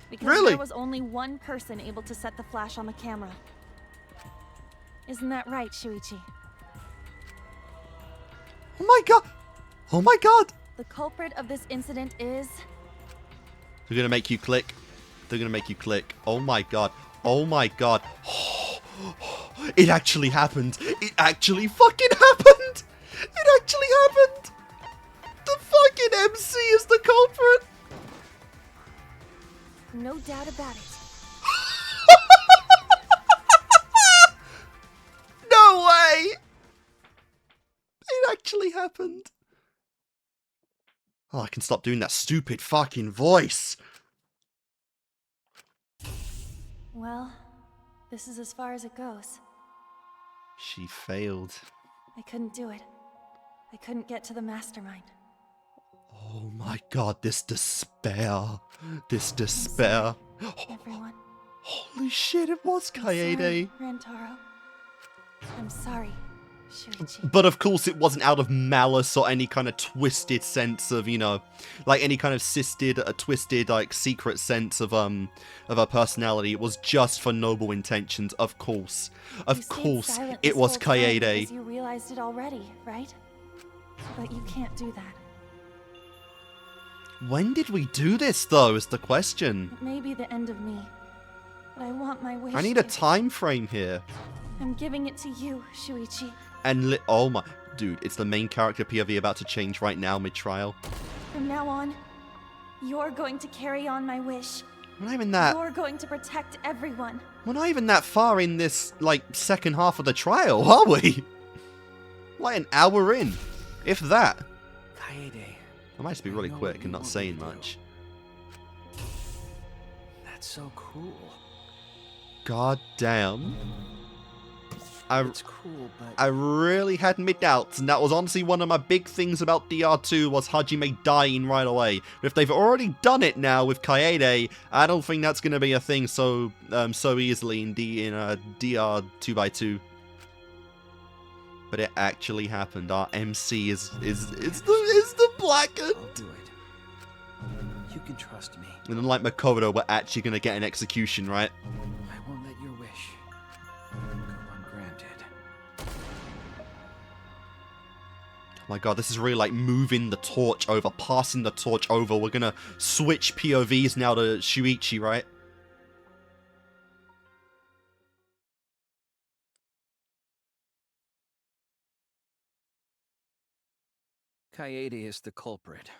Because Really? there was only one person able to set the flash on the camera. Isn't that right, Shuichi? Oh my god! Oh my god! The culprit of this incident is... They're gonna make you click. They're gonna make you click. Oh my god. Oh my god. It actually happened. It actually fucking happened! It actually happened! The fucking MC is the culprit! No doubt about it. No way! It actually happened. Oh, I can stop doing that stupid fucking voice. Well, this is as far as it goes. She failed. I couldn't do it. I couldn't get to the mastermind. Oh my god, this despair. This despair. Everyone. Holy shit, it was Kaede. Sorry, Rantaro. I'm sorry, Shuichi. But of course it wasn't out of malice or any kind of twisted sense of, you know, like any kind of twisted, like, secret sense of her personality. It was just for noble intentions, of course. Of course, it was Kaede. Because you realized it already, right? But you can't do that. When did we do this, though, is the question. It may be the end of me, but I want my wish. I need a time frame here. I'm giving it to you, Shuichi. And oh my... Dude, it's the main character POV about to change right now, mid-trial. From now on, you're going to carry on my wish. We're not even that... You're going to protect everyone. We're not even that far in this, like, second half of the trial, are we? Like an hour in. If that. Kaede. I might just be really quick and not saying much. That's so cool. God damn. It's cool, but... I really had my doubts, and that was honestly one of my big things about DR2 was Hajime dying right away. But if they've already done it now with Kaede, I don't think that's going to be a thing so easily in DR 2x2. But it actually happened. Our MC is the blackened. I'll do it. You can trust me. And unlike Makoto, we're actually going to get an execution, right? I won't let your wish go ungranted. Oh my god, this is really like moving the torch over, passing the torch over. We're gonna switch POVs now to Shuichi, right? Kaede is the culprit.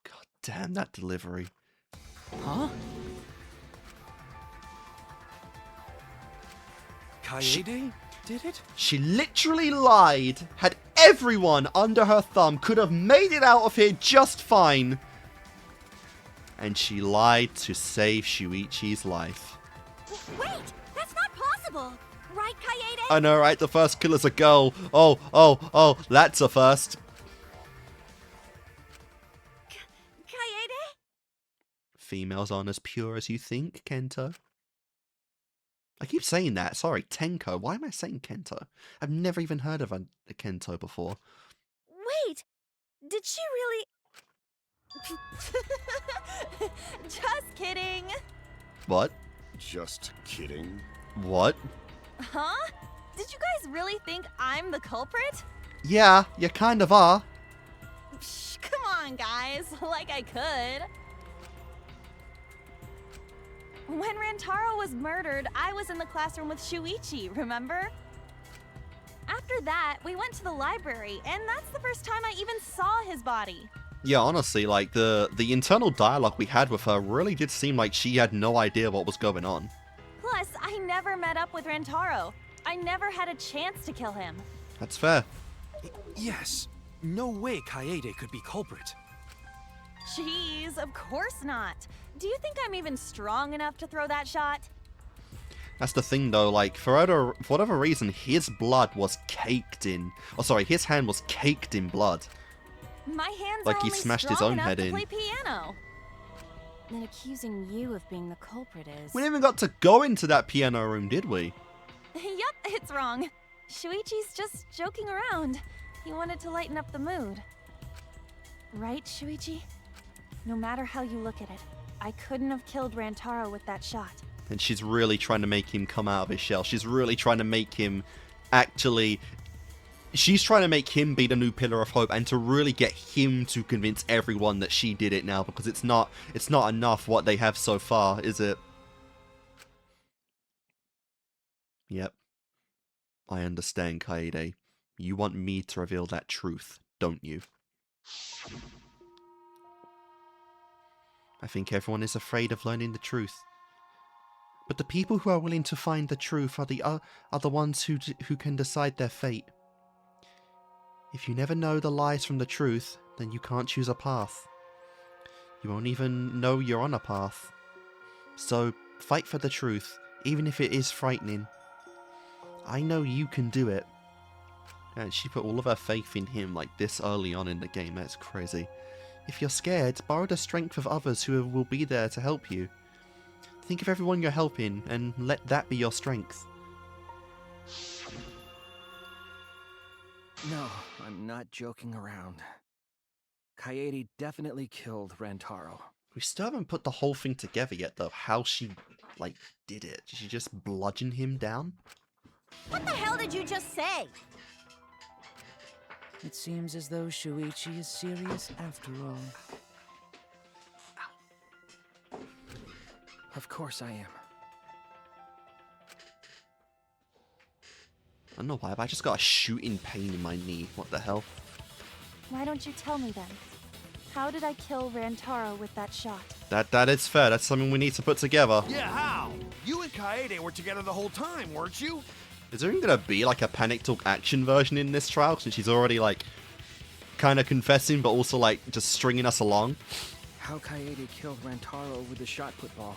God damn that delivery. Huh? Kaede did it? She literally lied. Had everyone under her thumb. Could have made it out of here just fine. And she lied to save Shuichi's life. Wait! That's not possible! Right, Kaede? I know, right? The first killer's a girl. Oh, that's a first. Kaede? Females aren't as pure as you think, Kento. I keep saying that. Sorry, Tenko. Why am I saying Kento? I've never even heard of a Kento before. Wait! Did she really... Just kidding! What? Just kidding. What? Huh? Did you guys really think I'm the culprit? Yeah, you kind of are. Psh, come on, guys. Like I could. When Rantaro was murdered, I was in the classroom with Shuichi, remember? After that, we went to the library, and that's the first time I even saw his body. Yeah, honestly, like, the internal dialogue we had with her really did seem like she had no idea what was going on. Plus, I never met up with Rantaro. I never had a chance to kill him. That's fair. Yes. No way Kaede could be culprit. Jeez, of course not. Do you think I'm even strong enough to throw that shot? That's the thing, though, like, for whatever reason, his blood was caked in... Oh, sorry, his hand was caked in blood. My hands Like are he only smashed his strong own enough head to in. play piano. Then accusing you of being the culprit is... We never even got to go into that piano room, did we? Yep, it's wrong. Shuichi's just joking around. He wanted to lighten up the mood. Right, Shuichi? No matter how you look at it, I couldn't have killed Rantaro with that shot. And she's really trying to make him come out of his shell. She's really trying to make him actually... She's trying to make him be the new pillar of hope and to really get him to convince everyone that she did it now, because it's not enough what they have so far, is it? Yep. I understand, Kaede. You want me to reveal that truth, don't you? I think everyone is afraid of learning the truth. But the people who are willing to find the truth are the ones who can decide their fate. If you never know the lies from the truth, then you can't choose a path. You won't even know you're on a path. So, fight for the truth, even if it is frightening. I know you can do it. And she put all of her faith in him like this early on in the game. That's crazy. If you're scared, borrow the strength of others who will be there to help you. Think of everyone you're helping, and let that be your strength. No, I'm not joking around. Kaede definitely killed Rantaro. We still haven't put the whole thing together yet, though. How she, like, did it. Did she just bludgeon him down? What the hell did you just say? It seems as though Shuichi is serious after all. Of course I am. I don't know why, but I just got a shooting pain in my knee. What the hell? Why don't you tell me then? How did I kill Rantaro with that shot? That is fair. That's something we need to put together. Yeah, how? You and Kaede were together the whole time, weren't you? Is there even gonna be like a Panic Talk action version in this trial, since she's already like kind of confessing, but also like just stringing us along? How Kaede killed Rantaro with the shot put ball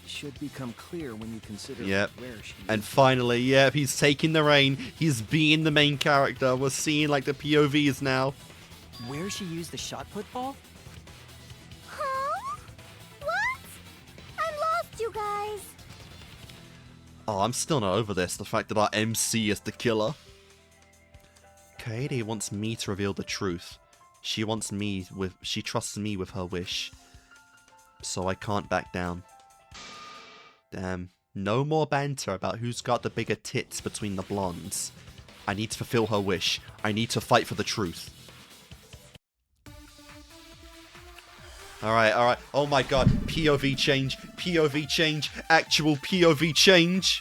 should become clear when you consider where she And used finally, yep, he's taking the reign. He's being the main character. We're seeing like the POVs now. Where she used the shot put ball? Huh? What? I'm lost, you guys. Oh, I'm still not over this. The fact that our MC is the killer. Kaede wants me to reveal the truth. She trusts me with her wish. So I can't back down. Damn. No more banter about who's got the bigger tits between the blondes. I need to fulfill her wish. I need to fight for the truth. Alright. Oh my god. POV change. POV change. Actual POV change.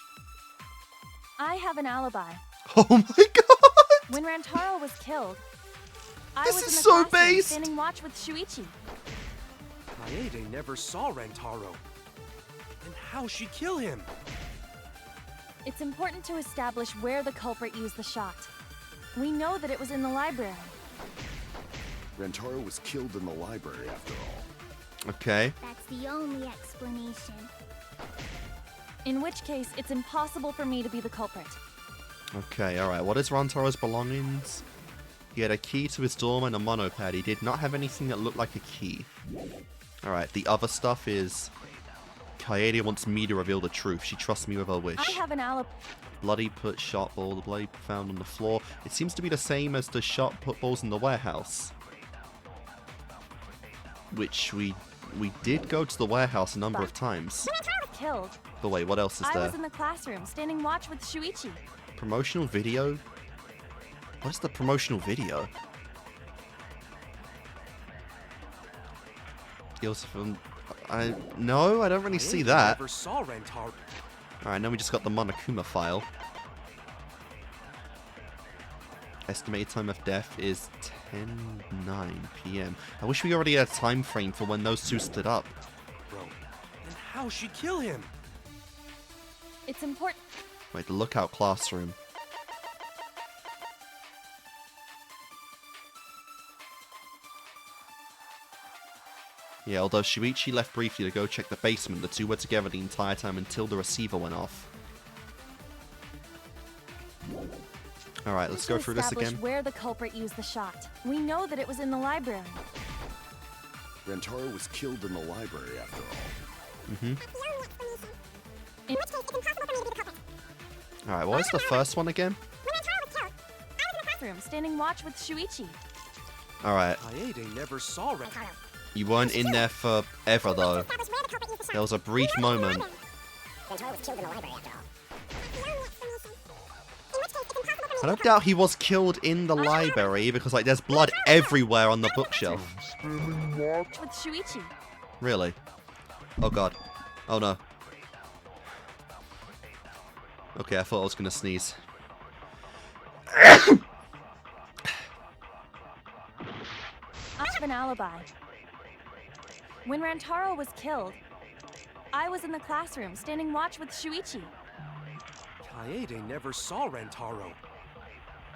I have an alibi. Oh my god. When Rantaro was killed, I This was is in the so classroom based! standing watch with Shuichi. Kaede never saw Rantaro. Then how'd she kill him? It's important to establish where the culprit used the shot. We know that it was in the library. Rantaro was killed in the library after all. Okay. That's the only explanation. In which case, it's impossible for me to be the culprit. Okay, alright. What is Rantaro's belongings? He had a key to his dorm and a monopad. He did not have anything that looked like a key. Alright, the other stuff is... Kaede wants me to reveal the truth. She trusts me with her wish. I have an alibi. Bloody put shot ball, the blade found on the floor. It seems to be the same as the shot put balls in the warehouse. Which we did go to the warehouse a number of times. Killed. But wait, what else is I there? was in the classroom standing watch with Shuichi. Promotional video? What is the promotional video? It was from... No, I don't really see that. Never saw Rantaro. Alright, now we just got the Monokuma file. Estimated time of death is 10:09 p.m. I wish we already had a time frame for when those two stood up. Bro, then how'd she kill him? It's important. Wait, the lookout classroom. Yeah, although Shuichi left briefly to go check the basement, the two were together the entire time until the receiver went off. Alright, let's go through this again. Where the culprit used the shot. We know that it was in the library. Rantaro was killed in the library after all. Mm-hmm. Alright, what was the first one again? Standing watch with Shuichi. Alright. Kaede never saw Rantaro. You weren't in there forever though. There was a brief moment. I don't doubt he was killed in the library because like there's blood everywhere on the bookshelf. With Shuichi. Really? Oh god. Oh no. Okay, I thought I was gonna sneeze. I have an alibi. When Rantaro was killed, I was in the classroom standing watch with Shuichi. Kaede never saw Rantaro.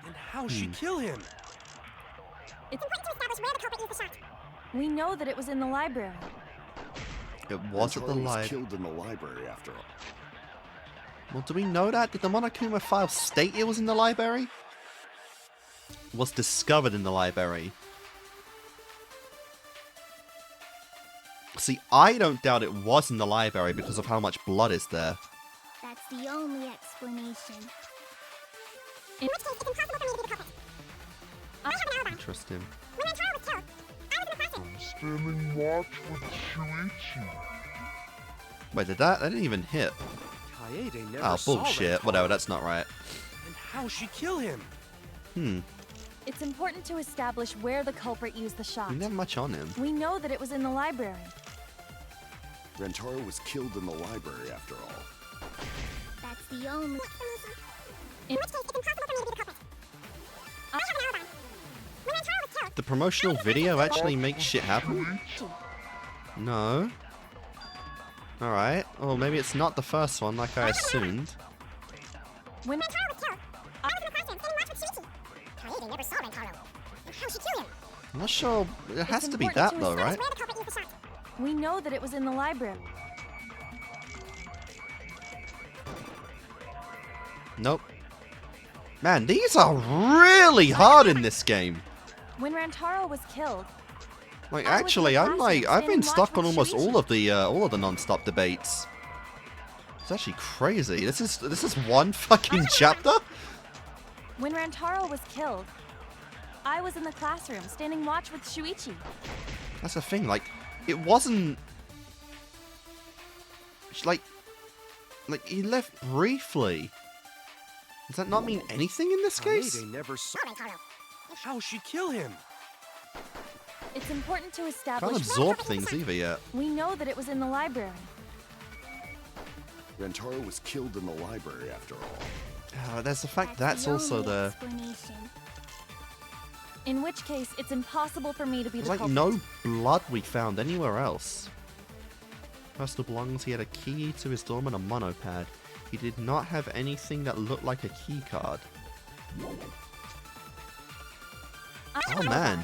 Then how'd she kill him? It's important to establish where the culprit used the shot. We know that it was in the library. It was at the Rantaro was library. killed in the library after all. Well, do we know that? Did the Monokuma file state it was in the library? It was discovered in the library. See, I don't doubt it was in the library because of how much blood is there. That's the only explanation. In which case, it's impossible for me to be the culprit. I have an alibi. Interesting. When Rantaro was killed, I was in the classroom. Standing watch with Shuichi. Wait, did that? That didn't even hit. Kaede never Oh, saw bullshit. Rantaro. Whatever, that's not right. Then how'd she kill him? It's important to establish where the culprit used the shot. We didn't have much on him. We know that it was in the library. Rantaro was killed in the library after all. That's the only explanation. In which case, it's impossible for me to be the culprit. I have an alibi. When Rantaro was killed, The promotional video actually makes shit happen? No. Alright. Well, maybe it's not the first one like I assumed. when Rantaro was killed, I was in the classroom standing watch with Shuichi. Kaede never saw Rantaro. How'd she kill him? I'm not sure. It has It's to be important that to though, establish right? Where the culprit used the shot. we know that it was in the library. Nope. Man, these are really hard in this game. When Rantaro was killed, Like, I was in actually, the I'm like, classroom I've been standing stuck watch on with almost Shuichi. all of the non-stop debates. It's actually crazy. This is one fucking chapter. when Rantaro was killed, I was in the classroom standing watch with Shuichi. That's the thing. Like, it wasn't like he left briefly. Does that not mean anything in this case? Kaede never saw Rantaro. How'd she kill him? It's important to establish. Can't absorb things either yet. We know that it was in the library. Rantaro was killed in the library after all. There's the fact that's also the the. explanation. In which case, it's impossible for me to be There's the like culprit. no blood we found anywhere else. Personal belongings, he had a key to his dorm and a monopad. He did not have anything that looked like a key card. Oh man.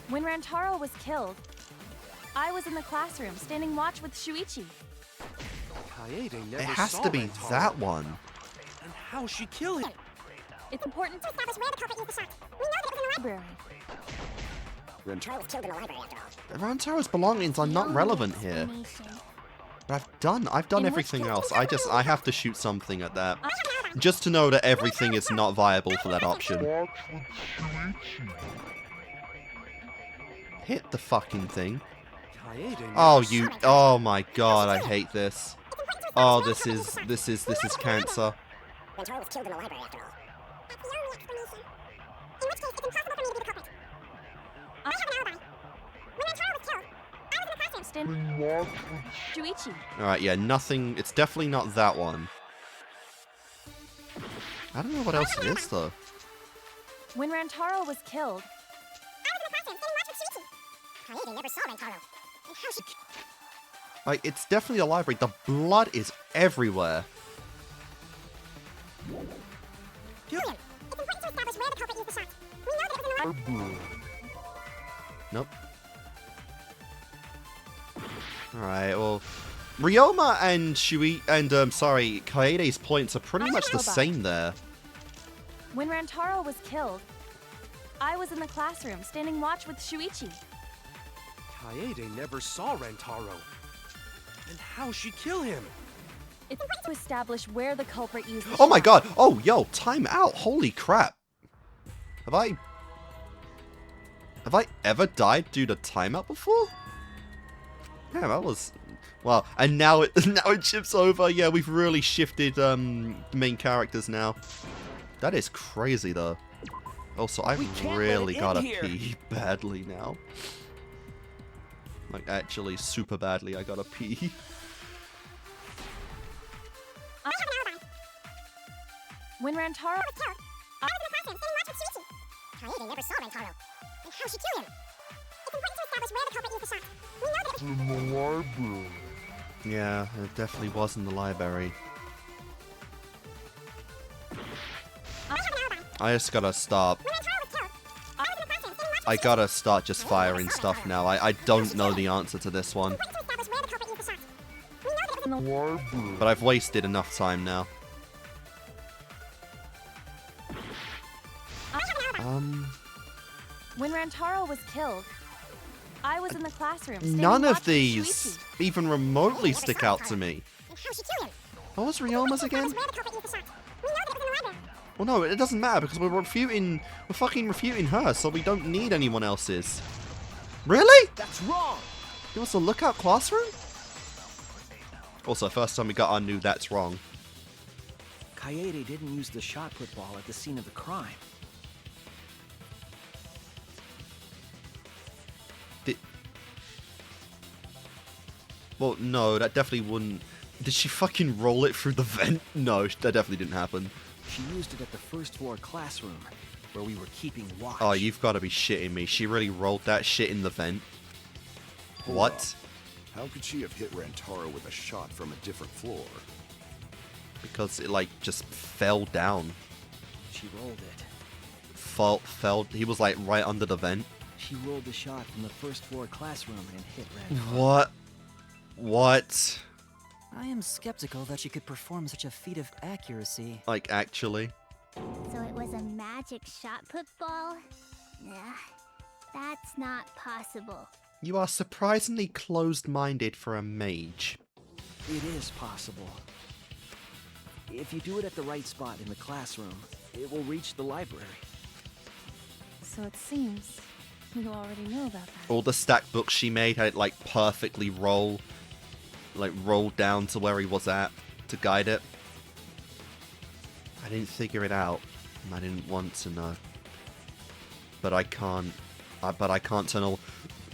When Rantaro was killed, I was in the classroom standing watch with Shuichi. Kaede It never has saw to be Rantaro. that one. And how she kill him? It's important to establish where the culprit used the shot. We know that it was in the library. Rantaro was killed in the library after all. Rantaro's belongings are not relevant here. But I've done everything else. I have to shoot something at that. Just to know that everything is not viable for that option. Watch with Shuichi. Hit the fucking thing. Kaede never Oh, saw- you. Oh my god, I hate this. Oh, this is cancer. Rantaro was killed in the library after all. That's the only explanation. In which case, it's impossible for me to be the culprit. I have an alibi. When Rantaro was killed, I was in the classroom. Stand Watch with Shuichi. Alright, yeah, nothing. It's definitely not that one. I don't know what else it is, though. When Rantaro was killed, I was in the classroom standing watch with Shuichi. Kaede never saw Rantaro. And how she... Like, it's definitely a library. The blood is everywhere. Julian, it's important to establish where the culprit used the shot. We know that it was in the library. Nope. Alright, well... Ryoma and Kaede's points are pretty much the same there. when Rantaro was killed, I was in the classroom standing watch with Shuichi. Kaede never saw Rantaro. And how she kill him? It's to establish where the culprit used the Oh my shot. god! Oh, yo, time out! Holy crap! Have I ever died due to timeout before? Yeah, that was... Wow, and now it chips over. Yeah, we've really shifted main characters now. That is crazy, though. Also, I've can't let really it gotta end here. pee badly now. Like, actually, super badly, I gotta pee. When Rantaro was killed, I was in the classroom standing watch with Shuichi. Kaede never saw Rantaro. And how she killed him. It's important to establish where the culprit used the shot. We know that it was... in the library. Yeah, it definitely was in the library. I have an alibi. I just gotta stop. When Rantaro was killed, I was in the classroom standing watch I with gotta start just firing stuff now. I don't know the answer to this one. It's important to establish where the culprit used the shot. We know that it was in the... Library. But I've wasted enough time now. I have an alibi. when Rantaro was killed, I was in the classroom standing None watch of with these Shuichi. even remotely stick out to me. And how she killed him. What was Ryoma's again? Where the culprit used the shot. We know that it was in the library. Well, no, it doesn't matter because we're fucking refuting her, so we don't need anyone else's. Really? That's wrong! It was a lookout classroom? Also, first time we got our new that's wrong. Kaede didn't use the shot put ball at the scene of the crime. Well, no, that definitely wouldn't... Did she fucking roll it through the vent? No, that definitely didn't happen. She used it at the first floor classroom, where we were keeping watch. Oh, you've got to be shitting me. She really rolled that shit in the vent? What? How could she have hit Rantaro with a shot from a different floor? Because it, like, just fell down. She rolled it. Fell. He was, like, right under the vent. She rolled the shot from the first floor classroom and hit Rantaro. What? I am skeptical that she could perform such a feat of accuracy. Like, actually. So it was a magic shot put ball? Nah, that's not possible. You are surprisingly closed-minded for a mage. It is possible. If you do it at the right spot in the classroom, it will reach the library. So it seems you already know about that. All the stack books she made had it, like, perfectly rolled down to where he was at to guide it. I didn't figure it out. And I didn't want to know. But I can't. But I can't turn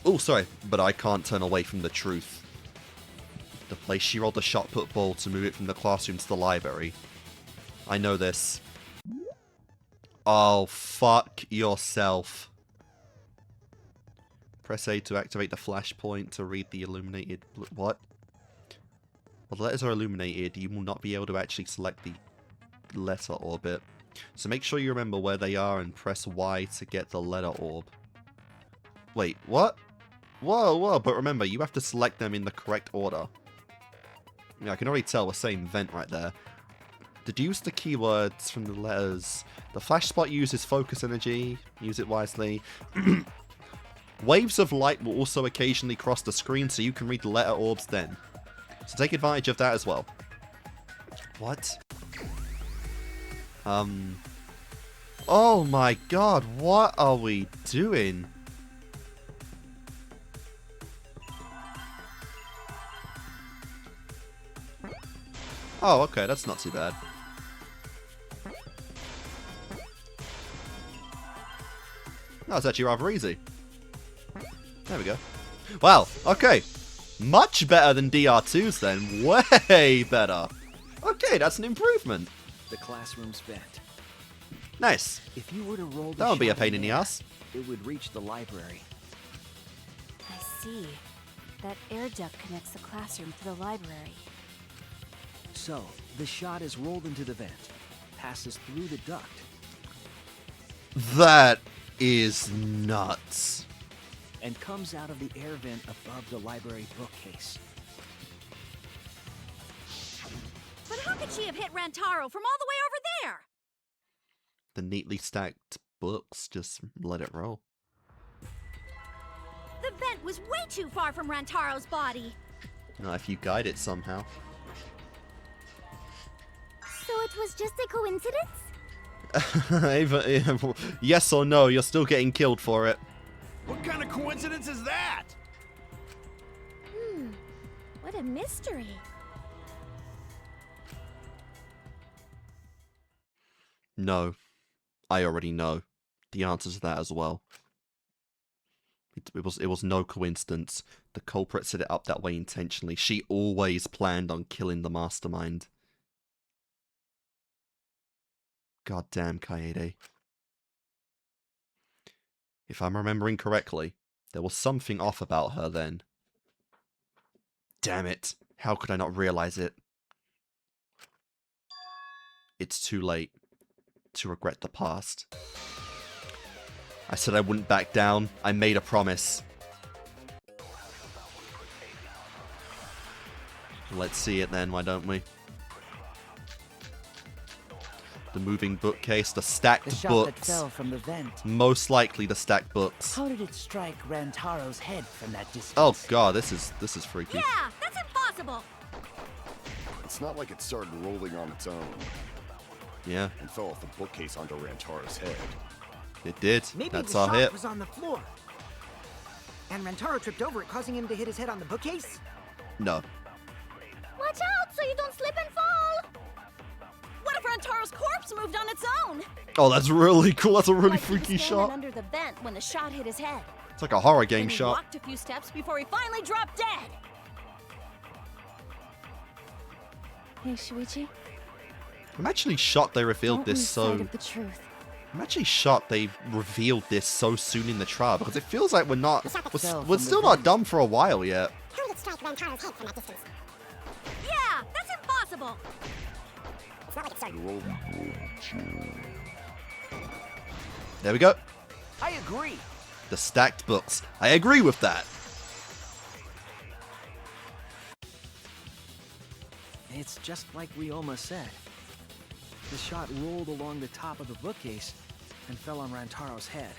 But I can't turn away from the truth. The place she rolled the shot put ball to move it from the classroom to the library. I know this. Oh, fuck yourself. Press A to activate the flashpoint to read the illuminated... What? Well, the letters are illuminated. You will not be able to actually select the letter orbit. So make sure you remember where they are and press Y to get the letter orb. Wait, what? Whoa, whoa, but remember, you have to select them in the correct order. Yeah, I can already tell we're saying vent right there. Deduce the keywords from the letters. The flash spot uses focus energy. Use it wisely. Waves of light will also occasionally cross the screen, so you can read the letter orbs then. So take advantage of that as well. What? Oh my god, what are we doing? Oh, okay, that's not too bad. That was actually rather easy. There we go. Wow, okay. Much better than DR2's then. Way better. Okay, that's an improvement. The classroom's vent. Nice. If you were to roll the That would be a shot pain in the ass. it would reach the library. I see. That air duct connects the classroom to the library. So, the shot is rolled into the vent, passes through the duct, That is nuts. and comes out of the air vent above the library bookcase. But how could she have hit Rantaro from all the way over there? The neatly stacked books, just let it roll. The vent was way too far from Rantaro's body. Not if you guide it somehow. So it was just a coincidence? Yes or no, you're still getting killed for it. What kind of coincidence is that? What a mystery. No. I already know the answer to that as well. It was no coincidence. The culprit set it up that way intentionally. She always planned on killing the mastermind. Goddamn Kaede. If I'm remembering correctly, there was something off about her then. Damn it. How could I not realize it? It's too late to regret the past. I said I wouldn't back down. I made a promise. Let's see it then, why don't we? The moving bookcase, the stacked The shot that books. fell from the vent. Most likely the stacked books. How did it strike Rantaro's head from that distance? Oh god, this is freaky. Yeah, that's impossible. It's not like it started rolling on its own Yeah, and fell off the bookcase onto Rantaro's head. it did. Maybe That's the our shot hit. was on the floor. And Rantaro tripped over it, causing him to hit his head on the bookcase? No. Watch out so you don't slip and fall! What if Rantaro's corpse moved on its own? Oh, that's really cool. That's a really Like he was freaky standing shot. under the vent when the shot hit his head. It's like a horror game Then he shot. walked a few steps before he finally dropped dead. Hey, Shuichi. I'm actually shocked they revealed Don't this lose so... sight of the truth. I'm actually shocked they revealed this so soon in the trial, because it feels like we're not... We're still not done for a while yet. How did it strike Rantaro's head from that distance? Yeah, that's impossible. It's not like it started. There we go. I agree. The stacked books. I agree with that. It's just like Ryoma said. The shot rolled along the top of the bookcase and fell on Rantaro's head.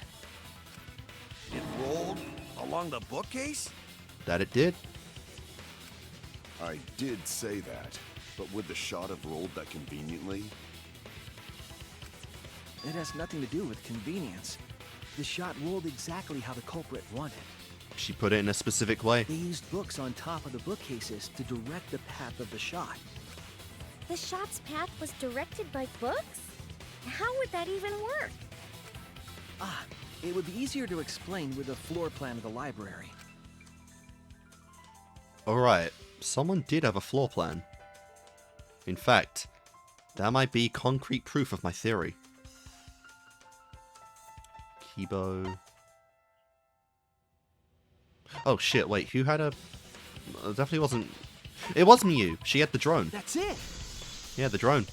It rolled along the bookcase? That it did. I did say that, but would the shot have rolled that conveniently? It has nothing to do with convenience. The shot rolled exactly how the culprit wanted. She put it in a specific way. They used books on top of the bookcases to direct the path of the shot. The shot's path was directed by books? How would that even work? Ah, it would be easier to explain with a floor plan of the library. Alright, someone did have a floor plan. In fact, that might be concrete proof of my theory. Kibo. Oh shit, wait, who had a... It definitely wasn't... It was Miu. She had the drone. That's it! Yeah, the drone.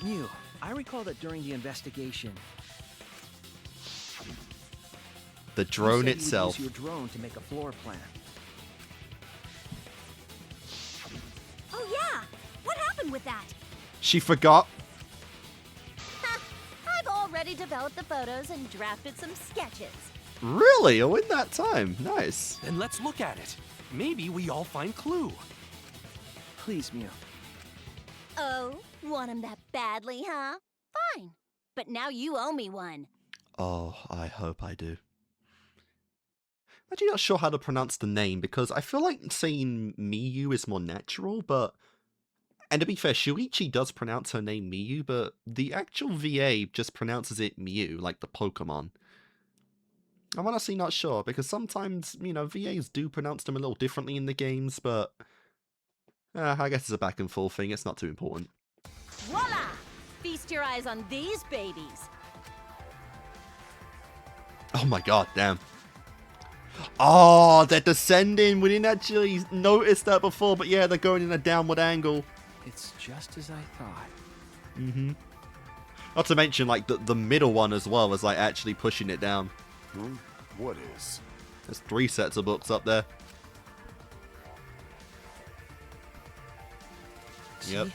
Mew, I recall that during the investigation... The drone you said itself. You would use your drone to make a floor plan. Oh yeah! What happened with that? She forgot. I've already developed the photos and drafted some sketches. Really? Oh, in that time. Nice. Then let's look at it. Maybe we all find clue. Please, Mew. Oh, want him that badly, huh? Fine. But now you owe me one. Oh, I hope I do. I'm actually not sure how to pronounce the name, because I feel like saying Miyu is more natural, but... And to be fair, Shuichi does pronounce her name Miyu, but the actual VA just pronounces it Mew, like the Pokemon. I'm honestly not sure, because sometimes, you know, VAs do pronounce them a little differently in the games, but... I guess it's a back and forth thing, it's not too important. Voila! Feast your eyes on these babies. Oh my god, damn. Oh, they're descending. We didn't actually notice that before, but yeah, they're going in a downward angle. It's just as I thought. Mm-hmm. Not to mention, like, the middle one as well is, like, actually pushing it down. What is? There's 3 sets of books up there. See? Yep.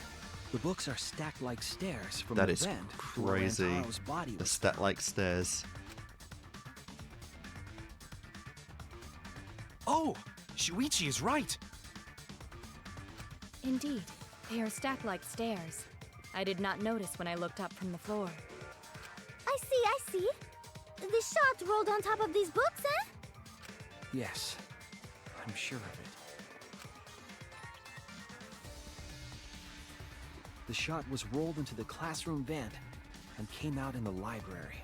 The books are stacked like stairs from That the is vent where crazy. Rantaro's body The was stat like stairs. Oh, Shuichi is right. Indeed, they are stacked like stairs. I did not notice when I looked up from the floor. I see. The shot rolled on top of these books, eh? Yes, I'm sure of it. The shot was rolled into the classroom vent and came out in the library.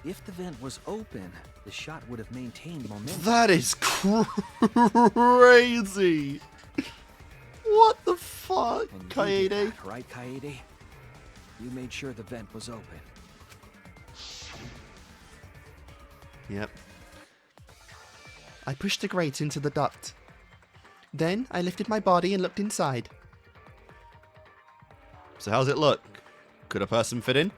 If the vent was open, the shot would have maintained momentum. That is crazy! What the fuck, And you did Kaede? that, right, Kaede? You made sure the vent was open. Yep. I pushed the grate into the duct. Then I lifted my body and looked inside. So how's it look? Could a person fit in?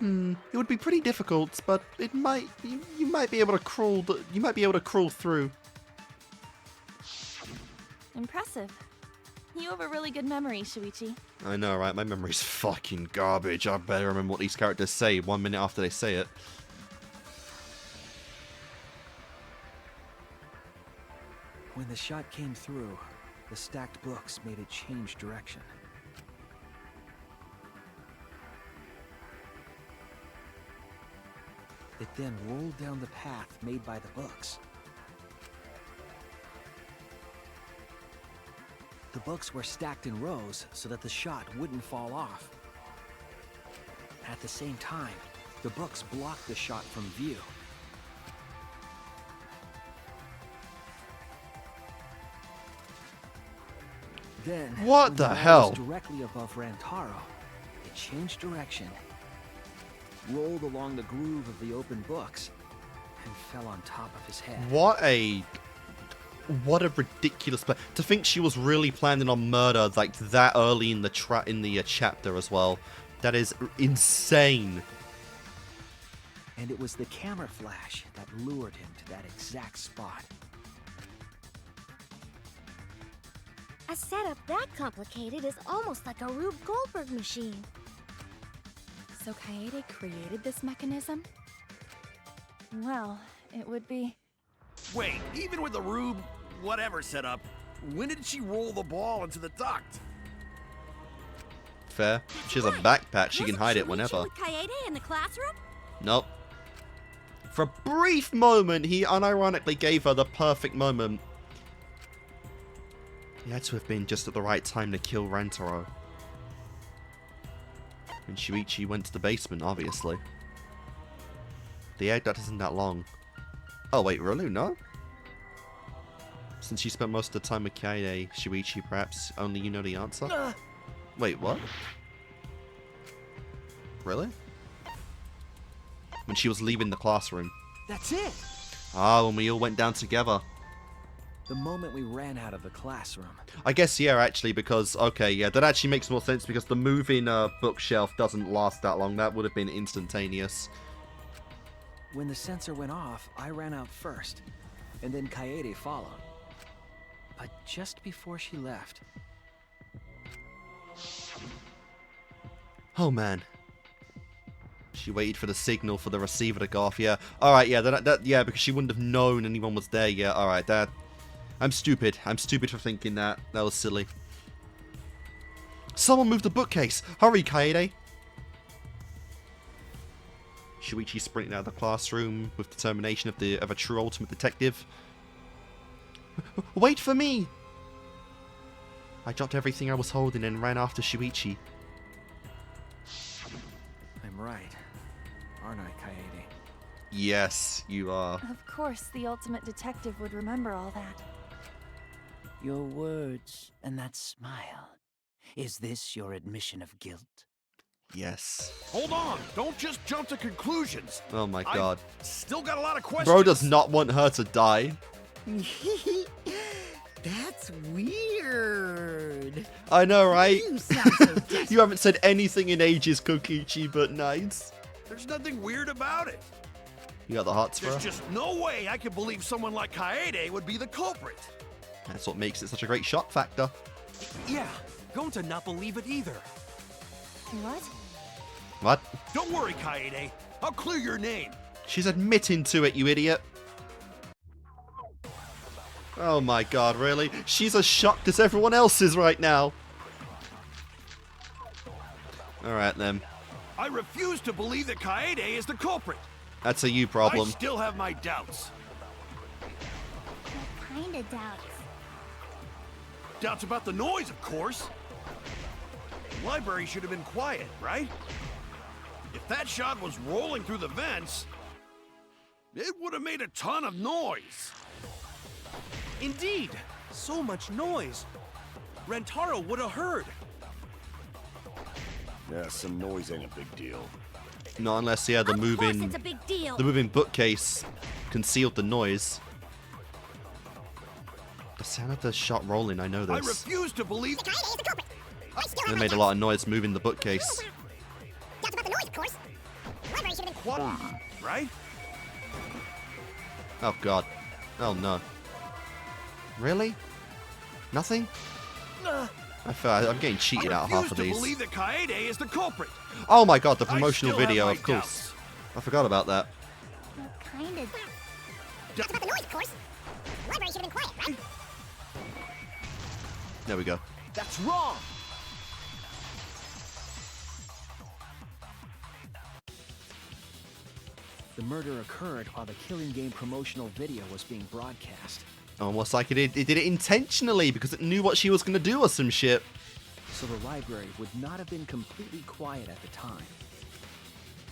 It would be pretty difficult, but it might. You might be able to crawl. You might be able to crawl through. Impressive. You have a really good memory, Shuichi. I know, right? My memory's fucking garbage. I better remember what these characters say 1 minute after they say it. When the shot came through, the stacked books made it change direction. It then rolled down the path made by the books. The books were stacked in rows so that the shot wouldn't fall off. At the same time, the books blocked the shot from view. Then, What when the ball hell? was directly above Rantaro, it changed direction, rolled along the groove of the open books, and fell on top of his head. What a ridiculous plan. To think she was really planning on murder like that early in the chapter as well. That is insane. And it was the camera flash that lured him to that exact spot. A setup that complicated is almost like a Rube Goldberg machine. So Kaede created this mechanism? Well, it would be... Wait, even with the Rube whatever setup, when did she roll the ball into the duct? Fair. She has a backpack. She can hide it Wasn't whenever. Shuichi with Kaede in the classroom? Nope. For a brief moment, he unironically gave her the perfect moment. He had to have been just at the right time to kill Rantaro. And Shuichi went to the basement, obviously. The air duct isn't that long. Oh wait, really? No? Since you spent most of the time with Kaede, Shuichi, perhaps only you know the answer? Wait, what? Really? When she was leaving the classroom. That's it! Ah, when we all went down together. The moment we ran out of the classroom. I guess, yeah, actually, because, okay, yeah, that actually makes more sense because the moving bookshelf doesn't last that long. That would have been instantaneous. When the sensor went off, I ran out first, and then Kaede followed. But just before she left... Oh, man. She waited for the signal for the receiver to go off, yeah. Alright, yeah, yeah, because she wouldn't have known anyone was there, yeah, alright, that... I'm stupid. I'm stupid for thinking that. That was silly. Someone moved the bookcase! Hurry, Kaede! Shuichi sprinting out of the classroom with determination of a true ultimate detective. Wait for me! I dropped everything I was holding and ran after Shuichi. I'm right, aren't I, Kaede? Yes, you are. Of course, the ultimate detective would remember all that. Your words and that smile. Is this your admission of guilt? Yes. Hold on! Don't just jump to conclusions! Oh my god. I've still got a lot of questions! Bro does not want her to die. That's weird. I know, right? You sound so desperate. You haven't said anything in ages, Kokichi, but nice. There's nothing weird about it. You got the hots for her? There's just no way I could believe someone like Kaede would be the culprit. That's what makes it such a great shock factor. Yeah, Gonta not believe it either. What? What? Don't worry, Kaede. I'll clear your name. She's admitting to it, you idiot. Oh my god, really? She's as shocked as everyone else is right now. Alright then. I refuse to believe that Kaede is the culprit. That's a you problem. I still have my doubts. What kind of doubts? Doubts about the noise, of course. The library should have been quiet, right? If that shot was rolling through the vents, it would have made a ton of noise. Indeed, so much noise. Rentaro would have heard. Yeah, some noise ain't a big deal. Not unless, yeah, the moving bookcase concealed the noise. The sound of the shot rolling, I know I this. refuse to believe Kaede is the culprit. I still They have made a lot of noise moving the bookcase. doubts about the noise, of course. The library should have been quiet. right? Oh god. Oh no. Really? Nothing? I feel I'm getting cheated out of half of I these. refuse to believe that Kaede is the culprit. Oh my god, the I promotional still have video, my of course. I forgot about that. What kind of doubts about the noise, of course. The library should have been quiet, right? There we go. That's wrong! The murder occurred while the Killing Game promotional video was being broadcast. Almost like it did it intentionally because it knew what she was going to do or some shit. So the library would not have been completely quiet at the time.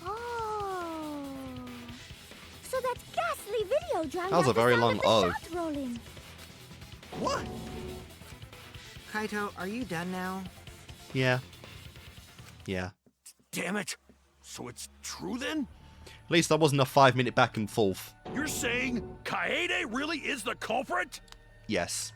Oh. So that ghastly video drowned That was out a very the sound long of the oh. shot rolling. What? Kaito, are you done now? Yeah. Yeah. Damn it. So it's true then? At least that wasn't a 5-minute back and forth. You're saying Kaede really is the culprit? Yes.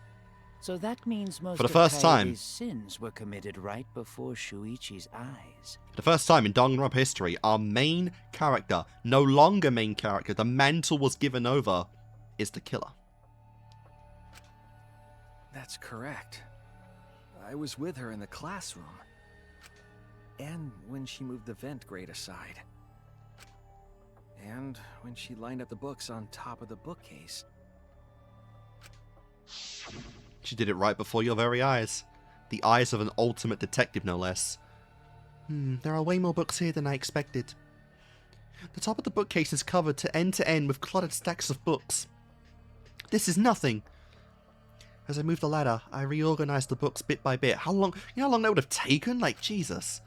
So that means most For the of first time. Kaede's sins were committed right before Shuichi's eyes. For the first time in Danganronpa history, our main character, no longer main character, the mantle was given over, is the killer. That's correct. I was with her in the classroom. And when she moved the vent grate aside. And when she lined up the books on top of the bookcase. She did it right before your very eyes. The eyes of an ultimate detective, no less. There are way more books here than I expected. The top of the bookcase is covered to end with cluttered stacks of books. This is nothing. As I moved the ladder, I reorganized the books bit by bit. How long? You know how long that would have taken? Like, Jesus.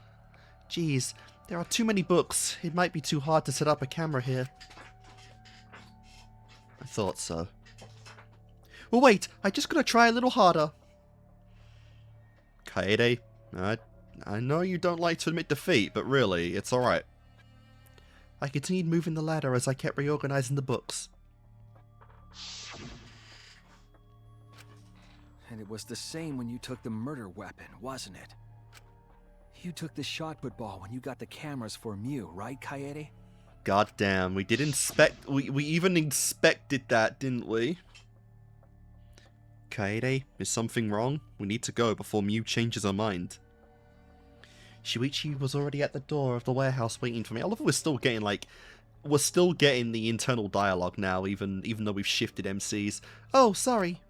Jeez, there are too many books. It might be too hard to set up a camera here. I thought so. Well, wait, I just gotta try a little harder. Kaede, I know you don't like to admit defeat, but really, it's alright. I continued moving the ladder as I kept reorganizing the books. And it was the same when you took the murder weapon, wasn't it? You took the shot put ball when you got the cameras for Mew, right, Kaede? God damn, we did inspect. We even inspected that, didn't we? Kaede, is something wrong? We need to go before Mew changes her mind. Shuichi was already at the door of the warehouse waiting for me. I love it, we're still getting the internal dialogue now, even though we've shifted MCs. Oh, sorry.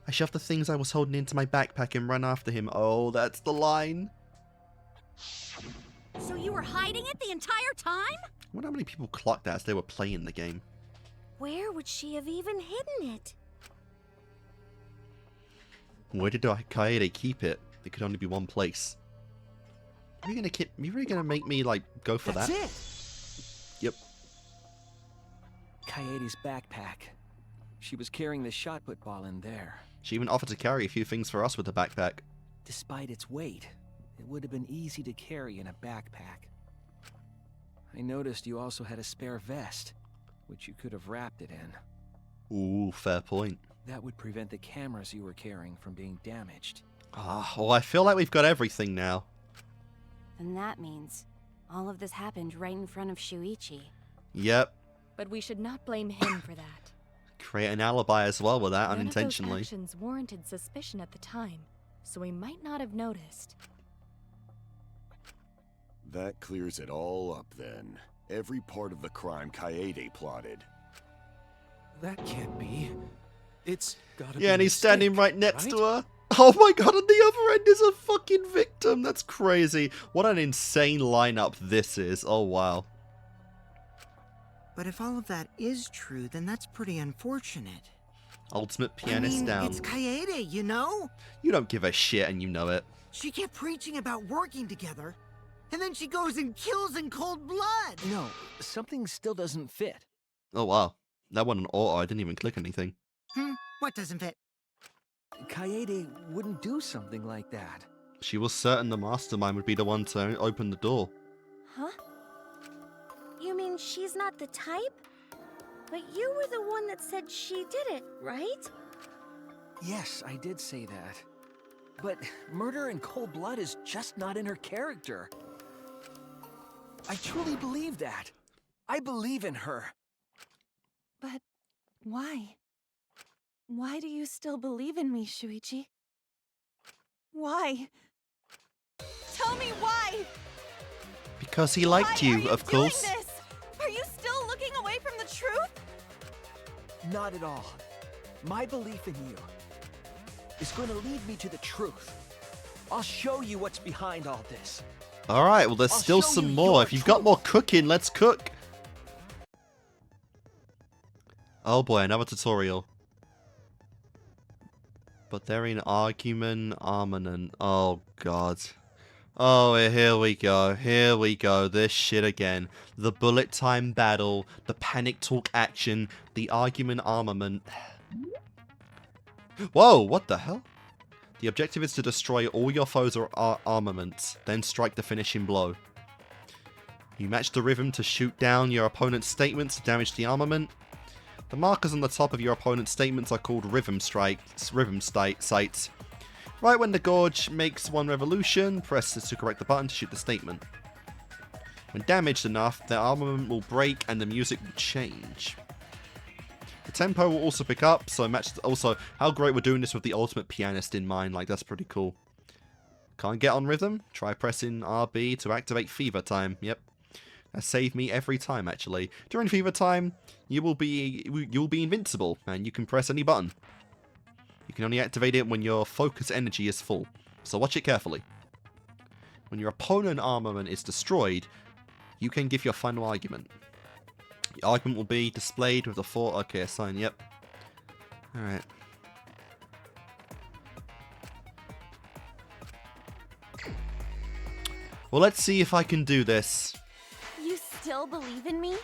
I shoved the things I was holding into my backpack and ran after him. Oh, that's the line. So you were hiding it the entire time? I wonder how many people clocked that as they were playing the game. Where would she have even hidden it? Where did Kaede keep it? It could only be one place. Are you really gonna make me, like, go for that? That's it! Yep. Kaede's backpack. She was carrying the shot put ball in there. She even offered to carry a few things for us with the backpack. Despite its weight, it would have been easy to carry in a backpack. I noticed you also had a spare vest, which you could have wrapped it in. Ooh, fair point. That would prevent the cameras you were carrying from being damaged. Ah, well, I feel like we've got everything now. And that means all of this happened right in front of Shuichi. Yep. But we should not blame him for that. Create an alibi as well with that, unintentionally. None of those actions warranted suspicion at the time, so we might not have noticed. That clears it all up then. Every part of the crime Kaede plotted. That can't be. It's gotta be Yeah, and he's standing right next right? to her. Oh my god, on the other end is a fucking victim. That's crazy. What an insane lineup this is. Oh, wow. But if all of that is true, then that's pretty unfortunate. Ultimate pianist down. It's Kaede, you know? You don't give a shit and you know it. She kept preaching about working together, and then she goes and kills in cold blood. No, something still doesn't fit. Oh, wow. That wasn't an auto. I didn't even click anything. What doesn't fit? Kaede wouldn't do something like that. She was certain the mastermind would be the one to open the door. Huh? You mean she's not the type? But you were the one that said she did it, right? Yes, I did say that. But murder in cold blood is just not in her character. I truly believe that. I believe in her. But why? Why do you still believe in me, Shuichi? Why? Tell me why! Because he liked Why you, are you of course. doing this? Are you still looking away from the truth? Not at all. My belief in you is going to lead me to the truth. I'll show you what's behind all this. Alright, well there's I'll still show some you more. your If you've got truth. more cooking, let's cook. Oh boy, another tutorial. But they're in argument, armament. Oh god. Oh, here we go. Here we go. This shit again. The bullet time battle, the panic talk action, the argument armament. Whoa, what the hell? The objective is to destroy all your foes or armaments, then strike the finishing blow. You match the rhythm to shoot down your opponent's statements to damage the armament. The markers on the top of your opponent's statements are called rhythm sights. Right when the gorge makes one revolution, press this to correct the button to shoot the statement. When damaged enough, the armament will break and the music will change. The tempo will also pick up, so match. Also, how great we're doing this with the ultimate pianist in mind. Like, that's pretty cool. Can't get on rhythm? Try pressing RB to activate fever time. Yep. That saved me every time, actually. During fever time, you'll be invincible, and you can press any button. You can only activate it when your focus energy is full, so watch it carefully. When your opponent armament is destroyed, you can give your final argument. The argument will be displayed with the 4... Okay, a sign, yep. Alright. Well, let's see if I can do this. You still believe in me?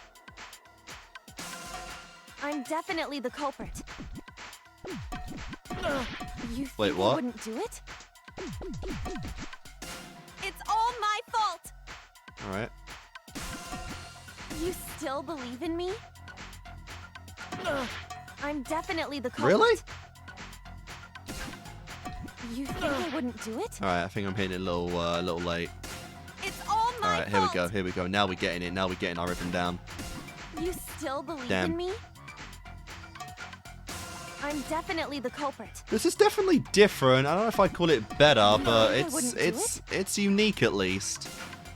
I'm definitely the culprit. You Wait, think what? I wouldn't do it? Alright. You still believe in me? I'm definitely the culprit. Really? You think I wouldn't do it? Alright, I think I'm hitting it a little late. It's all my Alright, here we go. Now we're getting it. Now we're getting our ribbon down. You still believe Damn. in me? I'm definitely the culprit. This is definitely different. I don't know if I'd call it better, but I wouldn't do it's unique at least.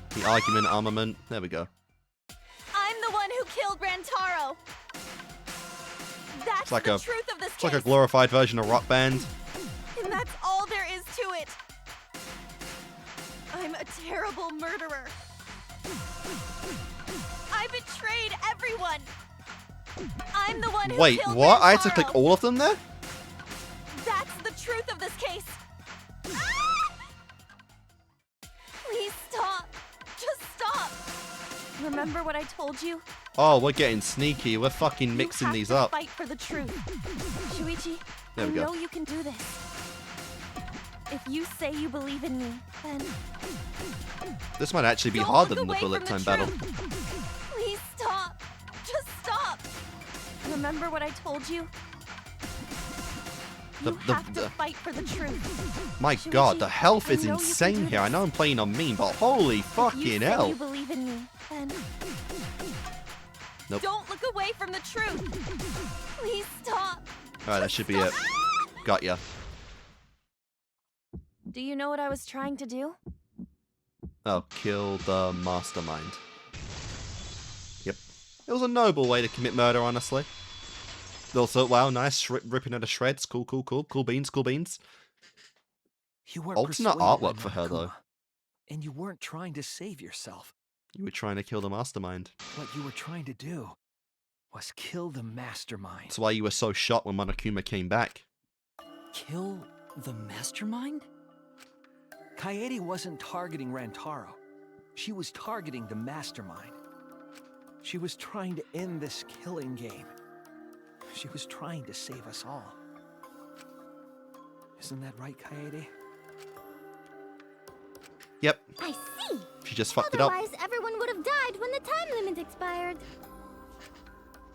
The argument armament. There we go. I'm the one who killed Rantaro. That's It's like the a truth of this it's like a case. glorified version of Rock Band. And that's all there is to it. I'm a terrible murderer. I betrayed everyone. I'm the one who Wait, killed what? Rantaro. I had to click all of them there? That's the truth of this case. Please stop. Just stop. Remember what I told you? Oh, we're getting sneaky. We're fucking mixing you have these to up. Fight for the truth. Shuichi, There we I go. know you can do this. If you say you believe in me, then This might actually be don't harder look than the away bullet from time the battle. truth. Please stop. Just stop. Remember what I told you? You have to fight for the truth. My Shuichi, god, the health I is know you can insane do here. I this. know I'm playing on mean, but holy If fucking you say hell. you believe in me, then Nope. don't look away from the truth. Please stop. Alright, that should be it. Got ya. Do you know what I was trying to do? Oh, kill the mastermind. Yep. It was a noble way to commit murder, honestly. Also, wow, nice. Ripping her to shreds. Cool, cool, cool. Cool beans, cool beans. You weren't Alternate persuaded by artwork for her, though. Monokuma, and you weren't trying to save yourself. You were trying to kill the mastermind. What you were trying to do was kill the mastermind. That's why you were so shocked when Monokuma came back. Kill the mastermind? Kaede wasn't targeting Rantaro. She was targeting the mastermind. She was trying to end this killing game. She was trying to save us all. Isn't that right, Kaede? Yep. I see. She just fucked it up. Otherwise, everyone would have died when the time limit expired.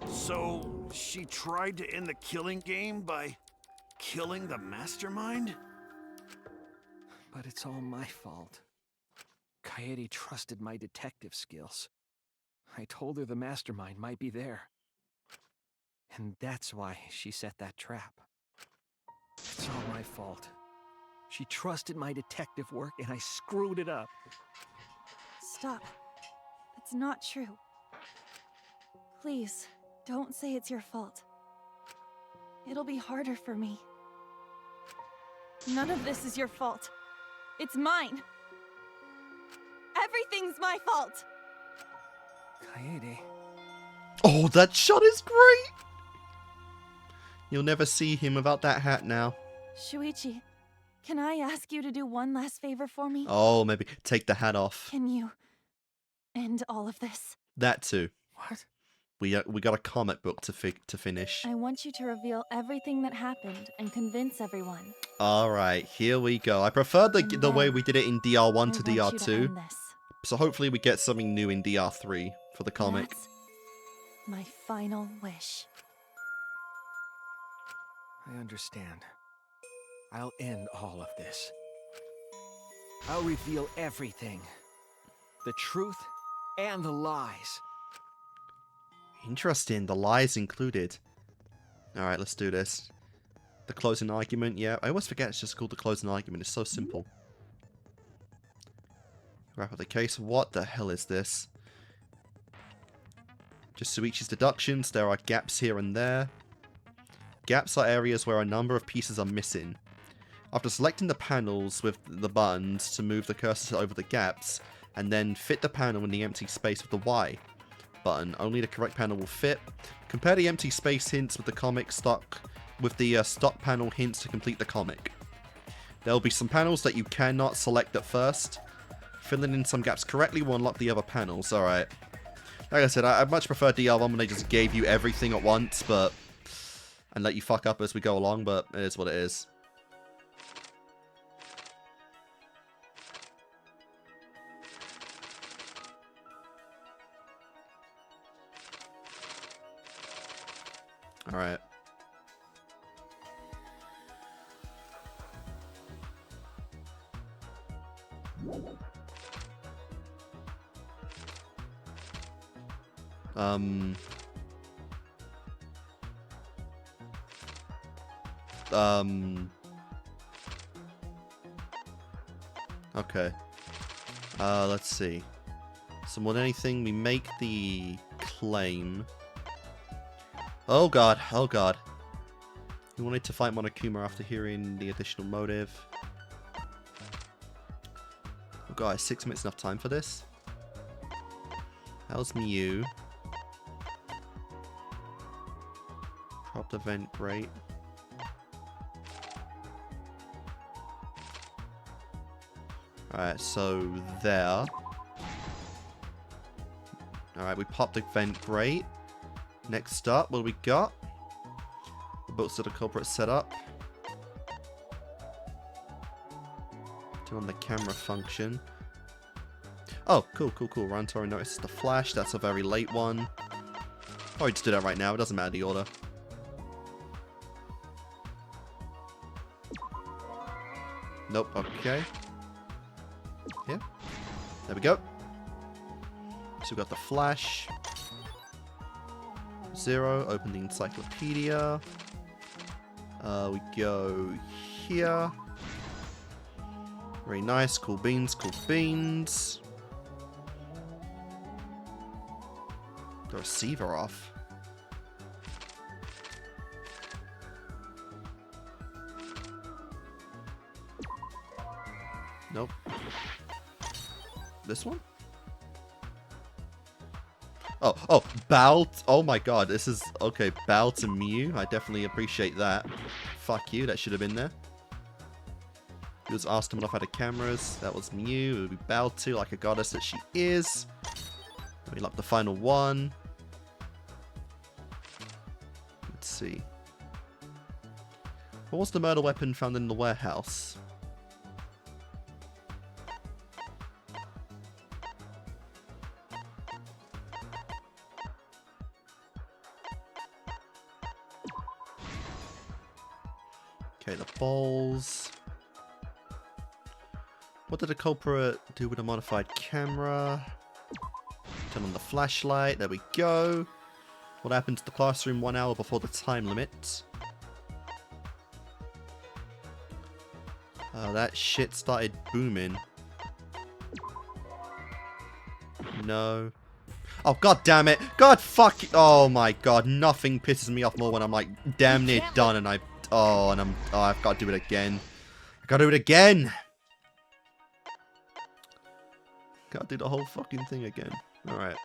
So, she tried to end the killing game by killing the mastermind? But it's all my fault. Kaede trusted my detective skills. I told her the mastermind might be there. And that's why she set that trap. It's all my fault. She trusted my detective work and I screwed it up. Stop. That's not true. Please, don't say it's your fault. It'll be harder for me. None of this is your fault. It's mine. Everything's my fault. Kaede. Oh, that shot is great! You'll never see him without that hat now. Shuichi, can I ask you to do one last favor for me? Oh, maybe take the hat off. Can you end all of this? That too. What? We got a comic book to finish. I want you to reveal everything that happened and convince everyone. Alright, here we go. I prefer the way we did it in DR1 to I want you to DR2. end this. So hopefully we get something new in DR3 for the comic. That's my final wish. I understand. I'll end all of this. I'll reveal everything. The truth and the lies. Interesting, the lies included. Alright, let's do this. The closing argument, yeah. I always forget it's just called the closing argument. It's so simple. Wrap up the case. What the hell is this? Just Shuichi's deductions. There are gaps here and there. Gaps are areas where a number of pieces are missing. After selecting the panels with the buttons to move the cursor over the gaps, and then fit the panel in the empty space with the Y button, only the correct panel will fit. Compare the empty space hints with the comic stock with the stock panel hints to complete the comic. There will be some panels that you cannot select at first. Filling in some gaps correctly will unlock the other panels. Alright. Like I said, I much prefer DR1 when they just gave you everything at once, but and let you fuck up as we go along, but it is what it is. Alright. Okay. Let's see. So more than anything, we make the claim. Oh god, oh god. You wanted to fight Monokuma after hearing the additional motive. Oh god, is 6 minutes enough time for this? How's Mew? Cropped event, great. Alright, so there. Alright, we popped the event, great. Next up, what do we got? The books of the culprit set up. Turn on the camera function. Oh, cool, cool, cool. Rantori notices the flash. That's a very late one. Oh, we just do that right now. It doesn't matter the order. Nope, okay. Yeah. There we go. So we've got the flash. 0, open the encyclopedia. We go here. Very nice, cool beans, cool beans. The receiver off. Nope. This one? Oh, bow. Oh my god, this is okay. Bow to Mew. I definitely appreciate that. Fuck you, that should have been there. He was asked to modify the cameras. That was Mew. We bowed to like a goddess that she is. We lock the final one. Let's see. What was the murder weapon found in the warehouse? Okay, the balls. What did the culprit do with a modified camera? Turn on the flashlight. There we go. What happened to the classroom 1 hour before the time limit? That shit started booming. No. Oh, god damn it. God fuck. Oh my god. Nothing pisses me off more when I'm like damn near done and I've got to do it again. I gotta do it again. Gotta do the whole fucking thing again. Alright.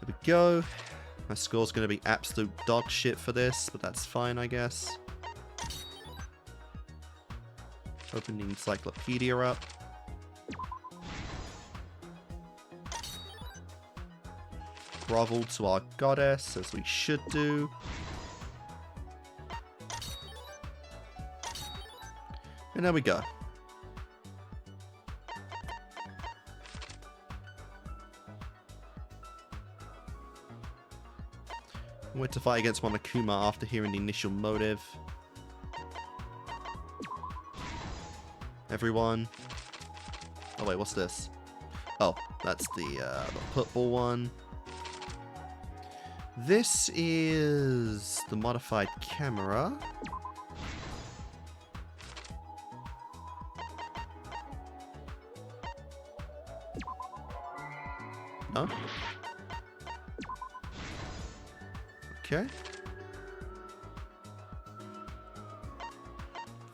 There we go. My score's gonna be absolute dog shit for this, but that's fine, I guess. Open the encyclopedia up. Grovel to our goddess, as we should do. And there we go. I went to fight against Monokuma after hearing the initial motive. Everyone. Oh wait, what's this? Oh, that's the football one. This is the modified camera. No? Okay.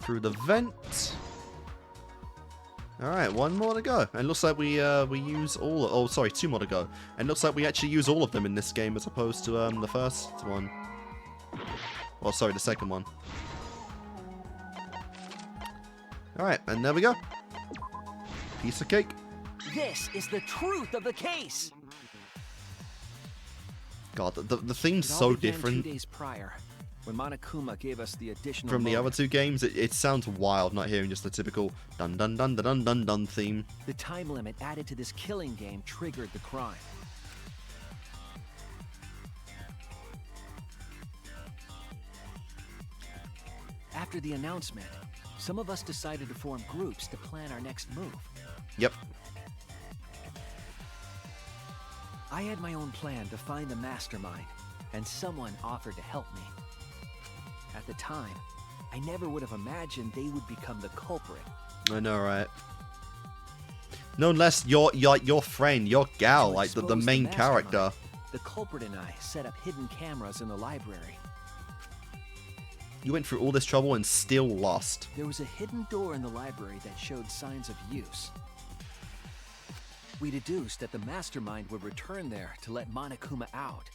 Through the vent. Alright, one more to go. And looks like we use all... Oh, sorry, 2 more to go. And looks like we actually use all of them in this game as opposed to the first one. Well, sorry, the second one. Alright, and there we go. Piece of cake. This is the truth of the case. God, the theme's so different. 2 days prior. When Monokuma gave us the additional From the other moment, two games, it sounds wild not hearing just the typical dun dun dun dun dun dun dun theme. the time limit added to this killing game triggered the crime. After the announcement, some of us decided to form groups to plan our next move. Yep. I had my own plan to find the mastermind, and someone offered to help me. At the time, I never would have imagined they would become the culprit. I know, right? No less your friend, your gal, To like the expose main mastermind, character. The culprit and I set up hidden cameras in the library. You went through all this trouble and still lost. There was a hidden door in the library that showed signs of use. We deduced that the mastermind would return there to let Monokuma out.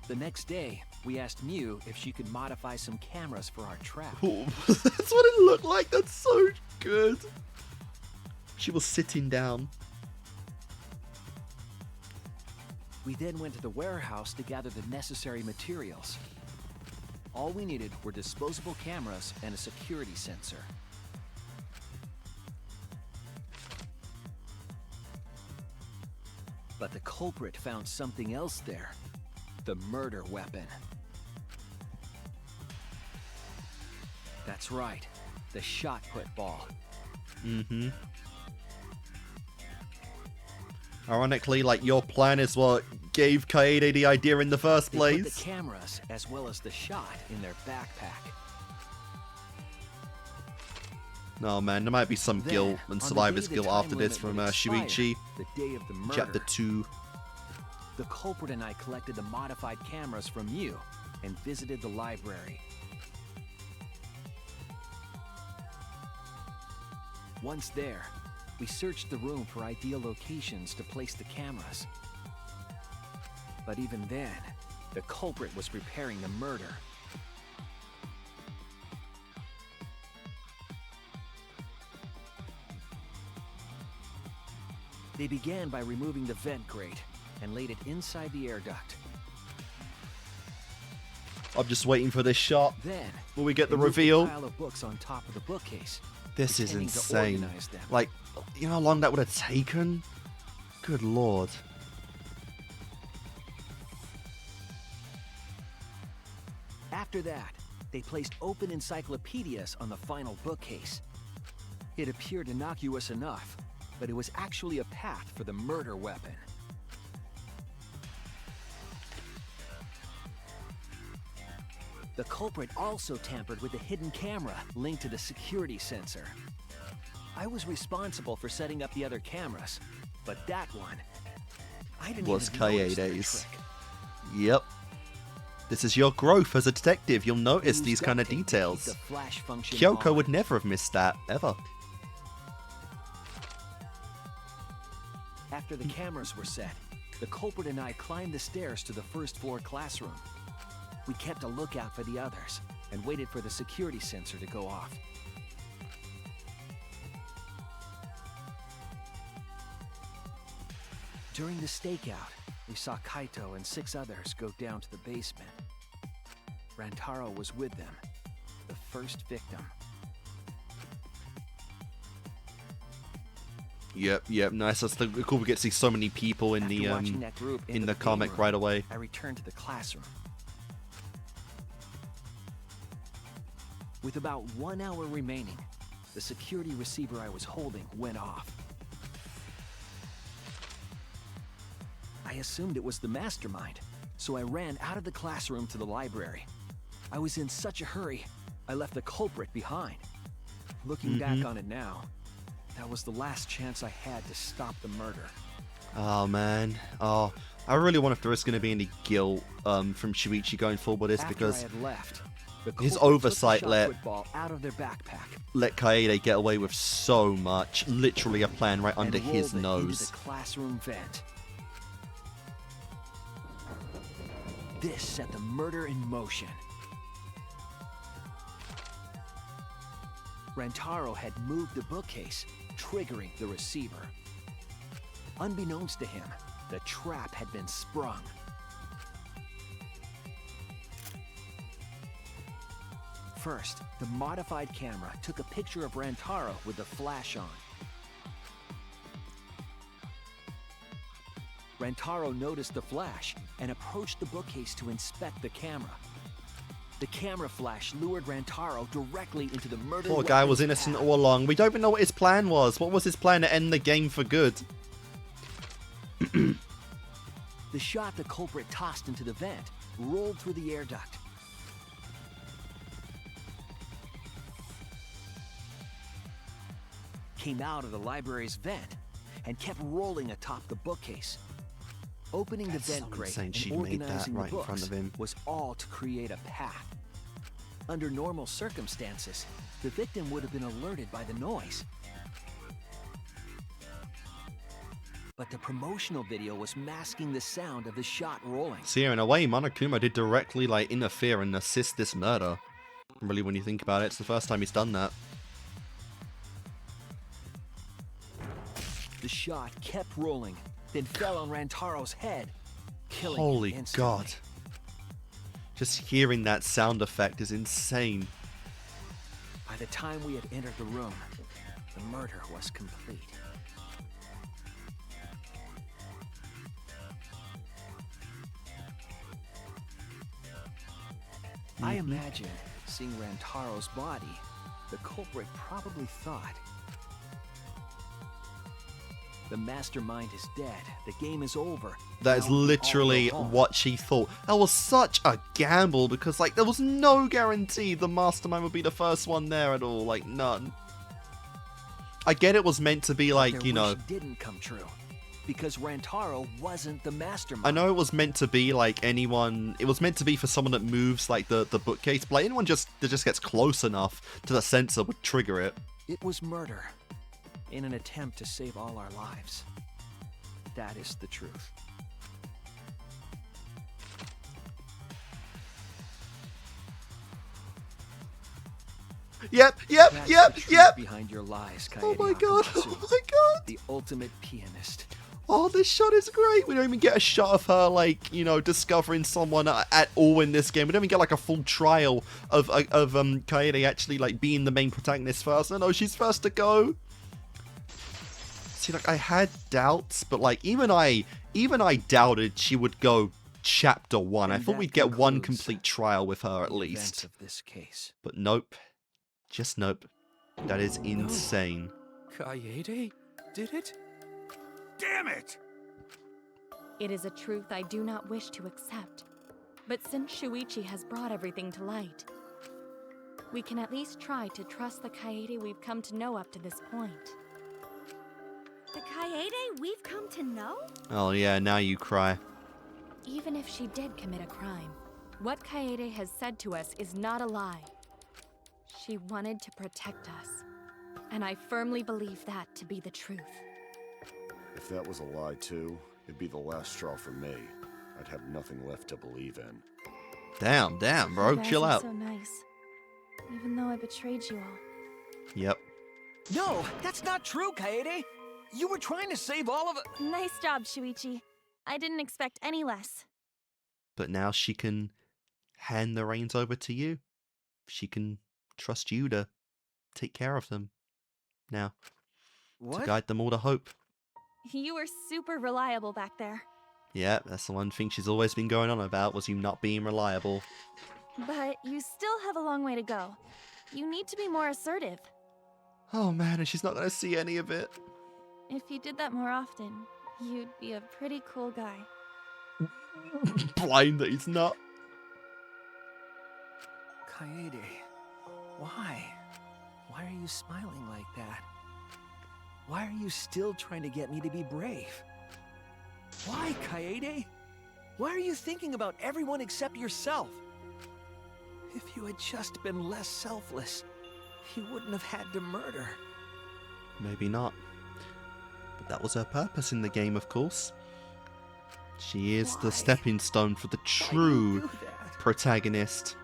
The next day, we asked Mew if she could modify some cameras for our trap. Ooh, that's what it looked like. That's so good. She was sitting down. We then went to the warehouse to gather the necessary materials. All we needed were disposable cameras and a security sensor. But the culprit found something else there. The murder weapon. That's right. The shot put ball. Mm-hmm. Ironically, like, your plan is what gave Kaede the idea in the first They put place. the cameras as well as the shot in their backpack. Oh man, there might be some Then, guilt and on the survivor's day the guilt time after this limit from would expire, Shuichi. the day of the murder, Chapter 2. the culprit and I collected the modified cameras from you and visited the library. Once there, we searched the room for ideal locations to place the cameras. But even then, the culprit was preparing the murder. They began by removing the vent grate and laid it inside the air duct. I'm just waiting for this shot. Then, Will we get the they moved reveal? a pile of books on top of the bookcase. This is pretending to insane. organize them. Like, you know how long that would have taken? Good lord. After that, they placed open encyclopedias on the final bookcase. It appeared innocuous enough, but it was actually a path for the murder weapon. The culprit also tampered with the hidden camera linked to the security sensor. I was responsible for setting up the other cameras, but that one, I didn't Was even notice their Kaede's. trick. Yep. This is your growth as a detective. You'll notice Used these kind of duct tape to keep details. the flash function Kyoko on. would never have missed that, ever. After the cameras were set, the culprit and I climbed the stairs to the first floor classroom. We kept a lookout for the others and waited for the security sensor to go off. During the stakeout, we saw Kaito and 6 others go down to the basement. Rantaro was with them, the first victim. Yep, nice. That's the cool. We get to see so many people in After the watching that group in enter the game comic room, right away. I returned to the classroom. With about 1 hour remaining, the security receiver I was holding went off. I assumed it was the mastermind, so I ran out of the classroom to the library. I was in such a hurry, I left the culprit behind. Looking back on it now, that was the last chance I had to stop the murder. Oh man. Oh, I really wonder if there is going to be any guilt from Shuichi going forward with this, After because I had left, the his culprit took the oversight shot put ball out of their backpack let Kaede get away with so much. Literally a plan right under and his rolled it into nose. the classroom vent. This set the murder in motion. Rantaro had moved the bookcase, triggering the receiver. Unbeknownst to him, The trap had been sprung. First, the modified camera took a picture of Rantaro with the flash on. Rantaro noticed the flash and approached the bookcase to inspect the camera. The camera flash lured Rantaro directly into the murder Poor guy was innocent all along. We don't even know what his plan was. What was his plan to end the game for good? The shot the culprit tossed into the vent rolled through the air duct. Came out of the library's vent and kept rolling atop the bookcase. Opening the vent grate and organizing the books was all to create a path. Under normal circumstances, the victim would have been alerted by the noise. But the promotional video was masking the sound of the shot rolling. So yeah, in a way, Monokuma did directly interfere and assist this murder. Really, when you think about it, it's the first time he's done that. The shot kept rolling, then fell on Rantaro's head, killing Holy him instantly. God. Just hearing that sound effect is insane. By the time we had entered the room, the murder was complete. I imagine, seeing Rantaro's body, the culprit probably thought, the mastermind is dead, the game is over. That is literally what she thought. That was such a gamble because, there was no guarantee the mastermind would be the first one there at all. None. I get it was meant to be you know... Their wish didn't come true, because Rantaro wasn't the mastermind. I know it was meant to be anyone... It was meant to be for someone that moves, the bookcase, but anyone that just gets close enough to the sensor would trigger it. It was murder, in an attempt to save all our lives. That is the truth. Yep. Behind your lies, Oh my god, oh my god. The ultimate pianist. Oh, this shot is great. We don't even get a shot of her, discovering someone at all in this game. We don't even get, a full trial of Kaede actually, being the main protagonist first. No, she's first to go. See, I had doubts, but, even I doubted she would go chapter 1. I thought we'd get one complete trial with her at least. Of this case. But nope. Just nope. That is insane. Kaede did it? Damn it! It is a truth I do not wish to accept. But since Shuichi has brought everything to light, we can at least try to trust the Kaede we've come to know up to this point. The Kaede we've come to know? Oh yeah, now you cry. Even if she did commit a crime, what Kaede has said to us is not a lie. She wanted to protect us, and I firmly believe that to be the truth. If that was a lie too, it'd be the last straw for me. I'd have nothing left to believe in. Damn, bro, You guys chill are out. So nice, even though I betrayed you all. Yep. No, that's not true, Kaede. You were trying to save all of it. Nice job, Shuichi. I didn't expect any less. But now she can hand the reins over to you. She can trust you to take care of them now. What? To guide them all to hope. You were super reliable back there. Yeah, that's the one thing she's always been going on about, was you not being reliable. But you still have a long way to go. You need to be more assertive. Oh man, and she's not going to see any of it. If you did that more often, you'd be a pretty cool guy. Blind that he's not. Kaede, why? Why are you smiling like that? Why are you still trying to get me to be brave? Why, Kaede? Why are you thinking about everyone except yourself? If you had just been less selfless, you wouldn't have had to murder. Maybe not. But that was her purpose in the game, of course. She is the stepping stone for the true protagonist.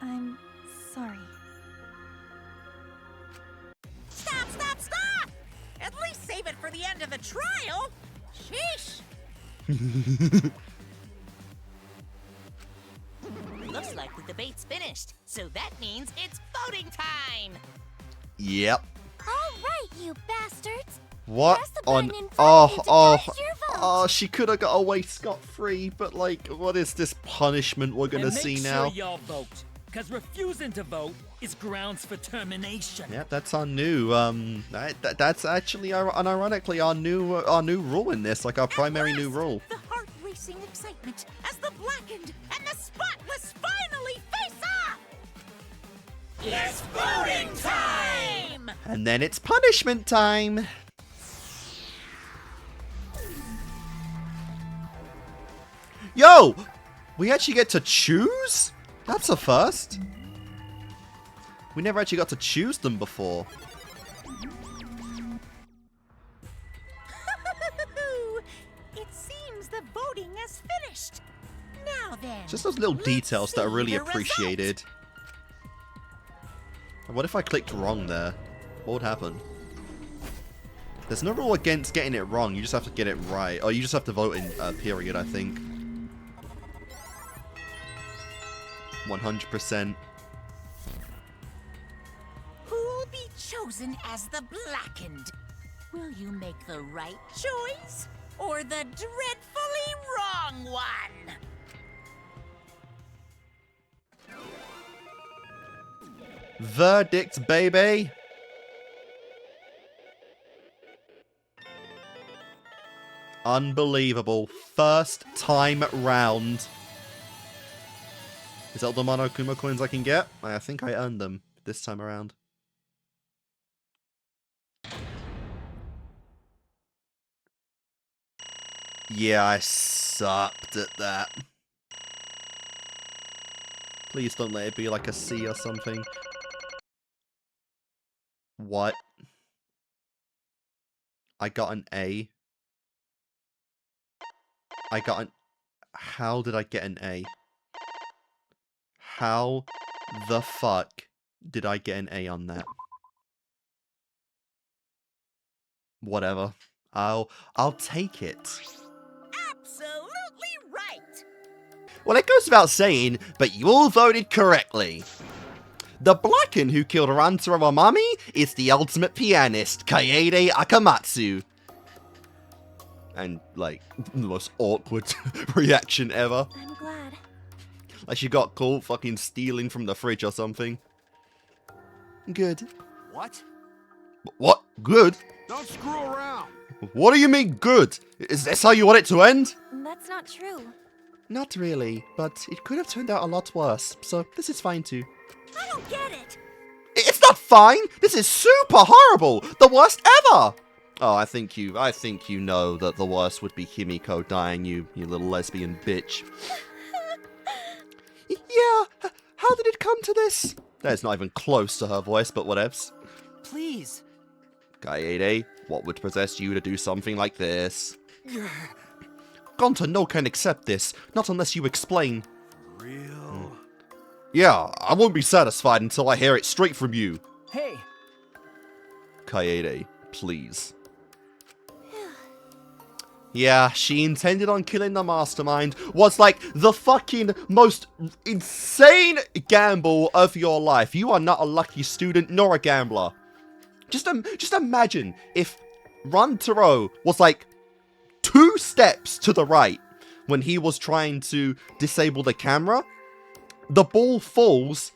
I'm sorry. end of the trial? Sheesh. Looks like the debate's finished, so that means it's voting time. Yep. All right, you bastards. What Press the on? button in front of you to cast your vote. Oh! She could have got away scot-free, but like, what is this punishment we're gonna see now? Make sure y'all vote, because refusing to vote is grounds for termination. Yeah, that's our new that's actually unironically our new rule in this, like our primary new rule. The heart-racing excitement as the blackened and the spotless finally face off. It's voting time! And then it's punishment time. Yo! We actually get to choose? That's a first. We never actually got to choose them before. It seems the voting has finished. Now then. Just those little let's details that are see really the appreciated. What if I clicked wrong there? What would happen? There's no rule against getting it wrong. You just have to get it right. Oh, you just have to vote in period, I think. 100%. Who'll be chosen as the blackened? Will you make the right choice or the dreadfully wrong one? Verdict, baby. Unbelievable. First time round. Is that all the Monokuma coins I can get? I think I earned them this time around. Yeah, I sucked at that. Please don't let it be like a C or something. What? I got an A. I got an... How did I get an A? How the fuck did I get an A on that? Whatever. I'll take it. Absolutely right. Well, it goes without saying, but you all voted correctly. The Blacken who killed Rantaro Amami is the ultimate pianist, Kaede Akamatsu. And, like, the most awkward reaction ever. I'm glad. Like she got caught fucking stealing from the fridge or something. Good. What? What? Good? Don't screw around. What do you mean good? Is this how you want it to end? That's not true. Not really, but it could have turned out a lot worse, so this is fine too. I don't get it. It's not fine! This is super horrible! The worst ever! Oh, I think you know that the worst would be Himiko dying, you little lesbian bitch. Yeah, how did it come to this? That's not even close to her voice, but whatevs. Please. Kaede, what would possess you to do something like this? Gonta no can accept this, not unless you explain. Real? Yeah, I won't be satisfied until I hear it straight from you. Hey. Kaede, please. Yeah, she intended on killing the mastermind, was like the fucking most insane gamble of your life. You are not a lucky student nor a gambler. Just imagine if Rantaro was like 2 steps to the right when he was trying to disable the camera. The ball falls,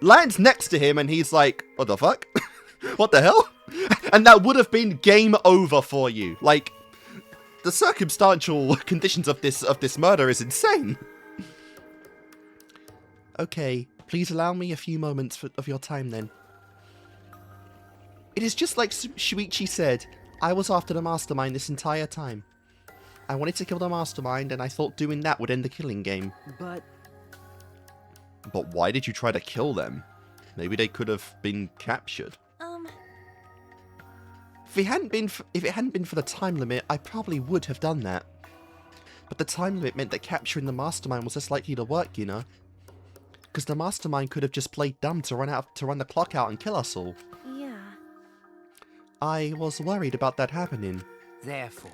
lands next to him, and he's like, what the fuck? What the hell? And that would have been game over for you. Like, the circumstantial conditions of this murder is insane. Okay, please allow me a few moments of your time then. It is just like Shuichi said, I was after the mastermind this entire time. I wanted to kill the mastermind, and I thought doing that would end the killing game. But why did you try to kill them? Maybe they could have been captured. If it hadn't been for the time limit, I probably would have done that. But the time limit meant that capturing the mastermind was less likely to work, you know? Because the mastermind could have just played dumb to run the clock out and kill us all. Yeah. I was worried about that happening. Therefore...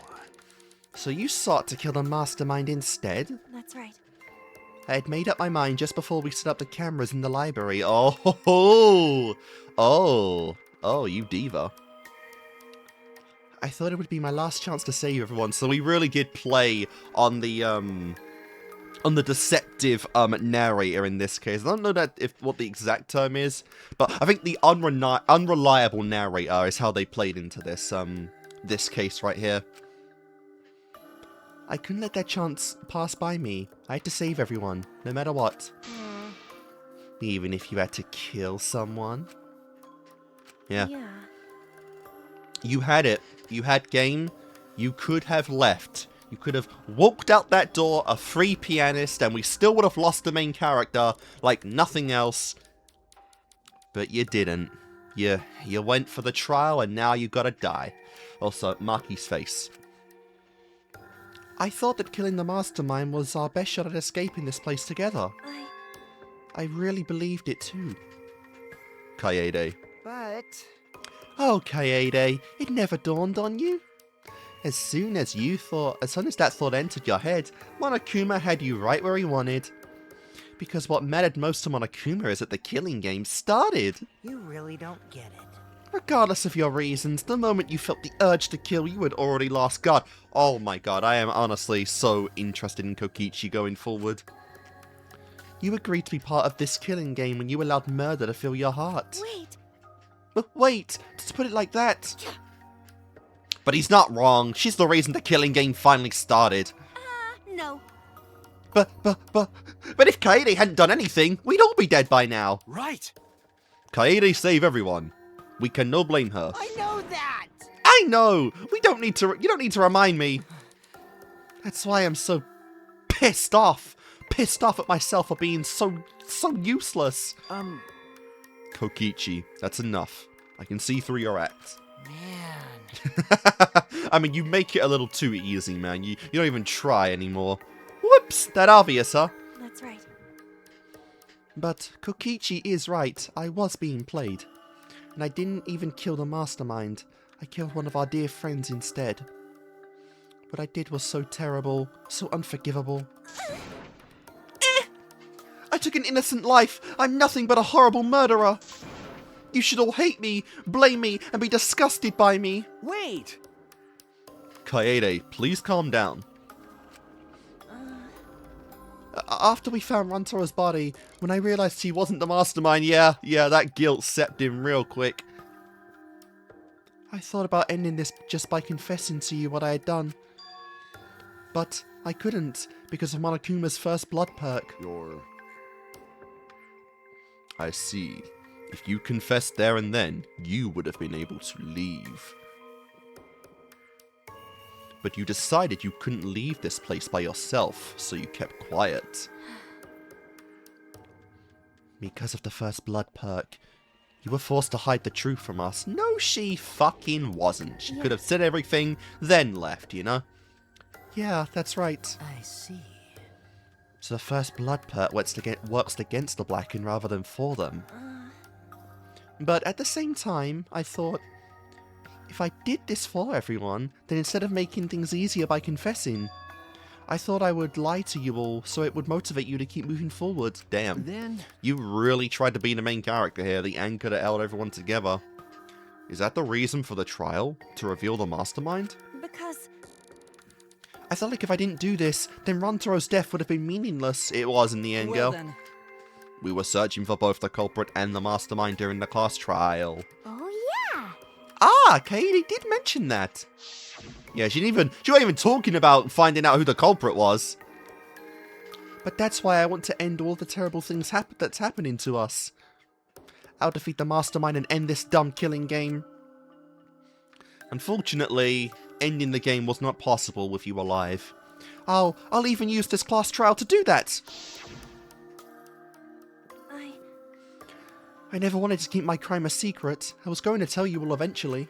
So you sought to kill the mastermind instead? That's right. I had made up my mind just before we set up the cameras in the library. Oh, you diva. I thought it would be my last chance to save everyone, so we really did play on the deceptive narrator in this case. I don't know what the exact term is, but I think the unreliable narrator is how they played into this case right here. I couldn't let that chance pass by me. I had to save everyone, no matter what. Even if you had to kill someone. Yeah. You had it. You had game. You could have left. You could have walked out that door a free pianist and we still would have lost the main character like nothing else. But you didn't. You went for the trial and now you gotta die. Also, Maki's face. I thought that killing the mastermind was our best shot at escaping this place together. I really believed it too. Kaede. But... Oh, Kaede, it never dawned on you? As soon as that thought entered your head, Monokuma had you right where he wanted. Because what mattered most to Monokuma is that the killing game started. You really don't get it. Regardless of your reasons, the moment you felt the urge to kill, you had already lost God. Oh my god, I am honestly so interested in Kokichi going forward. You agreed to be part of this killing game when you allowed murder to fill your heart. Wait, to put it like that. But he's not wrong. She's the reason the killing game finally started. No. But if Kaede hadn't done anything, we'd all be dead by now. Right. Kaede saved everyone. We can no blame her. I know that! I know! You don't need to remind me. That's why I'm so pissed off. Pissed off at myself for being so useless. Kokichi, that's enough. I can see through your act. Man. I mean, you make it a little too easy, man. You don't even try anymore. Whoops, that obvious, huh? That's right. But Kokichi is right. I was being played. And I didn't even kill the mastermind. I killed one of our dear friends instead. What I did was so terrible, so unforgivable. I took an innocent life. I'm nothing but a horrible murderer. You should all hate me, blame me, and be disgusted by me. Wait! Kaede, please calm down. After we found Rantaro's body, when I realized he wasn't the mastermind, yeah, that guilt seeped in real quick. I thought about ending this just by confessing to you what I had done. But I couldn't, because of Monokuma's first blood perk. I see. If you confessed there and then, you would have been able to leave. But you decided you couldn't leave this place by yourself, so you kept quiet. Because of the first blood perk, you were forced to hide the truth from us. No, she fucking wasn't. She could have said everything, then left, you know? Yeah, that's right. I see. So the first blood perk works against the Blacken rather than for them. But at the same time, I thought, if I did this for everyone, then instead of making things easier by confessing, I thought I would lie to you all so it would motivate you to keep moving forward. Damn. Then... You really tried to be the main character here, the anchor that held everyone together. Is that the reason for the trial? To reveal the mastermind? Because... I felt like if I didn't do this, then Rantaro's death would have been meaningless. It was in the end, girl. Then. We were searching for both the culprit and the mastermind during the class trial. Oh, yeah! Ah, Kaede did mention that. Yeah, she wasn't even talking about finding out who the culprit was. But that's why I want to end all the terrible things that's happening to us. I'll defeat the mastermind and end this dumb killing game. Unfortunately, ending the game was not possible with you alive. I'll even use this class trial to do that. I never wanted to keep my crime a secret. I was going to tell you all eventually.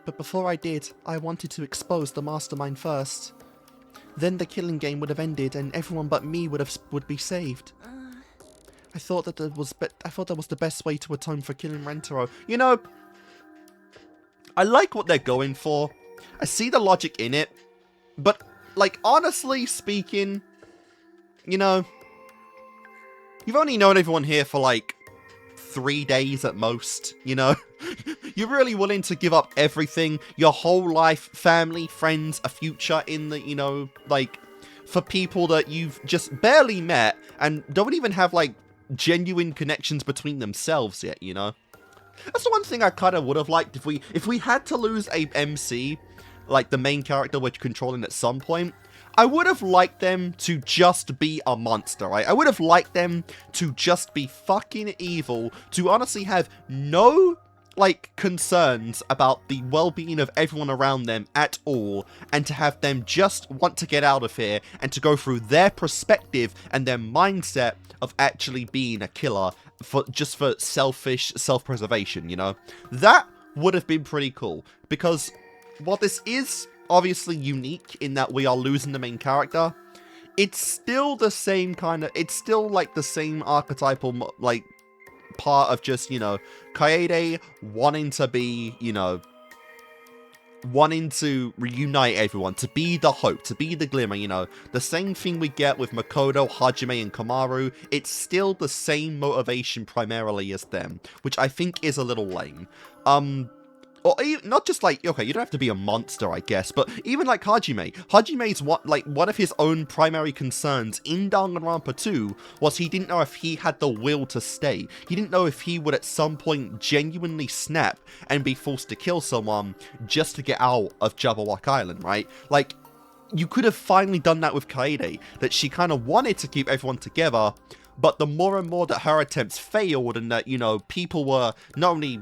But before I did, I wanted to expose the mastermind first. Then the killing game would have ended and everyone but me would be saved. I thought that was the best way to atone for killing Rentaro. You know, I like what they're going for. I see the logic in it, but, like, honestly speaking, you know, you've only known everyone here for, like, 3 days at most, you know? You're really willing to give up everything, your whole life, family, friends, a future in the, you know, like, for people that you've just barely met and don't even have, like, genuine connections between themselves yet, you know? That's the one thing I kind of would have liked if we had to lose a MC, like the main character we're controlling at some point. I would have liked them to just be a monster, right? I would have liked them to just be fucking evil, to honestly have no, like, concerns about the well-being of everyone around them at all, and to have them just want to get out of here, and to go through their perspective and their mindset of actually being a killer just for selfish self-preservation, you know? That would have been pretty cool, because while this is obviously unique in that we are losing the main character, it's still the same kind of, it's still like the same archetypal, like, part of just, you know, Kaede wanting to be, you know, wanting to reunite everyone, to be the hope, to be the glimmer, you know, the same thing we get with Makoto, Hajime, and Kamaru. It's still the same motivation primarily as them, which I think is a little lame. Or not just like, okay, you don't have to be a monster, I guess, but even like Hajime. Hajime's one of his own primary concerns in Danganronpa 2 was he didn't know if he had the will to stay. He didn't know if he would at some point genuinely snap and be forced to kill someone just to get out of Jabberwock Island, right? Like, you could have finally done that with Kaede, that she kind of wanted to keep everyone together, but the more and more that her attempts failed and that, you know, people were not only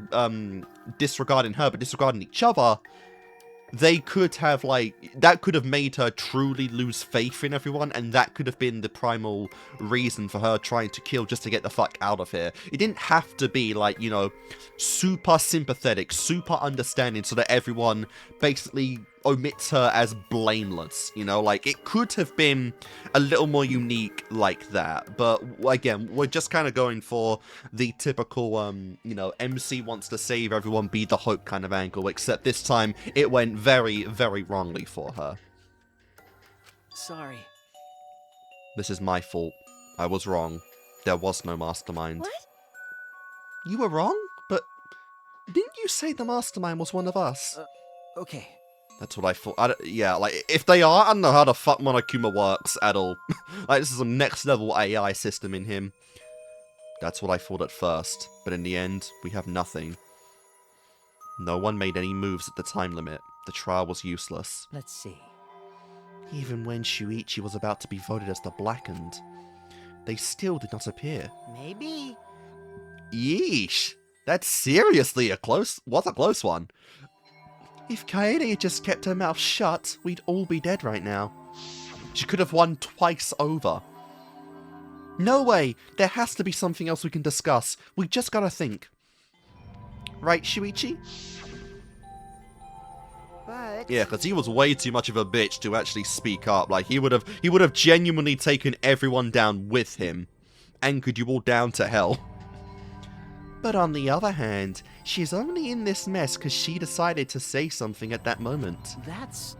disregarding her, but disregarding each other, they could have, like, that could have made her truly lose faith in everyone, and that could have been the primal reason for her trying to kill just to get the fuck out of here. It didn't have to be, like, you know, super sympathetic, super understanding so that everyone basically omits her as blameless, you know? Like, it could have been a little more unique like that, but again, we're just kind of going for the typical, you know, MC wants to save everyone, be the hope kind of angle, except this time it went very, very wrongly for her. Sorry. This is my fault. I was wrong. There was no mastermind. What? You were wrong? But didn't you say the mastermind was one of us? Okay. That's what I thought. Yeah, like, if they are, I don't know how the fuck Monokuma works at all. Like, this is a next level AI system in him. That's what I thought at first, but in the end, we have nothing. No one made any moves at the time limit. The trial was useless. Let's see. Even when Shuichi was about to be voted as the Blackened, they still did not appear. Maybe. Yeesh. That's seriously a close one. If Kaede had just kept her mouth shut, we'd all be dead right now. She could have won twice over. No way! There has to be something else we can discuss. We just gotta think. Right, Shuichi? But... Yeah, because he was way too much of a bitch to actually speak up. Like, he would have genuinely taken everyone down with him. Anchored you all down to hell. But on the other hand, she's only in this mess because she decided to say something at that moment. That's...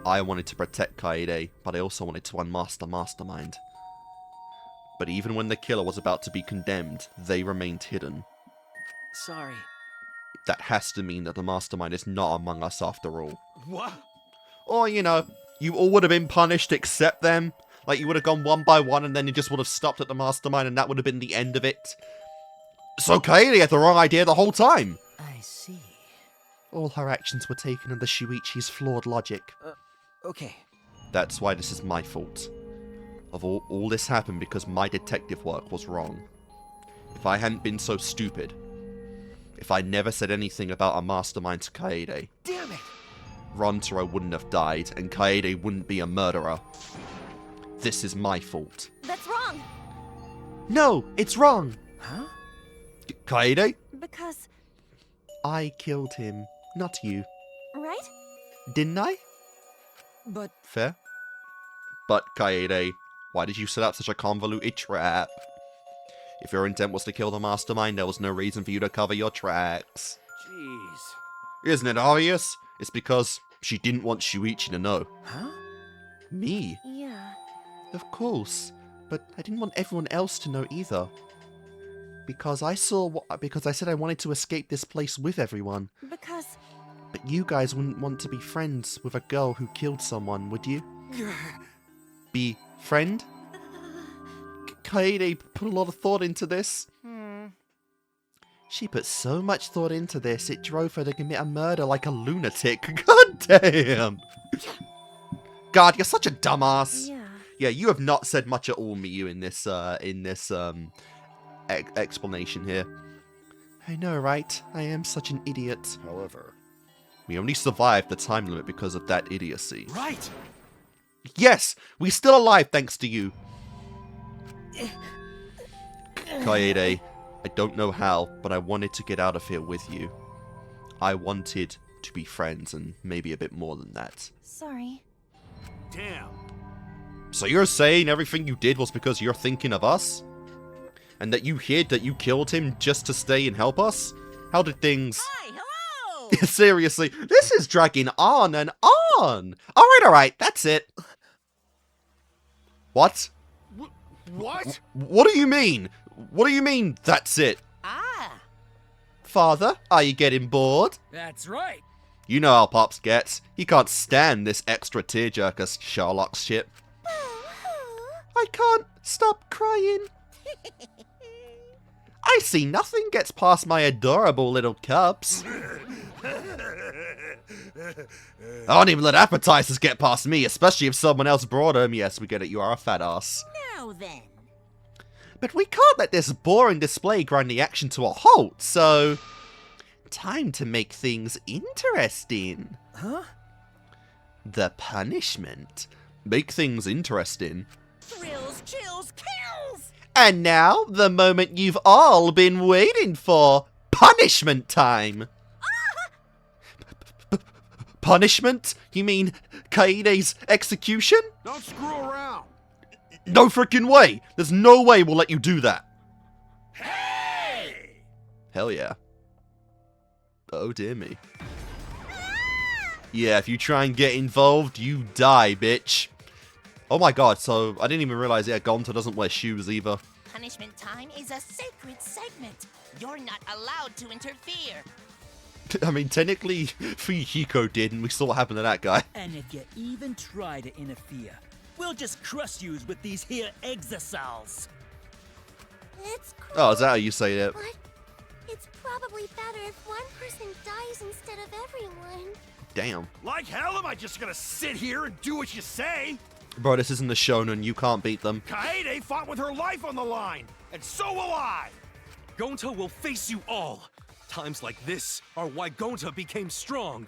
I wanted to protect Kaede, but I also wanted to unmask the mastermind. But even when the killer was about to be condemned, they remained hidden. Sorry. That has to mean that the mastermind is not among us after all. What? Or, you know, you all would have been punished except them. Like, you would have gone one by one and then you just would have stopped at the mastermind and that would have been the end of it. So Kaede had the wrong idea the whole time. I see. All her actions were taken under Shuichi's flawed logic. Okay. That's why this is my fault. All this happened because my detective work was wrong. If I hadn't been so stupid, if I never said anything about a mastermind to Kaede, Damn it! Rantaro wouldn't have died and Kaede wouldn't be a murderer. This is my fault. That's wrong. No, it's wrong. Huh? Kaede? Because, I killed him, not you. right? Didn't I? But... Fair. But Kaede, why did you set up such a convoluted trap? If your intent was to kill the mastermind, there was no reason for you to cover your tracks. Jeez. Isn't it obvious? It's because she didn't want Shuichi to know. Huh? Me? Yeah. Of course. But I didn't want everyone else to know either. Because I said I wanted to escape this place with everyone. Because... But you guys wouldn't want to be friends with a girl who killed someone, would you? Be friend? Kaede put a lot of thought into this. She put so much thought into this, it drove her to commit a murder like a lunatic. God damn! God, you're such a dumbass. Yeah. Yeah, you have not said much at all, Miyu, in this explanation here. I know, right? I am such an idiot. However, we only survived the time limit because of that idiocy. Right! Yes! We're still alive thanks to you! Kaede, I don't know how, but I wanted to get out of here with you. I wanted to be friends, and maybe a bit more than that. Sorry. Damn. So you're saying everything you did was because you're thinking of us? And that you hid that you killed him just to stay and help us? How did things... Hi, hello! Seriously, this is dragging on and on! Alright, that's it. What? What? What do you mean? What do you mean, that's it? Ah, Father, are you getting bored? That's right. You know how Pops gets. He can't stand this extra tearjerker Sherlock shit. I can't stop crying. I see nothing gets past my adorable little cubs. I don't even let appetizers get past me, especially if someone else brought them. Yes, we get it, you are a fat ass. now then. But we can't let this boring display grind the action to a halt, so... Time to make things interesting. Huh? The punishment. Make things interesting. Thrills, chills, kills! And now, the moment you've all been waiting for. Punishment time! Punishment? You mean Kaede's execution? Don't screw around. No freaking way! There's no way we'll let you do that. Hey! Hell yeah. Oh dear me. Yeah, if you try and get involved, you die, bitch. Oh my god, so I didn't even realize, yeah, Gonta doesn't wear shoes either. Punishment time is a sacred segment. You're not allowed to interfere. I mean, technically, Fuyuhiko did, and we saw what happened to that guy. And if you even try to interfere, we'll just crush yous with these here exosols. It's cruel, Oh, is that how you say it? but it's probably better if one person dies instead of everyone. Damn. Like hell am I just gonna sit here and do what you say? Bro, this isn't the shonen, you can't beat them. Kaede fought with her life on the line, and so will I! Gonta will face you all. Times like this are why Gonta became strong.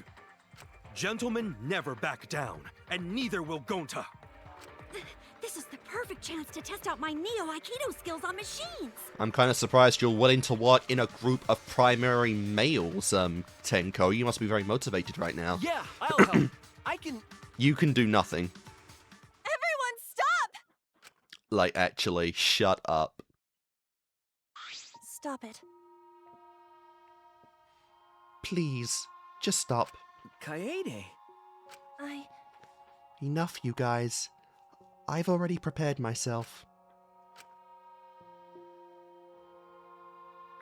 Gentlemen never back down, and neither will Gonta. This is the perfect chance to test out my Neo Aikido skills on machines. I'm kind of surprised you're willing to work in a group of primary males, Tenko. You must be very motivated right now. Yeah, I'll help. I can... You can do nothing. Everyone stop! Like, actually, shut up. Stop it. Please, just stop. Kaede. Enough, you guys. I've already prepared myself.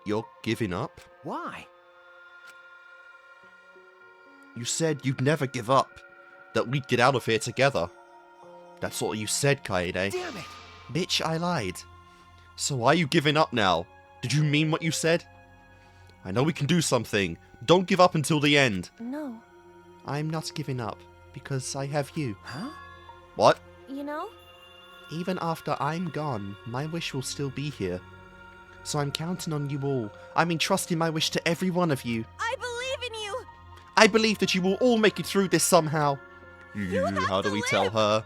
You're giving up? Why? You said you'd never give up. That we'd get out of here together. That's what you said, Kaede. Damn it! Bitch, I lied. So why are you giving up now? Did you mean what you said? I know we can do something. Don't give up until the end. No. I'm not giving up, because I have you. Huh? What? You know? Even after I'm gone, my wish will still be here. So I'm counting on you all. I'm entrusting my wish to every one of you. I believe in you! I believe that you will all make it through this somehow. How do we tell her?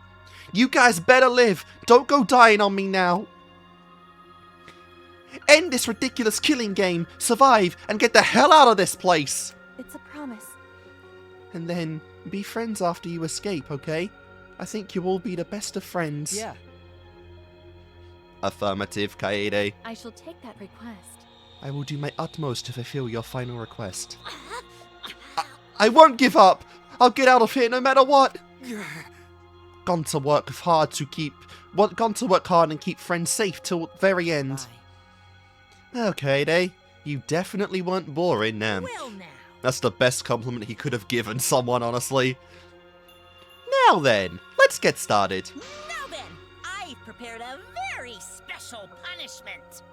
You guys better live! Don't go dying on me now! End this ridiculous killing game, survive, and get the hell out of this place! It's a promise. And then, be friends after you escape, okay? I think you will be the best of friends. Yeah. Affirmative, Kaede. I shall take that request. I will do my utmost to fulfill your final request. I won't give up. I'll get out of here no matter what. Gone to work hard and keep friends safe till very end. Okay, Day. You definitely weren't boring, Nam. Well now. That's the best compliment he could have given someone, honestly. Now then, let's get started. Now then, I've prepared a very special punishment.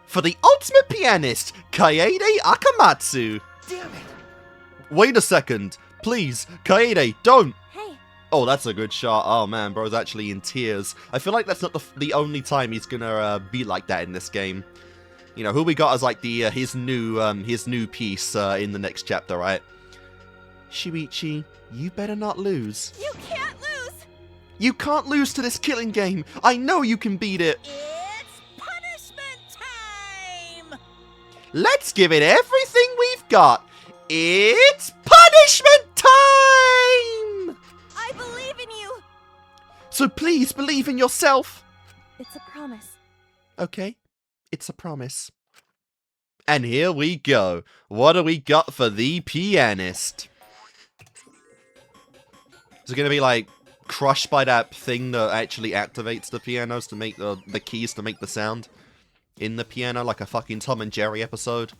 For the ultimate pianist, Kaede Akamatsu. Damn it! Wait a second. Please, Kaede, don't. Hey, Oh, that's a good shot. Oh man, bro's actually in tears. I feel like that's not the only time he's gonna be like that in this game. You know, who we got as like the his new piece in the next chapter, right? Shuichi, you better not lose. You can't lose! You can't lose to this killing game. I know you can beat it. It's punishment time! Let's give it everything we've got. It's punishment time! I believe in you! So please believe in yourself. it's a promise. Okay, it's a promise. And here we go. What do we got for the pianist? Is it going to be like crushed by that thing that actually activates the pianos to make the keys to make the sound in the piano, like a fucking Tom and Jerry episode?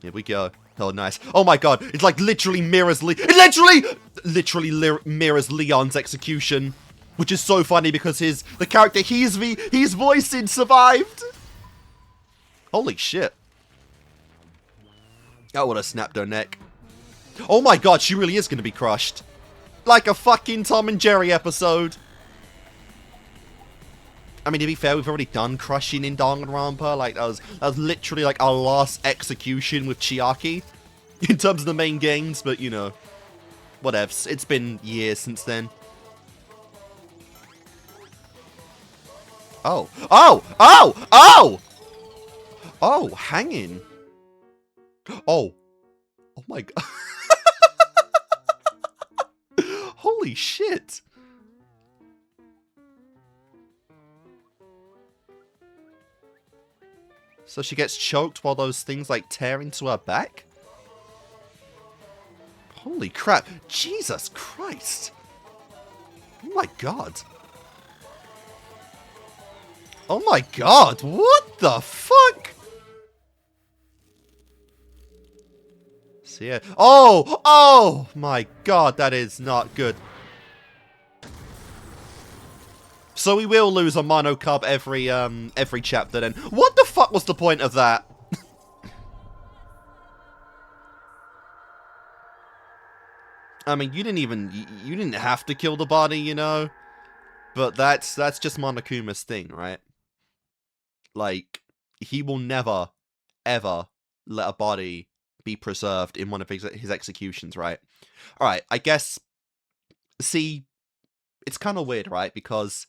Here we go. Oh, nice. Oh my god, it's like literally mirrors literally mirrors Leon's execution, which is so funny because the character he's voicing survived. Holy shit. That would have snapped her neck. Oh my god, she really is going to be crushed. Like a fucking Tom and Jerry episode. I mean, to be fair, we've already done crushing in Danganronpa. Like, that was literally like our last execution with Chiaki in terms of the main games, but you know, whatevs. It's been years since then. Oh. Oh! Oh! Oh! Oh, hanging. Oh. Oh my god. Holy shit. So she gets choked while those things like tear into her back? Holy crap. Jesus Christ. Oh my god. Oh my god. What the fuck? See ya. Oh! Oh my god, that is not good. So we will lose a Mono Cub every chapter then. What the fuck was the point of that? I mean, you didn't have to kill the body, you know? But that's just Monokuma's thing, right? Like, he will never, ever let a body be preserved in one of his executions, right? Alright, I guess, see, it's kind of weird, right? Because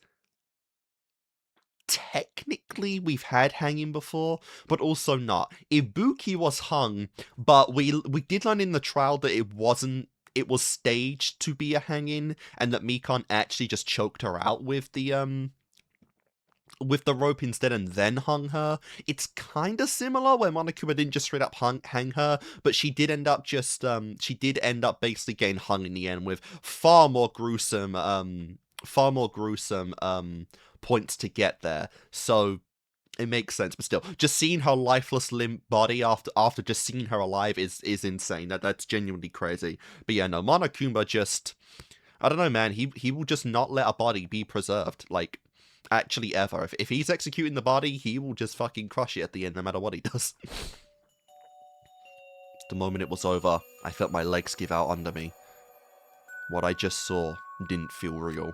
technically we've had hanging before, but also not. Ibuki was hung, but we did learn in the trial that it was staged to be a hanging, and that Mikan actually just choked her out with the rope instead and then hung her. It's kind of similar where Monokuma didn't just straight up hang her, but she did end up basically getting hung in the end with far more gruesome points to get there. So it makes sense, but still, just seeing her lifeless limp body after just seeing her alive is insane. That's genuinely crazy. But yeah, no, Monokuma just, I don't know, man. He will just not let a body be preserved, like, actually ever. If he's executing the body, he will just fucking crush it at the end, no matter what he does. The moment it was over, I felt my legs give out under me. What I just saw didn't feel real.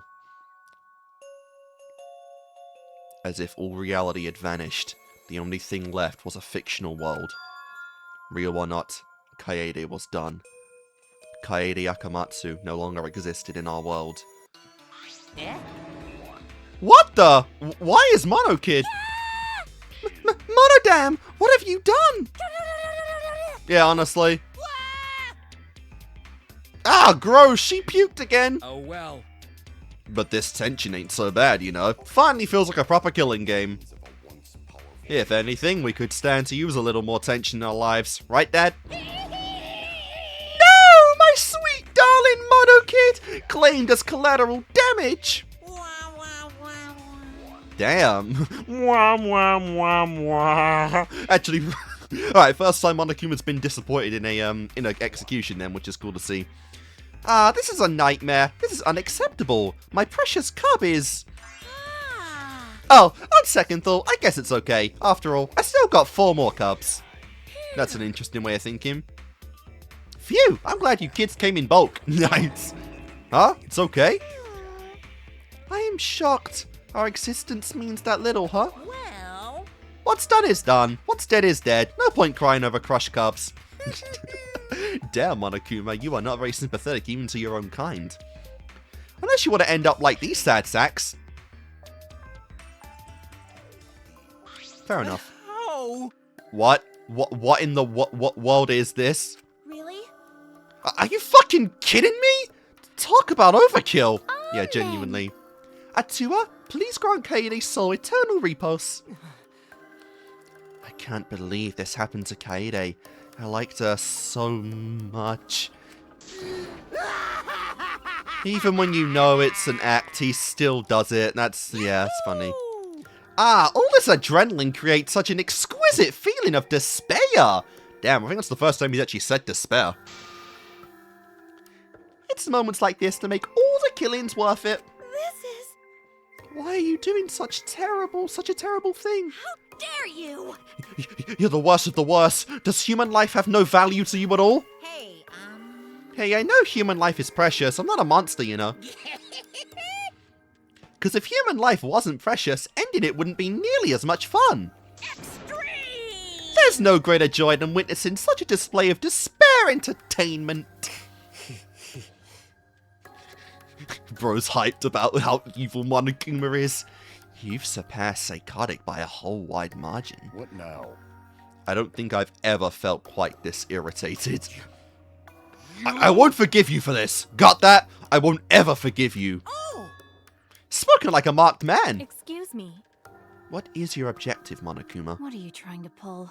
As if all reality had vanished, the only thing left was a fictional world. Real or not, Kaede was done. Kaede Akamatsu no longer existed in our world. Eh? What the? Why is Mono Kid? Monodam, what have you done? Yeah, honestly. Ah, gross, she puked again. Oh well. But this tension ain't so bad, you know. Finally feels like a proper killing game. If anything, we could stand to use a little more tension in our lives. Right, Dad? No! claimed as collateral damage. Damn. Mwah, mwah, mwah, mwah. Actually, alright, first time Monokuma's been disappointed in an execution then, which is cool to see. This is a nightmare. This is unacceptable. My precious cub is... Oh, on second thought, I guess it's okay. After all, I still got 4 more cubs. That's an interesting way of thinking. Phew, I'm glad you kids came in bulk. Nice. Huh? It's okay? I am shocked. Our existence means that little, huh? Well... What's done is done. What's dead is dead. No point crying over crushed cubs. Damn, Monokuma, you are not very sympathetic even to your own kind. Unless you want to end up like these sad sacks. Fair enough. How? What? What in the what world is this? Really? Are you fucking kidding me? Talk about overkill. Yeah, genuinely. Atua, please grant Kaede's soul eternal repose. I can't believe this happened to Kaede. I liked her so much. Even when you know it's an act, he still does it. Yeah, it's funny. All this adrenaline creates such an exquisite feeling of despair. Damn, I think that's the first time he's actually said despair. It's moments like this that make all the killings worth it. This is... Why are you doing such a terrible thing? How dare you! You're the worst of the worst. Does human life have no value to you at all? Hey, Hey, I know human life is precious. I'm not a monster, you know. Because if human life wasn't precious, ending it wouldn't be nearly as much fun. Extreme! There's no greater joy than witnessing such a display of despair entertainment. Bro's hyped about how evil Monokuma is. You've surpassed Psychotic by a whole wide margin. What now? I don't think I've ever felt quite this irritated. I won't forgive you for this. Got that? I won't ever forgive you. Oh! Spoken like a marked man. Excuse me. What is your objective, Monokuma? What are you trying to pull?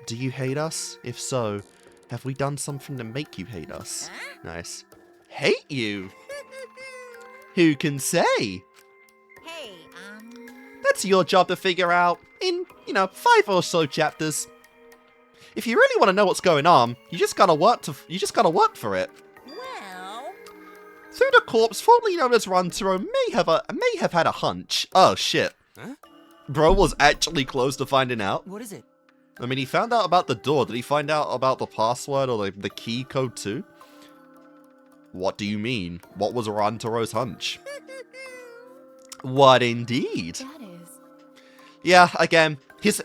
Do you hate us? If so, have we done something to make you hate us? Huh? Nice. Hate you? Who can say? Hey, That's your job to figure out in, 5 or so chapters. If you really want to know what's going on, you just gotta work for it. well... Through the corpse, formerly known as Rantaro, may have had a hunch. Oh shit. Huh? Bro was actually close to finding out. What is it? I mean, he found out about the door. Did he find out about the password or the key code too? What do you mean? What was Rantaro's hunch? What indeed? That is. Yeah, again, his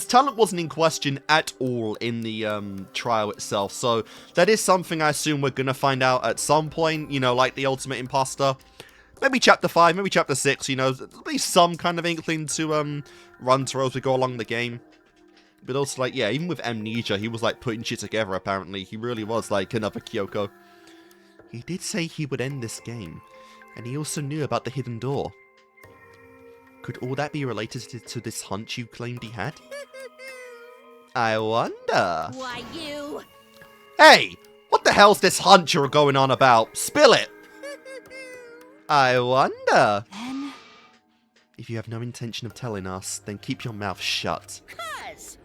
talent wasn't in question at all in the trial itself. So that is something I assume we're gonna find out at some point. Like the Ultimate Imposter. Maybe chapter 5, maybe chapter 6. There'll be some kind of inkling to Rantaro as we go along the game. But also, like, yeah, even with Amnesia, he was like putting shit together. Apparently, he really was like another Kyoko. He did say he would end this game, and he also knew about the hidden door. Could all that be related to this hunch you claimed he had? I wonder. Why, you... Hey! What the hell's this hunch you're going on about? Spill it! I wonder. Then... If you have no intention of telling us, then keep your mouth shut. Cuz...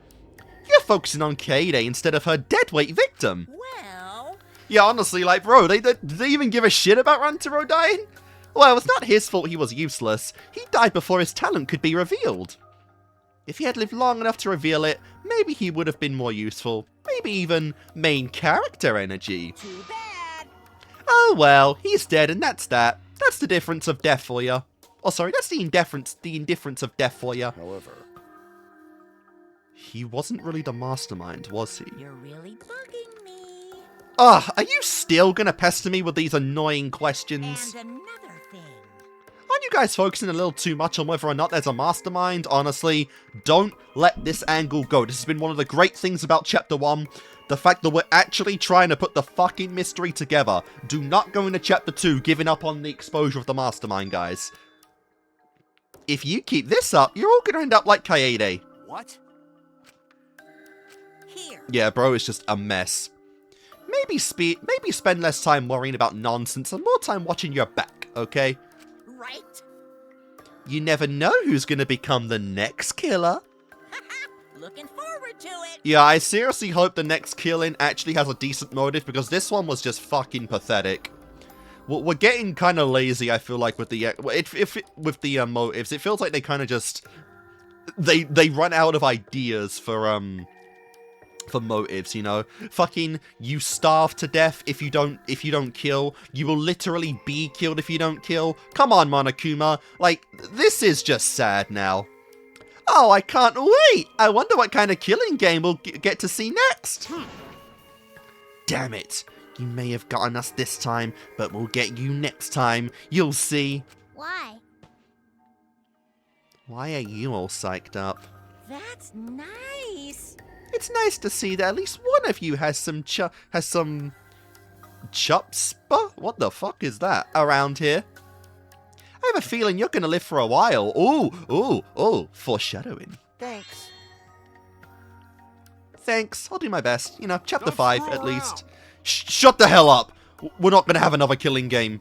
You're focusing on Kaede instead of her deadweight victim. Well... Yeah, honestly, like, bro, did they even give a shit about Rantaro dying? Well, it's not his fault he was useless. He died before his talent could be revealed. If he had lived long enough to reveal it, maybe he would have been more useful. Maybe even main character energy. Too bad. Oh well, he's dead and that's that. That's the difference of death for ya. Oh, sorry, that's the indifference of death for ya. However, he wasn't really the mastermind, was he? You're really bugging me. Ugh, are you still gonna pester me with these annoying questions? And another thing. Aren't you guys focusing a little too much on whether or not there's a mastermind? Honestly, don't let this angle go. This has been one of the great things about Chapter 1. The fact that we're actually trying to put the fucking mystery together. Do not go into Chapter 2 giving up on the exposure of the mastermind, guys. If you keep this up, you're all gonna end up like Kaede. What? Here. Yeah, bro, it's just a mess. maybe spend less time worrying about nonsense and more time watching your back, okay? Right? You never know who's gonna become the next killer. Looking forward to it. Yeah, I seriously hope the next killing actually has a decent motive, because this one was just fucking pathetic. We're getting kind of lazy, I feel like, with the motives. It feels like they kind of just they run out of ideas for motives, you know? Fucking, you starve to death if you don't kill. You will literally be killed if you don't kill. Come on, Monokuma. Like, this is just sad now. Oh, I can't wait! I wonder what kind of killing game we'll get to see next. Damn it. You may have gotten us this time, but we'll get you next time. You'll see. Why? Why are you all psyched up? That's nice. It's nice to see that at least one of you has some chutzpah? What the fuck is that around here? I have a feeling you're gonna live for a while. Ooh, foreshadowing. Thanks. Thanks, I'll do my best. You know, chapter 5 at least. Shut the hell up! We're not gonna have another killing game.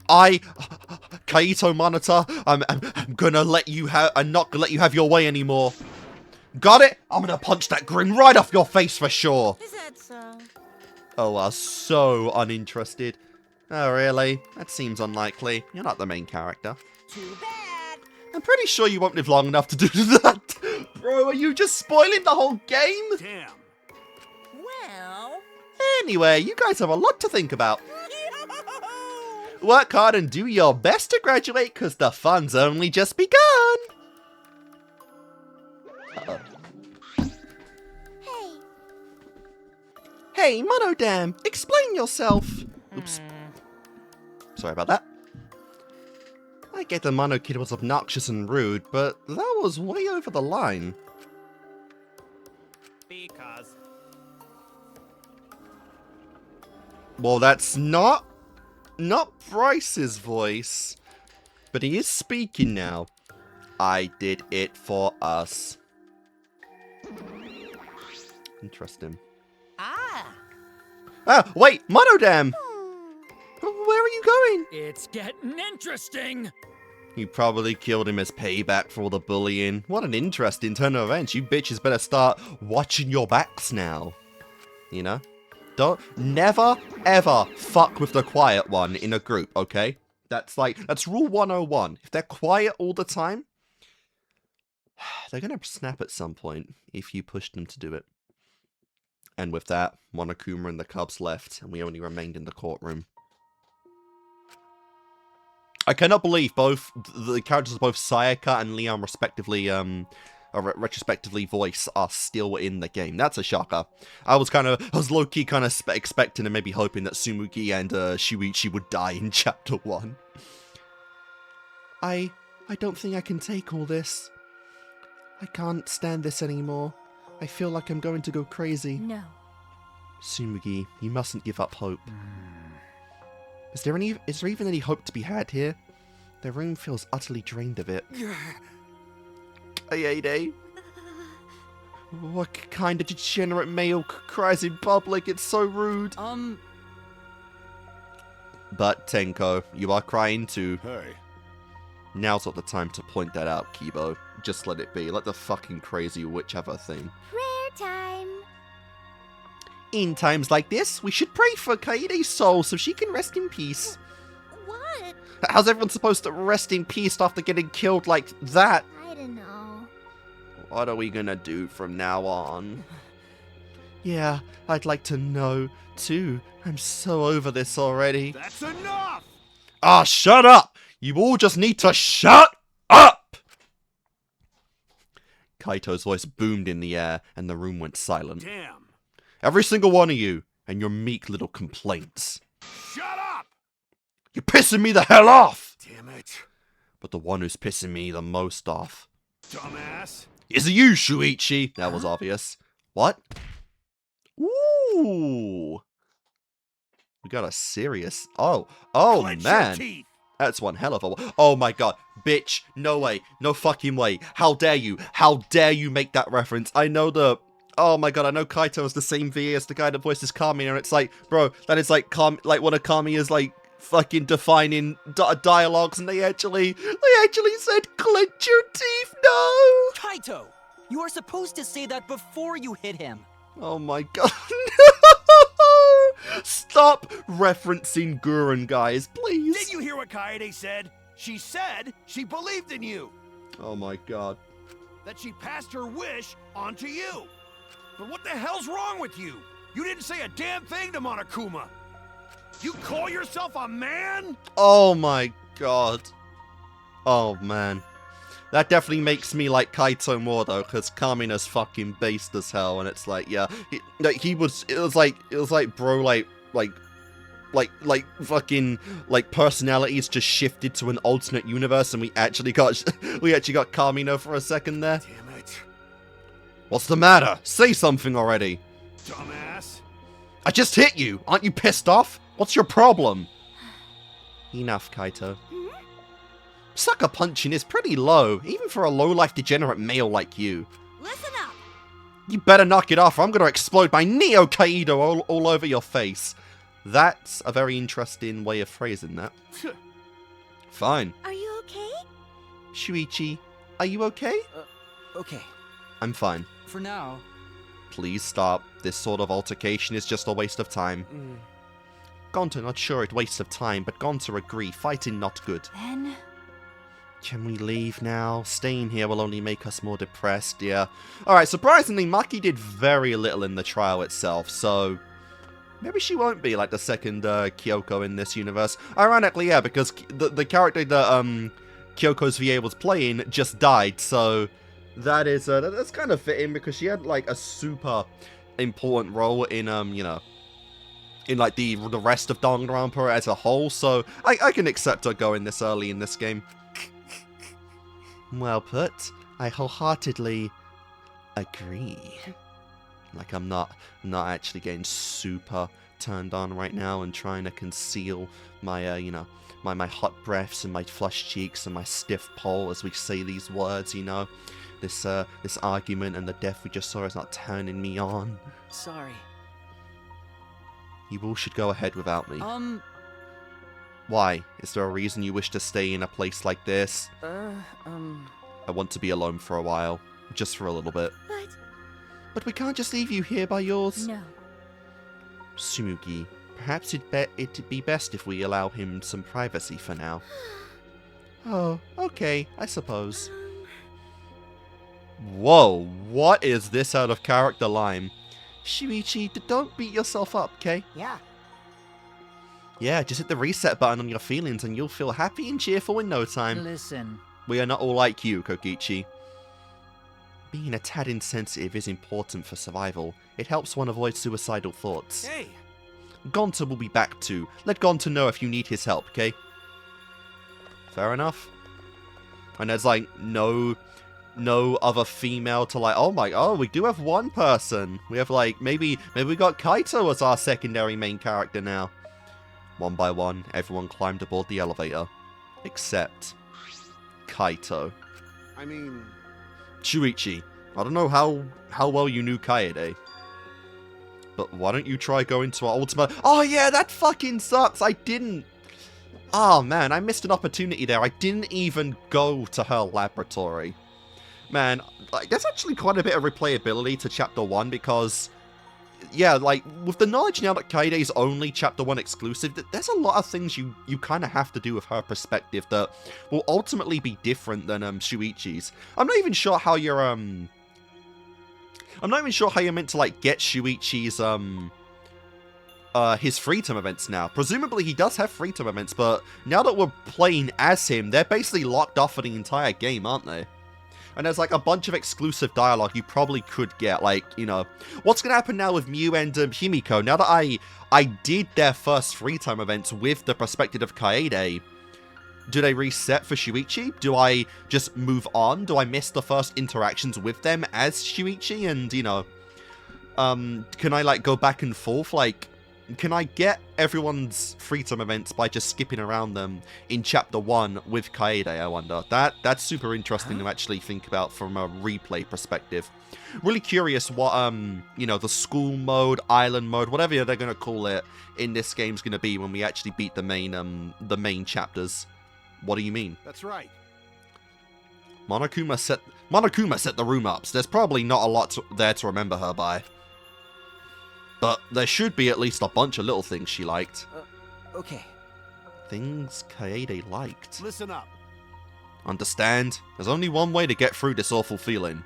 Kaito Monitor, I'm gonna let you have. I'm not gonna let you have your way anymore. Got it? I'm gonna punch that grin right off your face for sure. Is that so? Oh, so uninterested. Oh, really? That seems unlikely. You're not the main character. Too bad. I'm pretty sure you won't live long enough to do that. Bro, are you just spoiling the whole game? Damn. Well. Anyway, you guys have a lot to think about. Work hard and do your best to graduate, because the fun's only just begun. Uh-oh. Hey. Hey, Monodam, explain yourself. Oops. Sorry about that. I get the Mono Kid was obnoxious and rude, but that was way over the line. Because. Well, that's not Bryce's voice, but he is speaking now. I did it for us. Interesting. Ah, wait, Monodam! Where are you going? It's getting interesting. You probably killed him as payback for all the bullying. What an interesting turn of events. You bitches better start watching your backs now. You know? Never, ever fuck with the quiet one in a group, okay? That's rule 101. If they're quiet all the time, they're gonna snap at some point if you push them to do it. And with that, Monokuma and the Cubs left, and we only remained in the courtroom. I cannot believe both the characters of both Sayaka and Leon respectively retrospectively voice are still in the game. That's a shocker. I was low-key kind of expecting and maybe hoping that Tsumugi and Shuichi would die in chapter 1. I don't think I can take all this. I can't stand this anymore. I feel like I'm going to go crazy. No. Tsumugi, you mustn't give up hope. Is there even any hope to be had here? The room feels utterly drained of it. Kaede? What kind of degenerate male cries in public? It's so rude. But Tenko, you are crying too. Hey. Now's not the time to point that out, Kibo. Just let it be. Let the fucking crazy witch have her thing. Prayer time. In times like this, we should pray for Kaede's soul so she can rest in peace. What? How's everyone supposed to rest in peace after getting killed like that? I don't know. What are we gonna do from now on? Yeah, I'd like to know, too. I'm so over this already. That's enough! Ah, shut up! You all just need to shut up! Kaito's voice boomed in the air, and the room went silent. Damn. Every single one of you, and your meek little complaints. Shut up! You're pissing me the hell off! Damn it. But the one who's pissing me the most off Dumbass. is you, Shuichi. That was obvious. What? Ooh. We got a serious... Oh, Clench your man. teeth. That's one hell of a... Oh my god. Bitch. No way. No fucking way. How dare you? How dare you make that reference? I know the oh my god, I know Kaito is the same VA as the guy that voices Kami, and it's like, bro, that is like one of Kami's like fucking defining dialogues, and they actually said, clench your teeth, no! Kaito! You are supposed to say that before you hit him. Oh my god, no! Stop referencing Gurren, guys, please. Did you hear what Kaede said? She said she believed in you. Oh my god. That she passed her wish on to you. But what the hell's wrong with you? You didn't say a damn thing to Monokuma. You call yourself a man? Oh my god. Oh man. That definitely makes me like Kaito more though, because Kamina's fucking based as hell, and it's like, yeah, it was like bro, like fucking like personalities just shifted to an alternate universe, and we actually got Kamino for a second there. Damn it. What's the matter? Say something already. Dumbass. I just hit you. Aren't you pissed off? What's your problem? Enough, Kaito. Sucker punching is pretty low, even for a low-life degenerate male like you. Listen up. You better knock it off, or I'm gonna explode my Neo Kaido all over your face. That's a very interesting way of phrasing that. Fine. Are you okay? Shuichi, are you okay? Okay. I'm fine. For now. Please stop. This sort of altercation is just a waste of time. Gonta not sure it wastes of time, but Gonta agree, fighting not good. Then... Can we leave now? Staying here will only make us more depressed, yeah. Alright, surprisingly, Maki did very little in the trial itself, so... Maybe she won't be like the second Kyoko in this universe. Ironically, yeah, because the character that Kyoko's VA was playing just died, so... That is, that's kind of fitting, because she had like a super important role in, you know... in like the rest of Danganronpa as a whole, so I can accept her going this early in this game. Well put. I wholeheartedly agree. Like I'm not actually getting super turned on right now and trying to conceal my you know, my hot breaths and my flushed cheeks and my stiff pole as we say these words, you know. This argument and the death we just saw is not turning me on. Sorry. You all should go ahead without me. Why? Is there a reason you wish to stay in a place like this? I want to be alone for a while. Just for a little bit. But we can't just leave you here by yours. No. Sumugi, perhaps it'd be best if we allow him some privacy for now. Oh, okay, I suppose. Whoa, what is this out of character line? Shuichi, don't beat yourself up, okay? Yeah. Yeah, just hit the reset button on your feelings and you'll feel happy and cheerful in no time. Listen. We are not all like you, Kokichi. Being a tad insensitive is important for survival. It helps one avoid suicidal thoughts. Hey! Gonta will be back too. Let Gonta know if you need his help, okay? Fair enough. And there's like no other female to like, oh, we do have one person. We have like, maybe we got Kaito as our secondary main character now. One by one, everyone climbed aboard the elevator. Except Kaito. I mean... Shuichi, I don't know how well you knew Kaede, but why don't you try going to our ultimate... Oh yeah, that fucking sucks! I didn't... Oh man, I missed an opportunity there. I didn't even go to her laboratory. Man, like, there's actually quite a bit of replayability to Chapter 1 because... Yeah, like, with the knowledge now that Kaide's only Chapter 1 exclusive, there's a lot of things you kind of have to do with her perspective that will ultimately be different than Shuichi's. I'm not even sure how you're, I'm not even sure how you're meant to, like, get Shuichi's, his free time events now. Presumably he does have free time events, but now that we're playing as him, they're basically locked off for the entire game, aren't they? And there's like a bunch of exclusive dialogue you probably could get, like, you know, what's going to happen now with Miu and Himiko? Now that I did their first free time events with the perspective of Kaede, do they reset for Shuichi? Do I just move on? Do I miss the first interactions with them as Shuichi? And, you know, can I like go back and forth like Can I get everyone's free time events by just skipping around them in Chapter 1 with Kaede, I wonder? That's super interesting to actually think about from a replay perspective. Really curious what, you know, the school mode, island mode, whatever they're going to call it in this game's going to be when we actually beat the main chapters. What do you mean? That's right. Monokuma set the room up, so there's probably not a lot there to remember her by. But there should be at least a bunch of little things she liked. Okay. Things Kaede liked. Listen up. Understand? There's only one way to get through this awful feeling.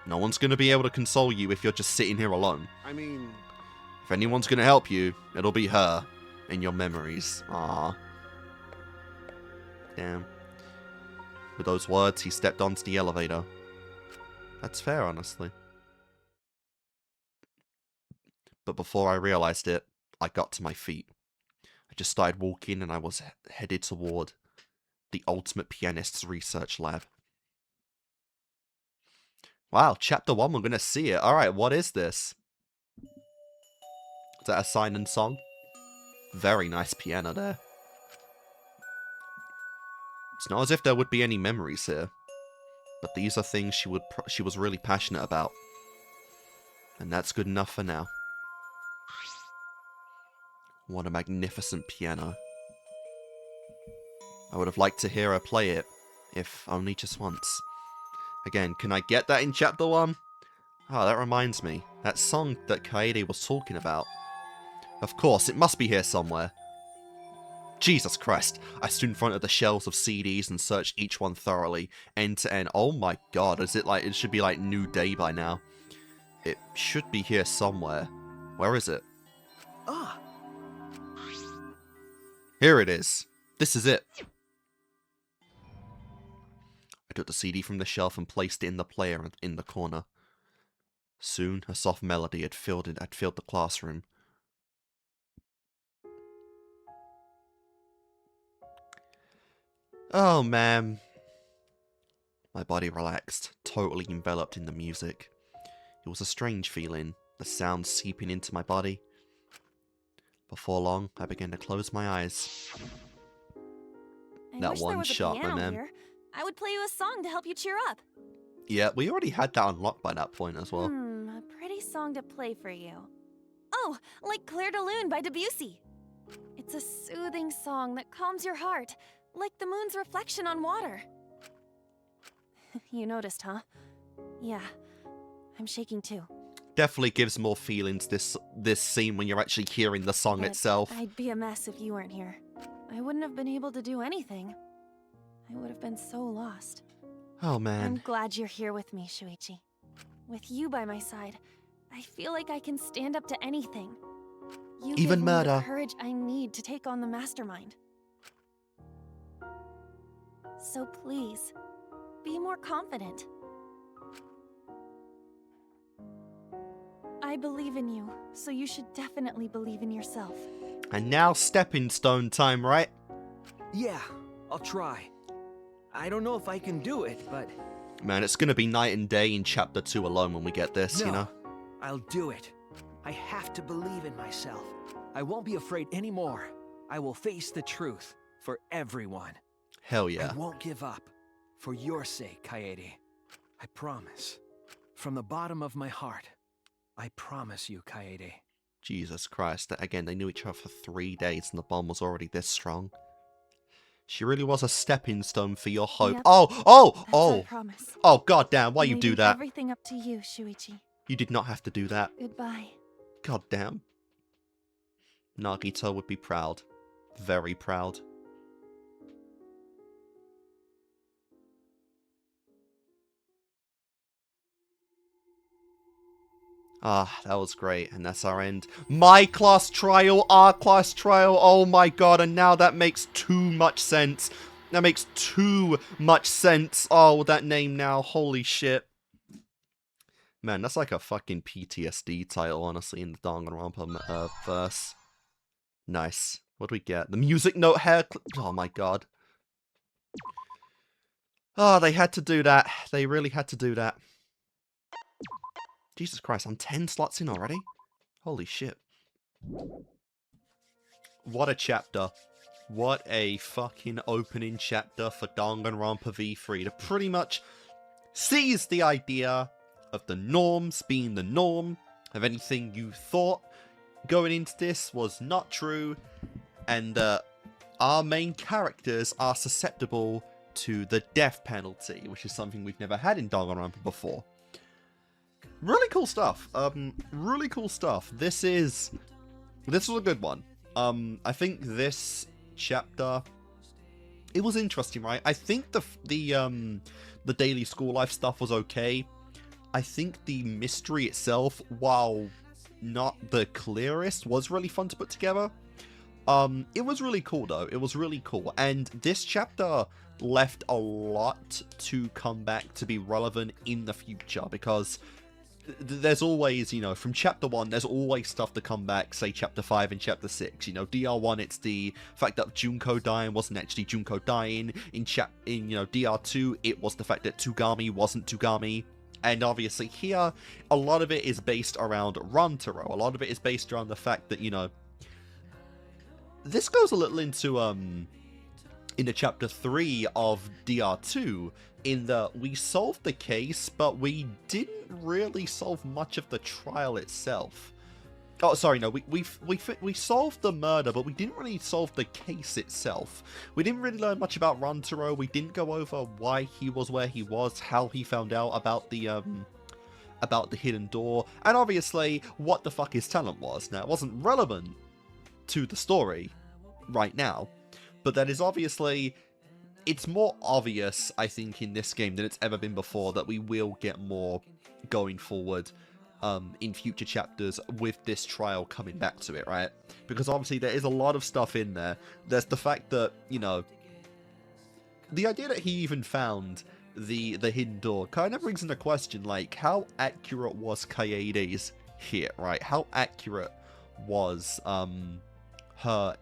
No one's going to be able to console you if you're just sitting here alone. I mean... If anyone's going to help you, it'll be her. In your memories. Aww. Damn. With those words, he stepped onto the elevator. That's fair, honestly. But before I realized it, I got to my feet. I just started walking and I was headed toward the Ultimate Pianist's research lab. Wow, Chapter 1, we're going to see it. Alright, what is this? Is that a sign and song? Very nice piano there. It's not as if there would be any memories here. But these are things she was really passionate about. And that's good enough for now. What a magnificent piano. I would have liked to hear her play it, if only just once. Again, can I get that in Chapter 1? Oh, that reminds me. That song that Kaede was talking about. Of course, it must be here somewhere. Jesus Christ. I stood in front of the shelves of CDs and searched each one thoroughly, end to end. Oh my god, it should be like New Day by now. It should be here somewhere. Where is it? Ah. Here it is. This is it. I took the CD from the shelf and placed it in the player in the corner. Soon, a soft melody had filled the classroom. Oh, man. My body relaxed, totally enveloped in the music. It was a strange feeling, the sound seeping into my body. Before long, I began to close my eyes. That one shot, my man. Here. I would play you a song to help you cheer up. Yeah, we already had that unlocked by that point as well. A pretty song to play for you. Oh, like Clair de Lune by Debussy. It's a soothing song that calms your heart, like the moon's reflection on water. You noticed, huh? Yeah, I'm shaking too. Definitely gives more feelings this scene when you're actually hearing the song itself. I'd be a mess if you weren't here. I wouldn't have been able to do anything. I would have been so lost. Oh man. I'm glad you're here with me, Shuichi. With you by my side, I feel like I can stand up to anything. You Even give murder. Me the courage I need to take on the mastermind. So please, be more confident. I believe in you, so you should definitely believe in yourself. And now stepping stone time, right? Yeah, I'll try. I don't know if I can do it, but... Man, it's gonna be night and day in Chapter 2 alone when we get this, no, you know? I'll do it. I have to believe in myself. I won't be afraid anymore. I will face the truth for everyone. Hell yeah. I won't give up. For your sake, Kaede. I promise. From the bottom of my heart, I promise you, Kaede. Jesus Christ. Again, they knew each other for 3 days and the bond was already this strong. She really was a stepping stone for your hope. Yep. Oh! I promise. Oh, goddamn, why you do Leaving that? Everything up to you, Shuichi. You did not have to do that. Goodbye. Goddamn. Nagito would be proud. Very proud. Ah, that was great, and that's our end. My class trial, our class trial, oh my god, and now that makes too much sense. That makes too much sense. Oh, that name now, holy shit. Man, that's like a fucking PTSD title, honestly, in the Danganronpa verse. Nice. What do we get? The music note hair clip. Oh my god. Oh, they had to do that. They really had to do that. Jesus Christ, I'm 10 slots in already? Holy shit. What a chapter. What a fucking opening chapter for Danganronpa V3 to pretty much seize the idea of the norms being the norm, of anything you thought going into this was not true, and our main characters are susceptible to the death penalty, which is something we've never had in Danganronpa before. Really cool stuff. Really cool stuff. This was a good one. I think this chapter, it was interesting, right? I think the daily school life stuff was okay. I think the mystery itself, while not the clearest, was really fun to put together. It was really cool though. It was really cool. And this chapter left a lot to come back to be relevant in the future, because there's always, you know, from chapter 1, there's always stuff to come back, say chapter 5 and chapter 6. You know, DR1, it's the fact that Junko dying wasn't actually Junko dying. In you know, DR2, it was the fact that Tugami wasn't Tugami. And obviously here, a lot of it is based around Rantaro. A lot of it is based around the fact that, you know, this goes a little into chapter 3 of DR2, in that we solved the case, but we didn't really solve much of the trial itself. Oh, sorry, no, we solved the murder, but we didn't really solve the case itself. We didn't really learn much about Rantaro. We didn't go over why he was where he was, how he found out about the hidden door, and obviously what the fuck his talent was. Now, it wasn't relevant to the story right now, but that is obviously, it's more obvious, I think, in this game than it's ever been before, that we will get more going forward in future chapters with this trial coming back to it, right? Because obviously there is a lot of stuff in there. There's the fact that, you know, the idea that he even found the hidden door kind of brings into question, like, how accurate was Kaede's hit, right? How accurate was her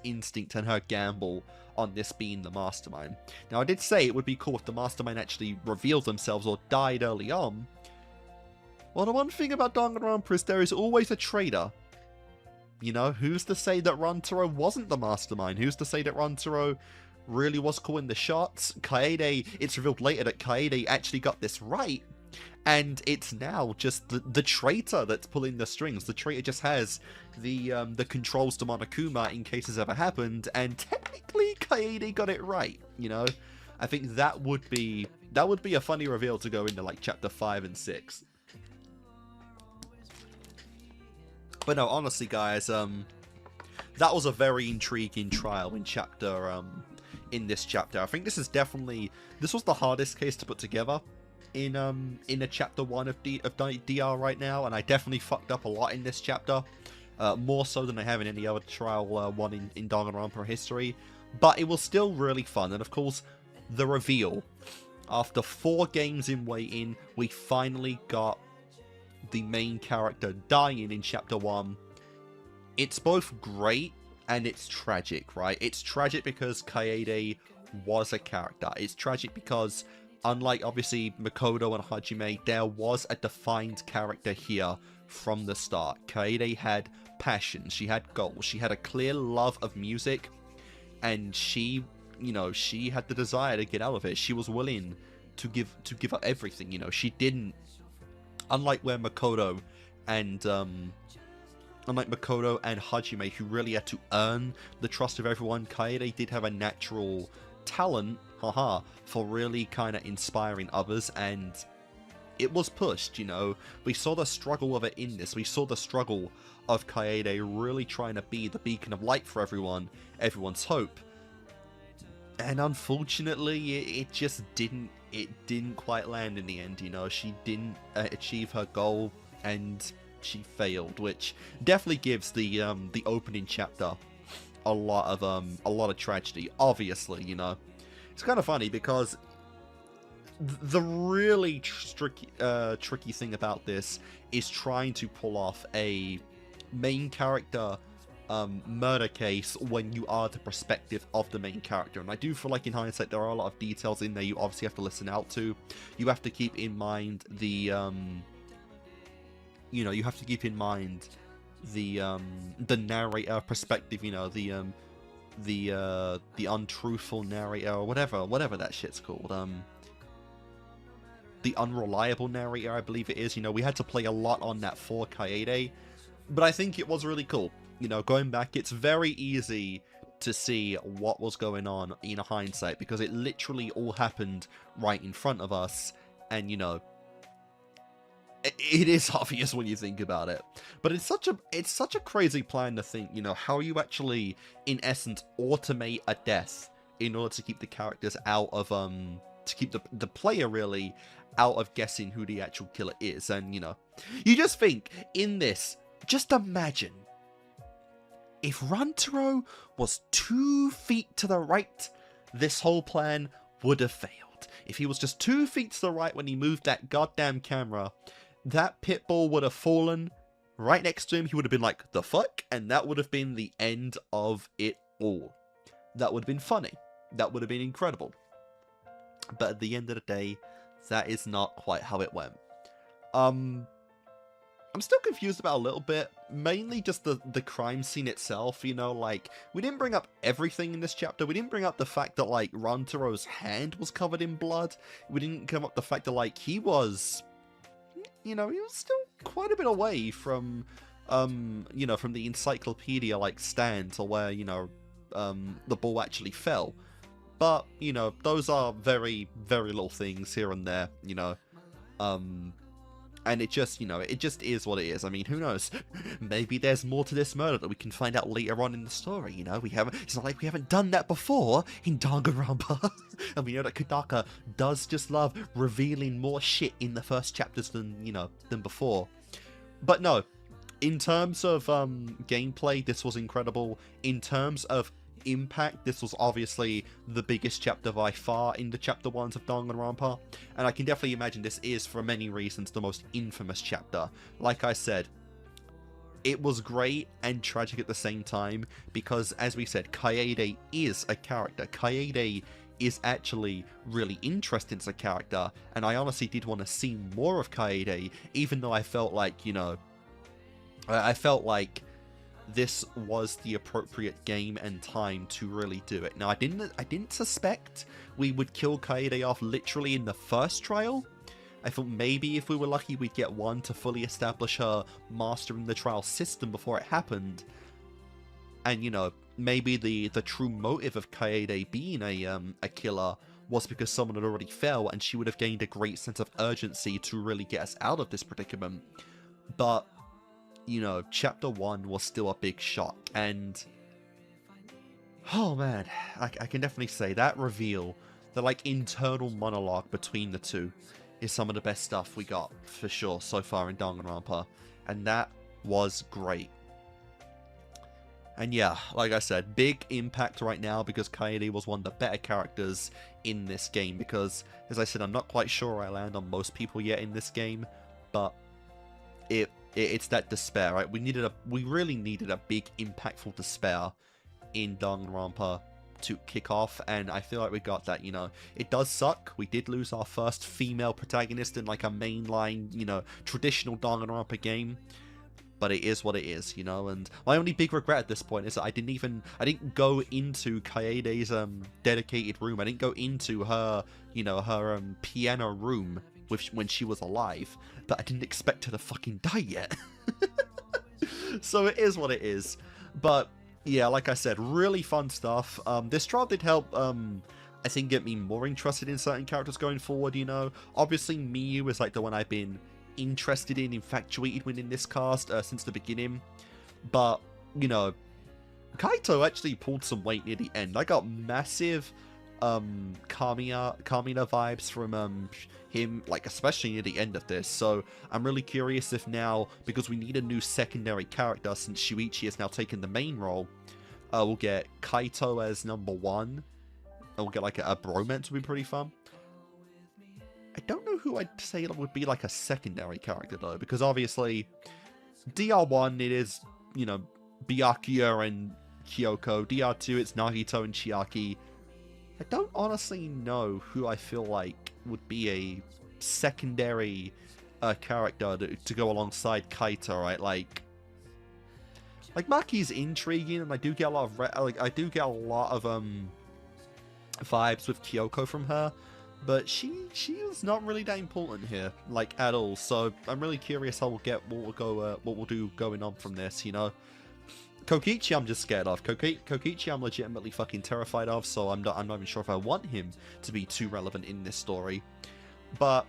instinct and her gamble on this being the mastermind? Now, I did say it would be cool if the mastermind actually revealed themselves or died early on. Well, the one thing about Danganronpa is there is always a traitor. You know, who's to say that Rantaro wasn't the mastermind? Who's to say that Rantaro really was calling the shots? Kaede, it's revealed later that Kaede actually got this right, and it's now just the traitor that's pulling the strings. The traitor just has the controls to Monokuma in case it's ever happened, and technically Kaede got it right, you know? I think that would be a funny reveal to go into, like, chapter 5 and 6. But no, honestly, guys, that was a very intriguing trial in this chapter. I think this was the hardest case to put together in a chapter 1 of DR right now, and I definitely fucked up a lot in this chapter, more so than I have in any other trial one in Danganronpa history. But it was still really fun, and of course, the reveal. After 4 games in waiting, we finally got the main character dying in chapter 1. It's both great and it's tragic, right? It's tragic because Kaede was a character. It's tragic because, unlike obviously Makoto and Hajime, there was a defined character here from the start. Kaede had passion, she had goals, she had a clear love of music, and she, you know, she had the desire to get out of it. She was willing to give up everything, you know. She didn't, unlike Makoto and Hajime, who really had to earn the trust of everyone, Kaede did have a natural talent, for really kind of inspiring others, and it was pushed, you know. We saw the struggle of it in this. We saw the struggle of Kaede really trying to be the beacon of light for everyone's hope. And unfortunately, it just didn't quite land in the end, you know. She didn't achieve her goal, and she failed, which definitely gives the opening chapter a lot of tragedy. Obviously, you know, it's kind of funny because the really tricky thing about this is trying to pull off a main character murder case when you are the perspective of the main character. And I do feel like in hindsight there are a lot of details in there you obviously have to listen out to. You have to keep in mind the you have to keep in mind the narrator perspective, you know, the untruthful narrator, or whatever that shit's called, the unreliable narrator, I believe it is. You know, we had to play a lot on that for Kaede, but I think it was really cool. You know, going back, it's very easy to see what was going on in hindsight, because it literally all happened right in front of us, and, you know, it is obvious when you think about it. But it's such a crazy plan to think, you know, how you actually, in essence, automate a death in order to keep the characters out of, to keep the player, really, out of guessing who the actual killer is. And, you know, you just think, in this, just imagine if Rantaro was 2 feet to the right, this whole plan would have failed. If he was just 2 feet to the right when he moved that goddamn camera, that pit bull would have fallen right next to him. He would have been like, the fuck? And that would have been the end of it all. That would have been funny. That would have been incredible. But at the end of the day, that is not quite how it went. I'm still confused about a little bit, mainly just the crime scene itself, you know, like, we didn't bring up everything in this chapter. We didn't bring up the fact that, like, Rantaro's hand was covered in blood. We didn't come up the fact that, like, he was, you know, he was still quite a bit away from, you know, from the encyclopedia, like, stand to where, you know, the ball actually fell. But, you know, those are very, very little things here and there, you know, and it just, you know, it just is what it is. I mean, who knows? Maybe there's more to this murder that we can find out later on in the story, you know? It's not like we haven't done that before in Danganronpa. And we know that Kodaka does just love revealing more shit in the first chapters than, you know, than before. But no, in terms of gameplay, this was incredible. In terms of impact, this was obviously the biggest chapter by far in the chapter 1s of Danganronpa, and I can definitely imagine this is, for many reasons, the most infamous chapter. Like I said, it was great and tragic at the same time, because, as we said, Kaede is a character. Kaede is actually really interesting as a character, and I honestly did want to see more of Kaede, even though I felt like, you know, I felt like this was the appropriate game and time to really do it. Now, I didn't suspect we would kill Kaede off literally in the first trial. I thought maybe if we were lucky we'd get one to fully establish her mastering the trial system before it happened. And, you know, maybe the true motive of Kaede being a killer was because someone had already fell, and she would have gained a great sense of urgency to really get us out of this predicament. But, you know, chapter 1 was still a big shock, and oh man, I can definitely say that reveal, the like internal monologue between the two, is some of the best stuff we got for sure so far in Danganronpa, and that was great. And yeah, like I said, big impact right now because Kaede was one of the better characters in this game, because as I said, I'm not quite sure I land on most people yet in this game, but it's that despair, right? We really needed a big, impactful despair in Danganronpa to kick off, and I feel like we got that, you know. It does suck. We did lose our first female protagonist in like a mainline, you know, traditional Danganronpa game, but it is what it is, you know. And my only big regret at this point is that I didn't go into Kaede's dedicated room. I didn't go into her, you know, her piano room when she was alive, but I didn't expect her to fucking die yet. So it is what it is. But yeah, like I said, really fun stuff. This trial did help, I think, get me more interested in certain characters going forward, you know. Obviously, Miyu is like the one I've been interested in, infatuated with in this cast since the beginning. But, you know, Kaito actually pulled some weight near the end. I got massive Kamina vibes from him, like especially near the end of this. So I'm really curious if now, because we need a new secondary character since Shuichi has now taken the main role, we'll get Kaito as number 1, and we'll get like a bromance would be pretty fun. I don't know who I'd say would be like a secondary character though, because obviously DR1 it is, you know, Byakuya and Kyoko. DR2 it's Nagito and Chiaki. I don't honestly know who I feel like would be a secondary character to go alongside Kaito, right? Like, Like, Maki's intriguing, and I do get a lot of vibes with Kyoko from her, but she is not really that important here, like, at all. So I'm really curious how what we'll do going on from this, you know. Kokichi I'm just scared of. Kokichi I'm legitimately fucking terrified of, so I'm not even sure if I want him to be too relevant in this story. But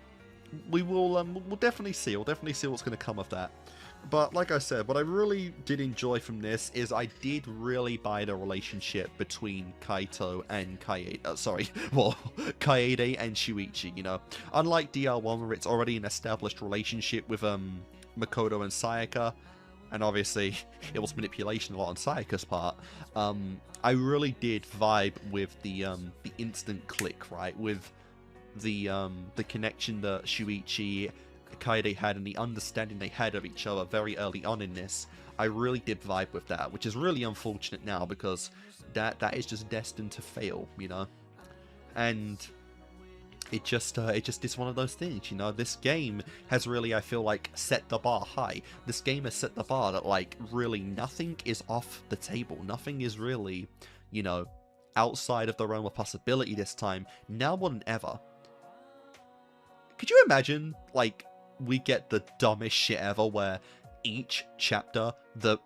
we'll definitely see. We'll definitely see what's going to come of that. But like I said, what I really did enjoy from this is I did really buy the relationship between Kaito and Kaede and Shuichi, you know. Unlike DR1 where it's already an established relationship with Makoto and Sayaka, and obviously it was manipulation a lot on Sayaka's part, I really did vibe with the instant click, right? With the connection that Shuichi Kaede had and the understanding they had of each other very early on in this. I really did vibe with that, which is really unfortunate now because that is just destined to fail, you know. And it just is one of those things, you know. This game has really, I feel like, set the bar high. This game has set the bar that, like, really nothing is off the table. Nothing is really, you know, outside of the realm of possibility this time, now more than ever. Could you imagine, like, we get the dumbest shit ever where each chapter the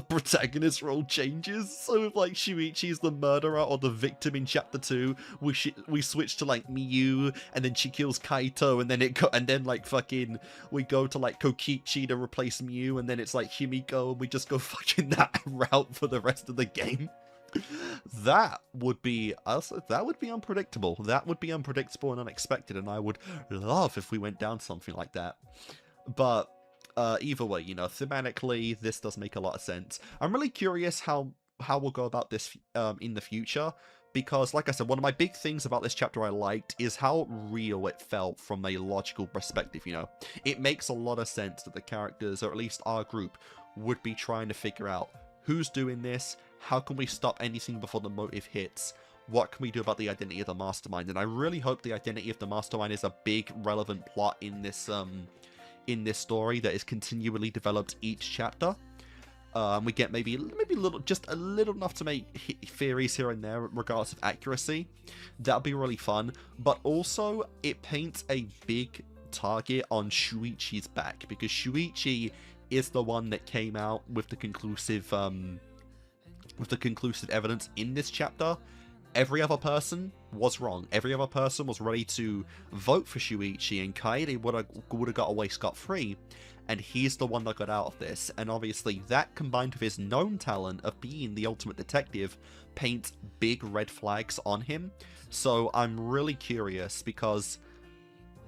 protagonist role changes? So if, like, Shuichi's the murderer or the victim in chapter 2, we switch to, like, Miyu, and then she kills Kaito, and then like fucking we go to, like, Kokichi to replace Miyu, and then it's like Himiko, and we just go fucking that route for the rest of the game. That would be unpredictable. That would be unpredictable and unexpected, and I would love if we went down something like that. But either way, you know, thematically, this does make a lot of sense. I'm really curious how we'll go about this in the future, because, like I said, one of my big things about this chapter I liked is how real it felt from a logical perspective, you know. It makes a lot of sense that the characters, or at least our group, would be trying to figure out who's doing this, how can we stop anything before the motive hits, what can we do about the identity of the mastermind. And I really hope the identity of the mastermind is a big relevant plot in this story that is continually developed each chapter. We get maybe just a little enough to make theories here and there regardless of accuracy. That'll be really fun, but also it paints a big target on Shuichi's back, because Shuichi is the one that came out with the conclusive evidence in this chapter. Every other person was wrong. Every other person was ready to vote for Shuichi, and Kaede would have got away scot-free, and he's the one that got out of this. And obviously that, combined with his known talent of being the ultimate detective, paints big red flags on him. So I'm really curious, because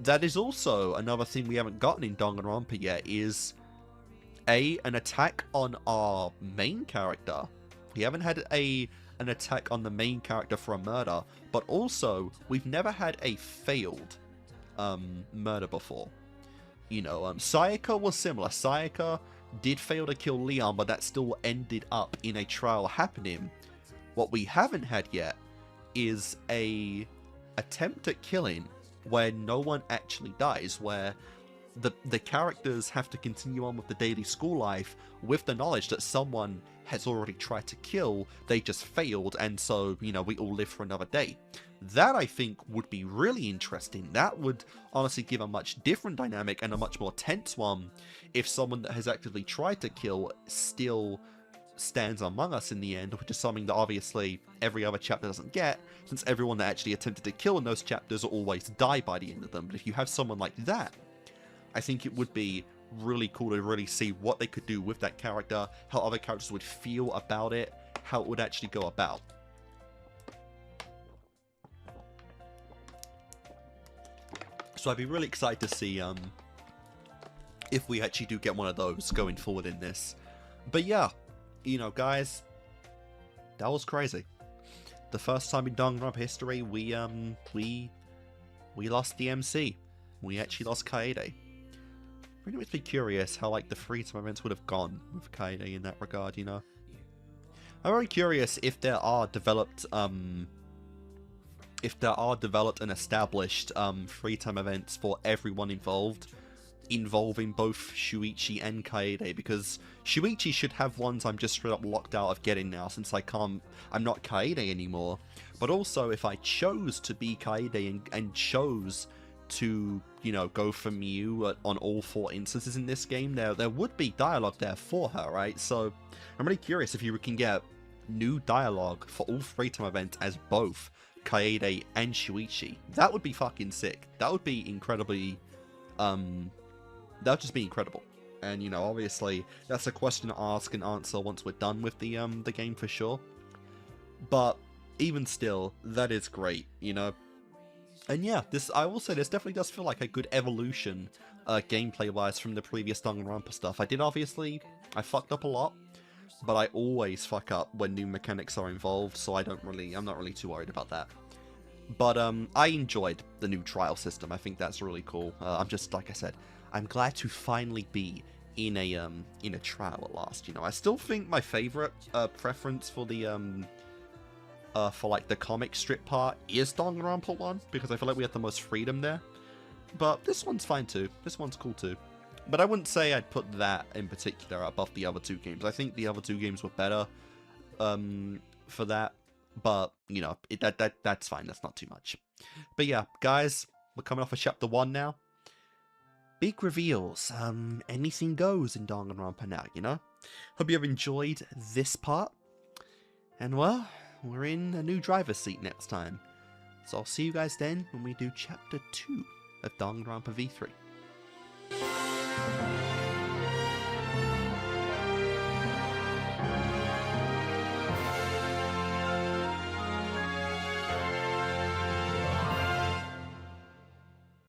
that is also another thing we haven't gotten in Danganronpa yet, is an attack on our main character. We haven't had an attack on the main character for a murder, but also we've never had a failed murder before. You know, Sayaka was similar. Sayaka did fail to kill Leon, but that still ended up in a trial happening. What we haven't had yet is a attempt at killing where no one actually dies, where the characters have to continue on with the daily school life with the knowledge that someone has already tried to kill, they just failed, and so, you know, we all live for another day. That, I think, would be really interesting. That would honestly give a much different dynamic and a much more tense one if someone that has actively tried to kill still stands among us in the end, which is something that obviously every other chapter doesn't get, since everyone that actually attempted to kill in those chapters always die by the end of them. But if you have someone like that, I think it would be really cool to really see what they could do with that character, how other characters would feel about it, how it would actually go about. So I'd be really excited to see if we actually do get one of those going forward in this. But yeah, you know, guys, that was crazy. The first time in Danganronpa history we lost the MC. We actually lost Kaede. Really makes me curious how, like, the free-time events would have gone with Kaede in that regard, you know. I'm very curious if there are developed and established free-time events for everyone involved involving both Shuichi and Kaede, because Shuichi should have ones I'm just straight up locked out of getting now, since I'm not Kaede anymore. But also, if I chose to be Kaede and chose to, you know, go for Miu on all 4 instances in this game, there would be dialogue there for her, right? So I'm really curious if you can get new dialogue for all 3 time events as both Kaede and Shuichi. That would be fucking sick. That would be incredibly, that would just be incredible. And, you know, obviously, that's a question to ask and answer once we're done with the game for sure. But even still, that is great, you know. And yeah, I will say this definitely does feel like a good evolution, gameplay-wise, from the previous Danganronpa stuff. I fucked up a lot, but I always fuck up when new mechanics are involved, so I'm not really too worried about that. But I enjoyed the new trial system. I think that's really cool. I'm just, like I said, I'm glad to finally be in a trial at last. You know, I still think my favorite preference for the for like the comic strip part is Danganronpa 1, because I feel like we had the most freedom there. But this one's fine too. This one's cool too. But I wouldn't say I'd put that in particular above the other 2 games. I think the other 2 games were better for that. But, you know, that's fine. That's not too much. But yeah, guys, we're coming off of Chapter 1 now. Big reveals. Anything goes in Danganronpa now, you know? Hope you have enjoyed this part. And, well, we're in a new driver's seat next time. So I'll see you guys then when we do Chapter 2 of Danganronpa V3.